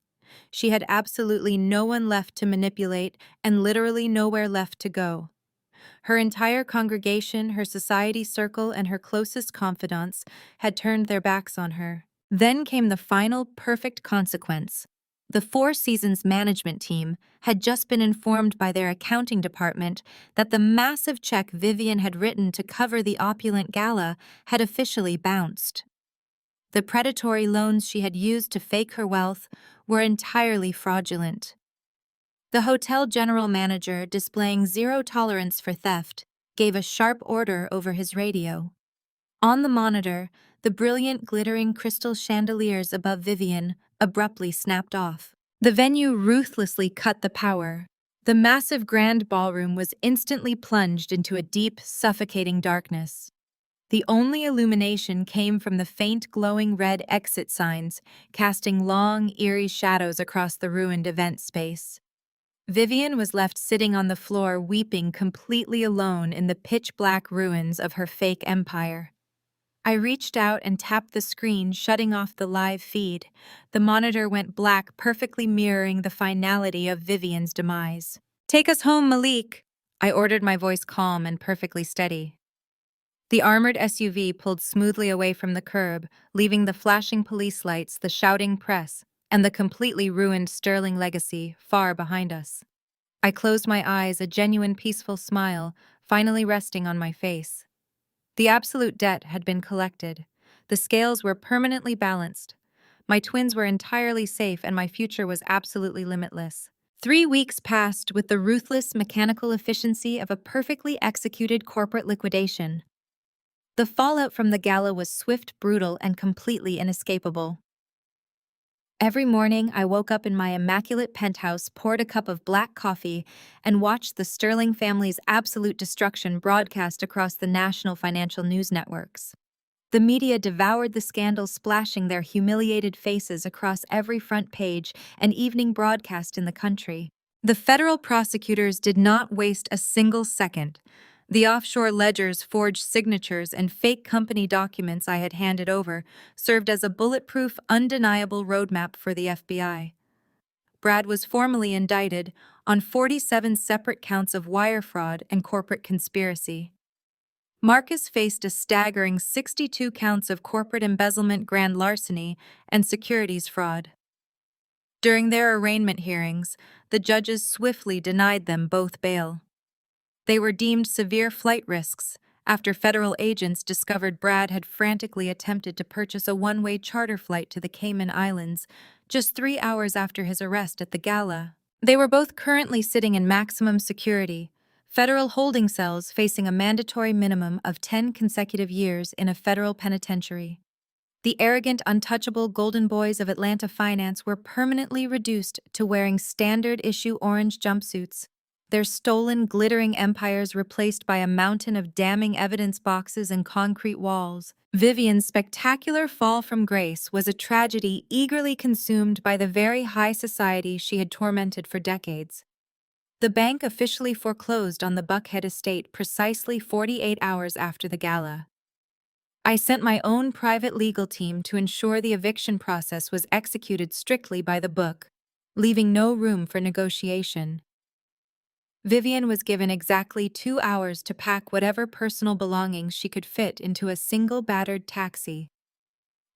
She had absolutely no one left to manipulate and literally nowhere left to go. Her entire congregation, her society circle, and her closest confidants had turned their backs on her. Then came the final, perfect consequence. The Four Seasons management team had just been informed by their accounting department that the massive check Vivian had written to cover the opulent gala had officially bounced. The predatory loans she had used to fake her wealth were entirely fraudulent. The hotel general manager, displaying zero tolerance for theft, gave a sharp order over his radio. On the monitor, the brilliant, glittering crystal chandeliers above Vivian abruptly snapped off. The venue ruthlessly cut the power. The massive grand ballroom was instantly plunged into a deep, suffocating darkness. The only illumination came from the faint, glowing red exit signs, casting long, eerie shadows across the ruined event space. Vivian was left sitting on the floor, weeping completely alone in the pitch-black ruins of her fake empire. I reached out and tapped the screen, shutting off the live feed. The monitor went black, perfectly mirroring the finality of Vivian's demise. "Take us home, Malik," I ordered, my voice calm and perfectly steady. The armored SUV pulled smoothly away from the curb, leaving the flashing police lights, the shouting press, and the completely ruined Sterling legacy far behind us. I closed my eyes, a genuine peaceful smile finally resting on my face. The absolute debt had been collected. The scales were permanently balanced. My twins were entirely safe, and my future was absolutely limitless. 3 weeks passed with the ruthless, mechanical efficiency of a perfectly executed corporate liquidation. The fallout from the gala was swift, brutal, and completely inescapable. Every morning, I woke up in my immaculate penthouse, poured a cup of black coffee, and watched the Sterling family's absolute destruction broadcast across the national financial news networks. The media devoured the scandal, splashing their humiliated faces across every front page and evening broadcast in the country. The federal prosecutors did not waste a single second. The offshore ledgers, forged signatures, and fake company documents I had handed over served as a bulletproof, undeniable roadmap for the FBI. Brad was formally indicted on 47 separate counts of wire fraud and corporate conspiracy. Marcus faced a staggering 62 counts of corporate embezzlement, grand larceny, and securities fraud. During their arraignment hearings, the judges swiftly denied them both bail. They were deemed severe flight risks after federal agents discovered Brad had frantically attempted to purchase a one-way charter flight to the Cayman Islands just 3 hours after his arrest at the gala. They were both currently sitting in maximum security, federal holding cells facing a mandatory minimum of 10 consecutive years in a federal penitentiary. The arrogant, untouchable golden boys of Atlanta finance were permanently reduced to wearing standard-issue orange jumpsuits, their stolen, glittering empires replaced by a mountain of damning evidence boxes and concrete walls. Vivian's spectacular fall from grace was a tragedy eagerly consumed by the very high society she had tormented for decades. The bank officially foreclosed on the Buckhead estate precisely 48 hours after the gala. I sent my own private legal team to ensure the eviction process was executed strictly by the book, leaving no room for negotiation. Vivian was given exactly 2 hours to pack whatever personal belongings she could fit into a single battered taxi.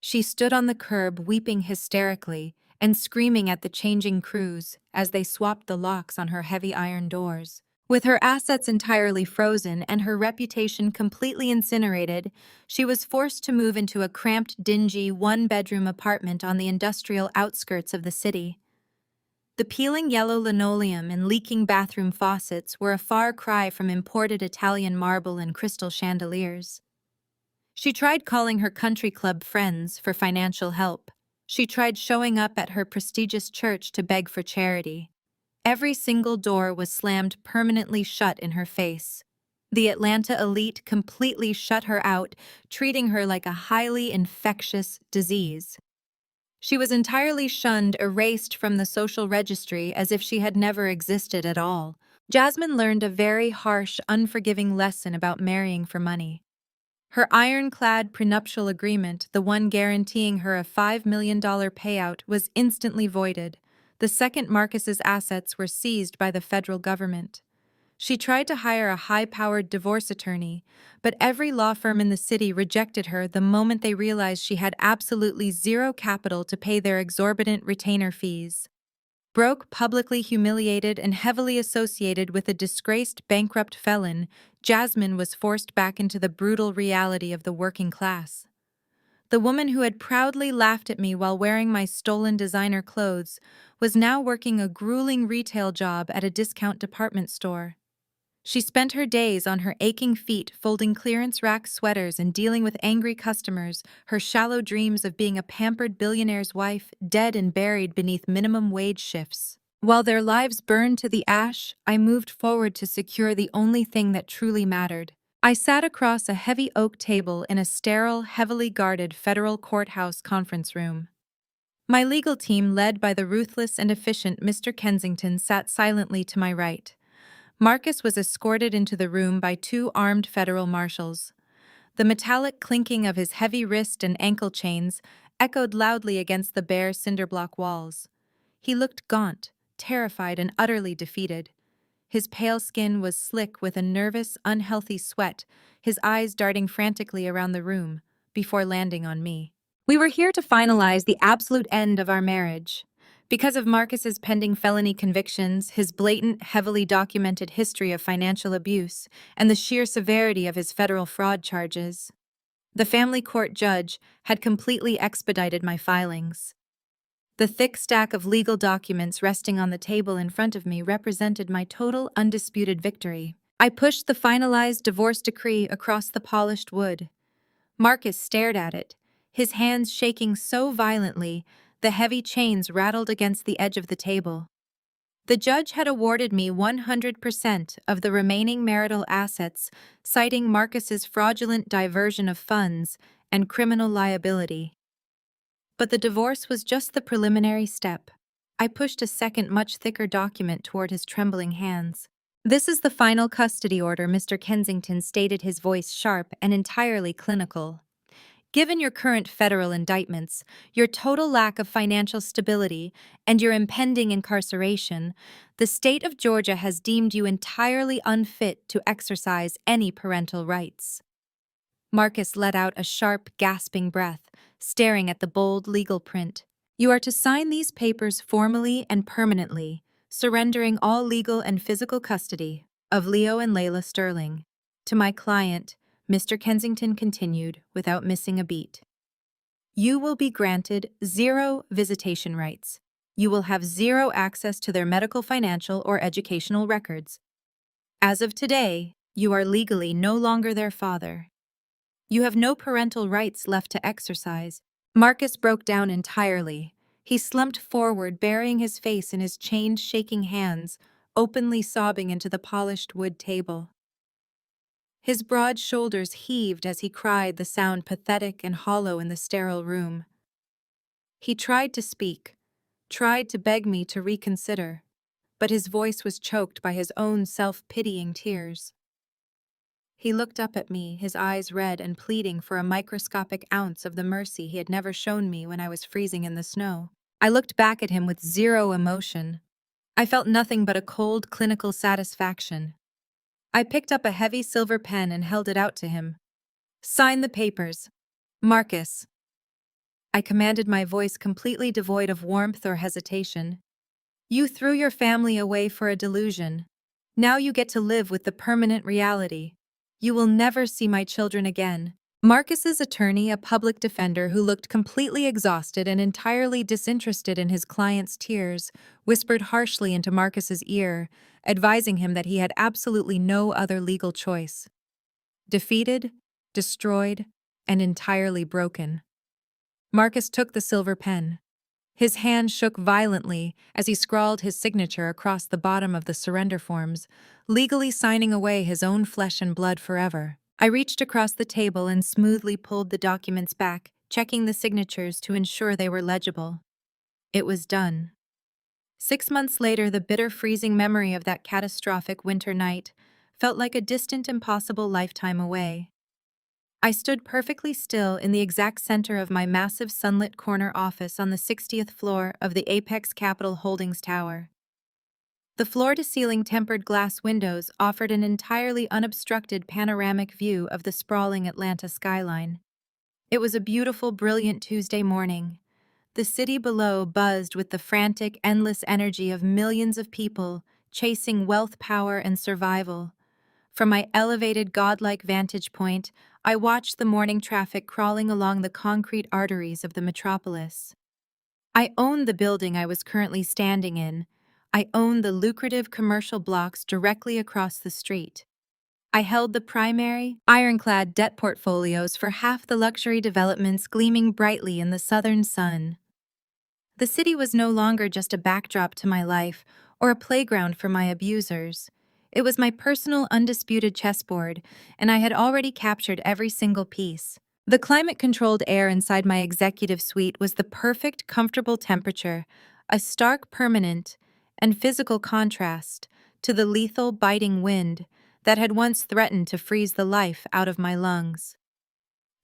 She stood on the curb weeping hysterically and screaming at the changing crews as they swapped the locks on her heavy iron doors. With her assets entirely frozen and her reputation completely incinerated, she was forced to move into a cramped, dingy, one-bedroom apartment on the industrial outskirts of the city. The peeling yellow linoleum and leaking bathroom faucets were a far cry from imported Italian marble and crystal chandeliers. She tried calling her country club friends for financial help. She tried showing up at her prestigious church to beg for charity. Every single door was slammed permanently shut in her face. The Atlanta elite completely shut her out, treating her like a highly infectious disease. She was entirely shunned, erased from the social registry as if she had never existed at all. Jasmine learned a very harsh, unforgiving lesson about marrying for money. Her ironclad prenuptial agreement, the one guaranteeing her a $5 million payout, was instantly voided. The second Marcus's assets were seized by the federal government. She tried to hire a high-powered divorce attorney, but every law firm in the city rejected her the moment they realized she had absolutely zero capital to pay their exorbitant retainer fees. Broke, publicly humiliated, and heavily associated with a disgraced bankrupt felon, Jasmine was forced back into the brutal reality of the working class. The woman who had proudly laughed at me while wearing my stolen designer clothes was now working a grueling retail job at a discount department store. She spent her days on her aching feet folding clearance rack sweaters and dealing with angry customers, her shallow dreams of being a pampered billionaire's wife dead and buried beneath minimum wage shifts. While their lives burned to the ash, I moved forward to secure the only thing that truly mattered. I sat across a heavy oak table in a sterile, heavily guarded federal courthouse conference room. My legal team, led by the ruthless and efficient Mr. Kensington, sat silently to my right. Marcus was escorted into the room by 2 armed federal marshals. The metallic clinking of his heavy wrist and ankle chains echoed loudly against the bare cinderblock walls. He looked gaunt, terrified, and utterly defeated. His pale skin was slick with a nervous, unhealthy sweat, his eyes darting frantically around the room, before landing on me. We were here to finalize the absolute end of our marriage. Because of Marcus's pending felony convictions, his blatant, heavily documented history of financial abuse, and the sheer severity of his federal fraud charges, the family court judge had completely expedited my filings. The thick stack of legal documents resting on the table in front of me represented my total, undisputed victory. I pushed the finalized divorce decree across the polished wood. Marcus stared at it, his hands shaking so violently the heavy chains rattled against the edge of the table. The judge had awarded me 100% of the remaining marital assets, citing Marcus's fraudulent diversion of funds and criminal liability. But the divorce was just the preliminary step. I pushed a second, much thicker document toward his trembling hands. "This is the final custody order," Mr. Kensington stated, his voice sharp and entirely clinical. "Given your current federal indictments, your total lack of financial stability, and your impending incarceration, the state of Georgia has deemed you entirely unfit to exercise any parental rights." Marcus let out a sharp, gasping breath, staring at the bold legal print. "You are to sign these papers formally and permanently, surrendering all legal and physical custody of Leo and Layla Sterling to my client," Mr. Kensington continued, without missing a beat. "You will be granted 0 visitation rights. You will have 0 access to their medical, financial, or educational records. As of today, you are legally no longer their father. You have no parental rights left to exercise." Marcus broke down entirely. He slumped forward, burying his face in his chained, shaking hands, openly sobbing into the polished wood table. His broad shoulders heaved as he cried, the sound pathetic and hollow in the sterile room. He tried to speak, tried to beg me to reconsider, but his voice was choked by his own self-pitying tears. He looked up at me, his eyes red and pleading for a microscopic ounce of the mercy he had never shown me when I was freezing in the snow. I looked back at him with 0 emotion. I felt nothing but a cold, clinical satisfaction. I picked up a heavy silver pen and held it out to him. "Sign the papers, Marcus," I commanded, my voice completely devoid of warmth or hesitation. "You threw your family away for a delusion. Now you get to live with the permanent reality. You will never see my children again." Marcus's attorney, a public defender who looked completely exhausted and entirely disinterested in his client's tears, whispered harshly into Marcus's ear, advising him that he had absolutely no other legal choice. Defeated, destroyed, and entirely broken, Marcus took the silver pen. His hand shook violently as he scrawled his signature across the bottom of the surrender forms, legally signing away his own flesh and blood forever. I reached across the table and smoothly pulled the documents back, checking the signatures to ensure they were legible. It was done. 6 months later, the bitter, freezing memory of that catastrophic winter night felt like a distant, impossible lifetime away. I stood perfectly still in the exact center of my massive sunlit corner office on the 60th floor of the Apex Capital Holdings Tower. The floor-to-ceiling tempered glass windows offered an entirely unobstructed panoramic view of the sprawling Atlanta skyline. It was a beautiful, brilliant Tuesday morning. The city below buzzed with the frantic, endless energy of millions of people chasing wealth, power, and survival. From my elevated, godlike vantage point, I watched the morning traffic crawling along the concrete arteries of the metropolis. I owned the building I was currently standing in. I owned the lucrative commercial blocks directly across the street. I held the primary, ironclad debt portfolios for half the luxury developments gleaming brightly in the southern sun. The city was no longer just a backdrop to my life or a playground for my abusers. It was my personal, undisputed chessboard, and I had already captured every single piece. The climate-controlled air inside my executive suite was the perfect, comfortable temperature, a stark, permanent, and physical contrast to the lethal, biting wind that had once threatened to freeze the life out of my lungs.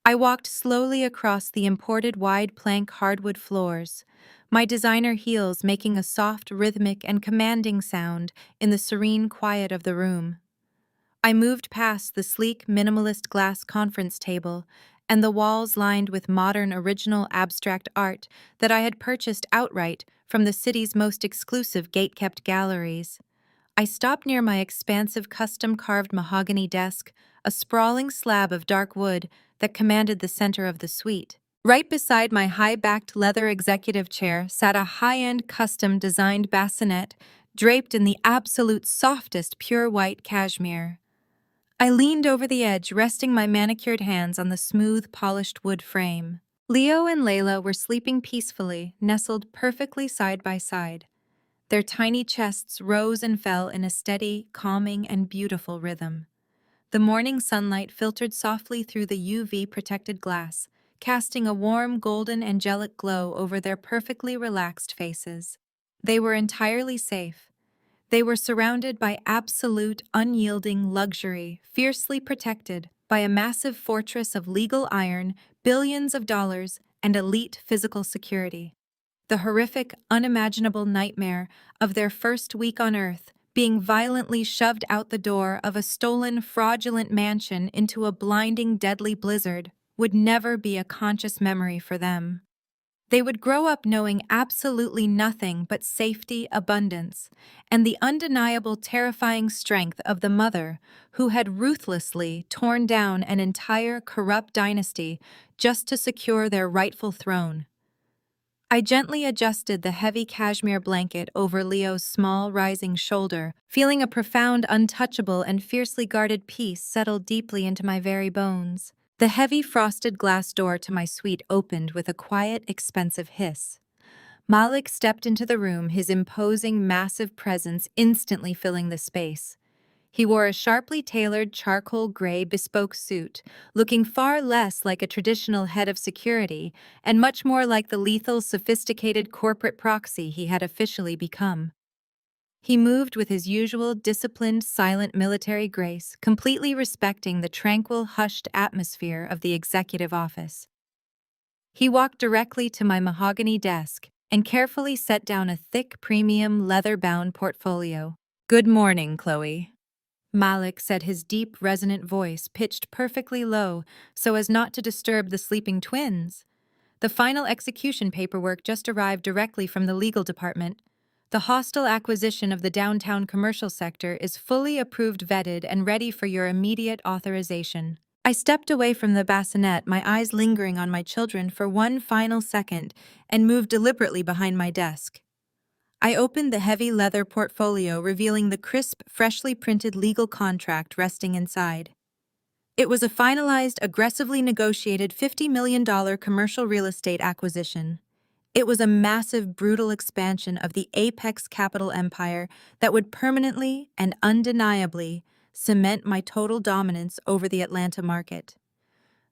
I walked slowly across the imported wide-plank hardwood floors, my designer heels making a soft, rhythmic, and commanding sound in the serene quiet of the room. I moved past the sleek, minimalist glass conference table and the walls lined with modern, original abstract art that I had purchased outright from the city's most exclusive gate-kept galleries. I stopped near my expansive, custom-carved mahogany desk, a sprawling slab of dark wood that commanded the center of the suite. Right beside my high-backed leather executive chair sat a high-end, custom-designed bassinet draped in the absolute softest pure white cashmere. I leaned over the edge, resting my manicured hands on the smooth, polished wood frame. Leo and Layla were sleeping peacefully, nestled perfectly side by side. Their tiny chests rose and fell in a steady, calming, and beautiful rhythm. The morning sunlight filtered softly through the UV-protected glass, casting a warm, golden, angelic glow over their perfectly relaxed faces. They were entirely safe. They were surrounded by absolute, unyielding luxury, fiercely protected by a massive fortress of legal iron, billions of dollars, and elite physical security. The horrific, unimaginable nightmare of their first week on Earth, being violently shoved out the door of a stolen, fraudulent mansion into a blinding, deadly blizzard, would never be a conscious memory for them. They would grow up knowing absolutely nothing but safety, abundance, and the undeniable terrifying strength of the mother who had ruthlessly torn down an entire corrupt dynasty just to secure their rightful throne. I gently adjusted the heavy cashmere blanket over Leo's small, rising shoulder, feeling a profound, untouchable, and fiercely guarded peace settle deeply into my very bones. The heavy frosted glass door to my suite opened with a quiet, expensive hiss. Malik stepped into the room, his imposing, massive presence instantly filling the space. He wore a sharply tailored charcoal gray bespoke suit, looking far less like a traditional head of security and much more like the lethal, sophisticated corporate proxy he had officially become. He moved with his usual disciplined, silent military grace, completely respecting the tranquil, hushed atmosphere of the executive office. He walked directly to my mahogany desk and carefully set down a thick, premium, leather-bound portfolio. "Good morning, Chloe," Malik said, his deep, resonant voice pitched perfectly low so as not to disturb the sleeping twins. The final execution paperwork just arrived directly from the legal department. The hostile acquisition of the downtown commercial sector is fully approved, vetted, and ready for your immediate authorization. I stepped away from the bassinet, my eyes lingering on my children for one final second, and moved deliberately behind my desk. I opened the heavy leather portfolio, revealing the crisp, freshly printed legal contract resting inside. It was a finalized, aggressively negotiated $50 million commercial real estate acquisition. It was a massive, brutal expansion of the apex capital empire that would permanently and undeniably cement my total dominance over the Atlanta market.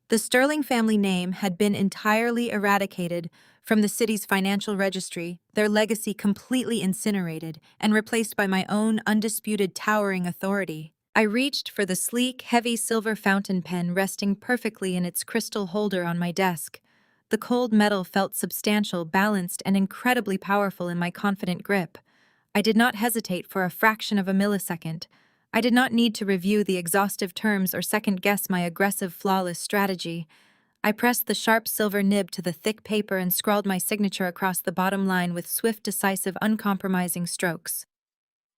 The Sterling family name had been entirely eradicated from the city's financial registry, their legacy completely incinerated and replaced by my own undisputed towering authority. I reached for the sleek, heavy silver fountain pen resting perfectly in its crystal holder on my desk. The cold metal felt substantial, balanced, and incredibly powerful in my confident grip. I did not hesitate for a fraction of a millisecond. I did not need to review the exhaustive terms or second-guess my aggressive, flawless strategy. I pressed the sharp silver nib to the thick paper and scrawled my signature across the bottom line with swift, decisive, uncompromising strokes.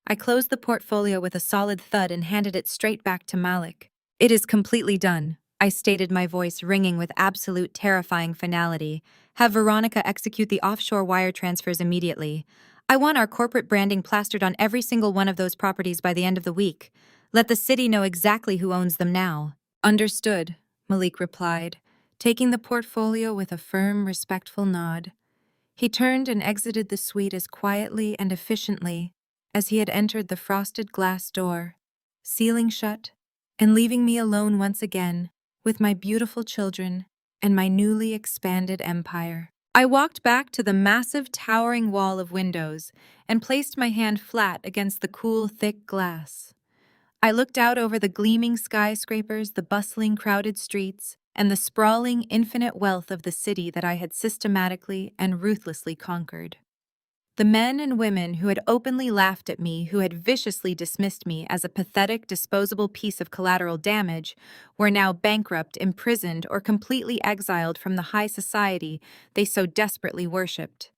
I closed the portfolio with a solid thud and handed it straight back to Malik. "It is completely done," I stated, my voice ringing with absolute terrifying finality. "Have Veronica execute the offshore wire transfers immediately. I want our corporate branding plastered on every single one of those properties by the end of the week. Let the city know exactly who owns them now." "Understood," Malik replied, taking the portfolio with a firm, respectful nod. He turned and exited the suite as quietly and efficiently as he had entered the frosted glass door, sealing shut and leaving me alone once again with my beautiful children and my newly expanded empire. I walked back to the massive, towering wall of windows and placed my hand flat against the cool, thick glass. I looked out over the gleaming skyscrapers, the bustling, crowded streets, and the sprawling, infinite wealth of the city that I had systematically and ruthlessly conquered. The men and women who had openly laughed at me, who had viciously dismissed me as a pathetic, disposable piece of collateral damage, were now bankrupt, imprisoned, or completely exiled from the high society they so desperately worshipped.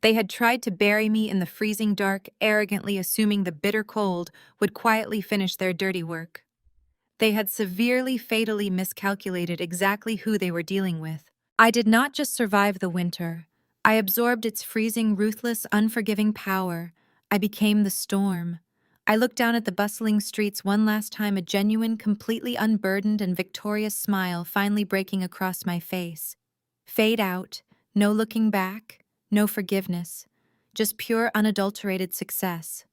They had tried to bury me in the freezing dark, arrogantly assuming the bitter cold would quietly finish their dirty work. They had severely, fatally miscalculated exactly who they were dealing with. I did not just survive the winter. I absorbed its freezing, ruthless, unforgiving power. I became the storm. I looked down at the bustling streets one last time, a genuine, completely unburdened and victorious smile finally breaking across my face. Fade out, no looking back, no forgiveness, just pure, unadulterated success.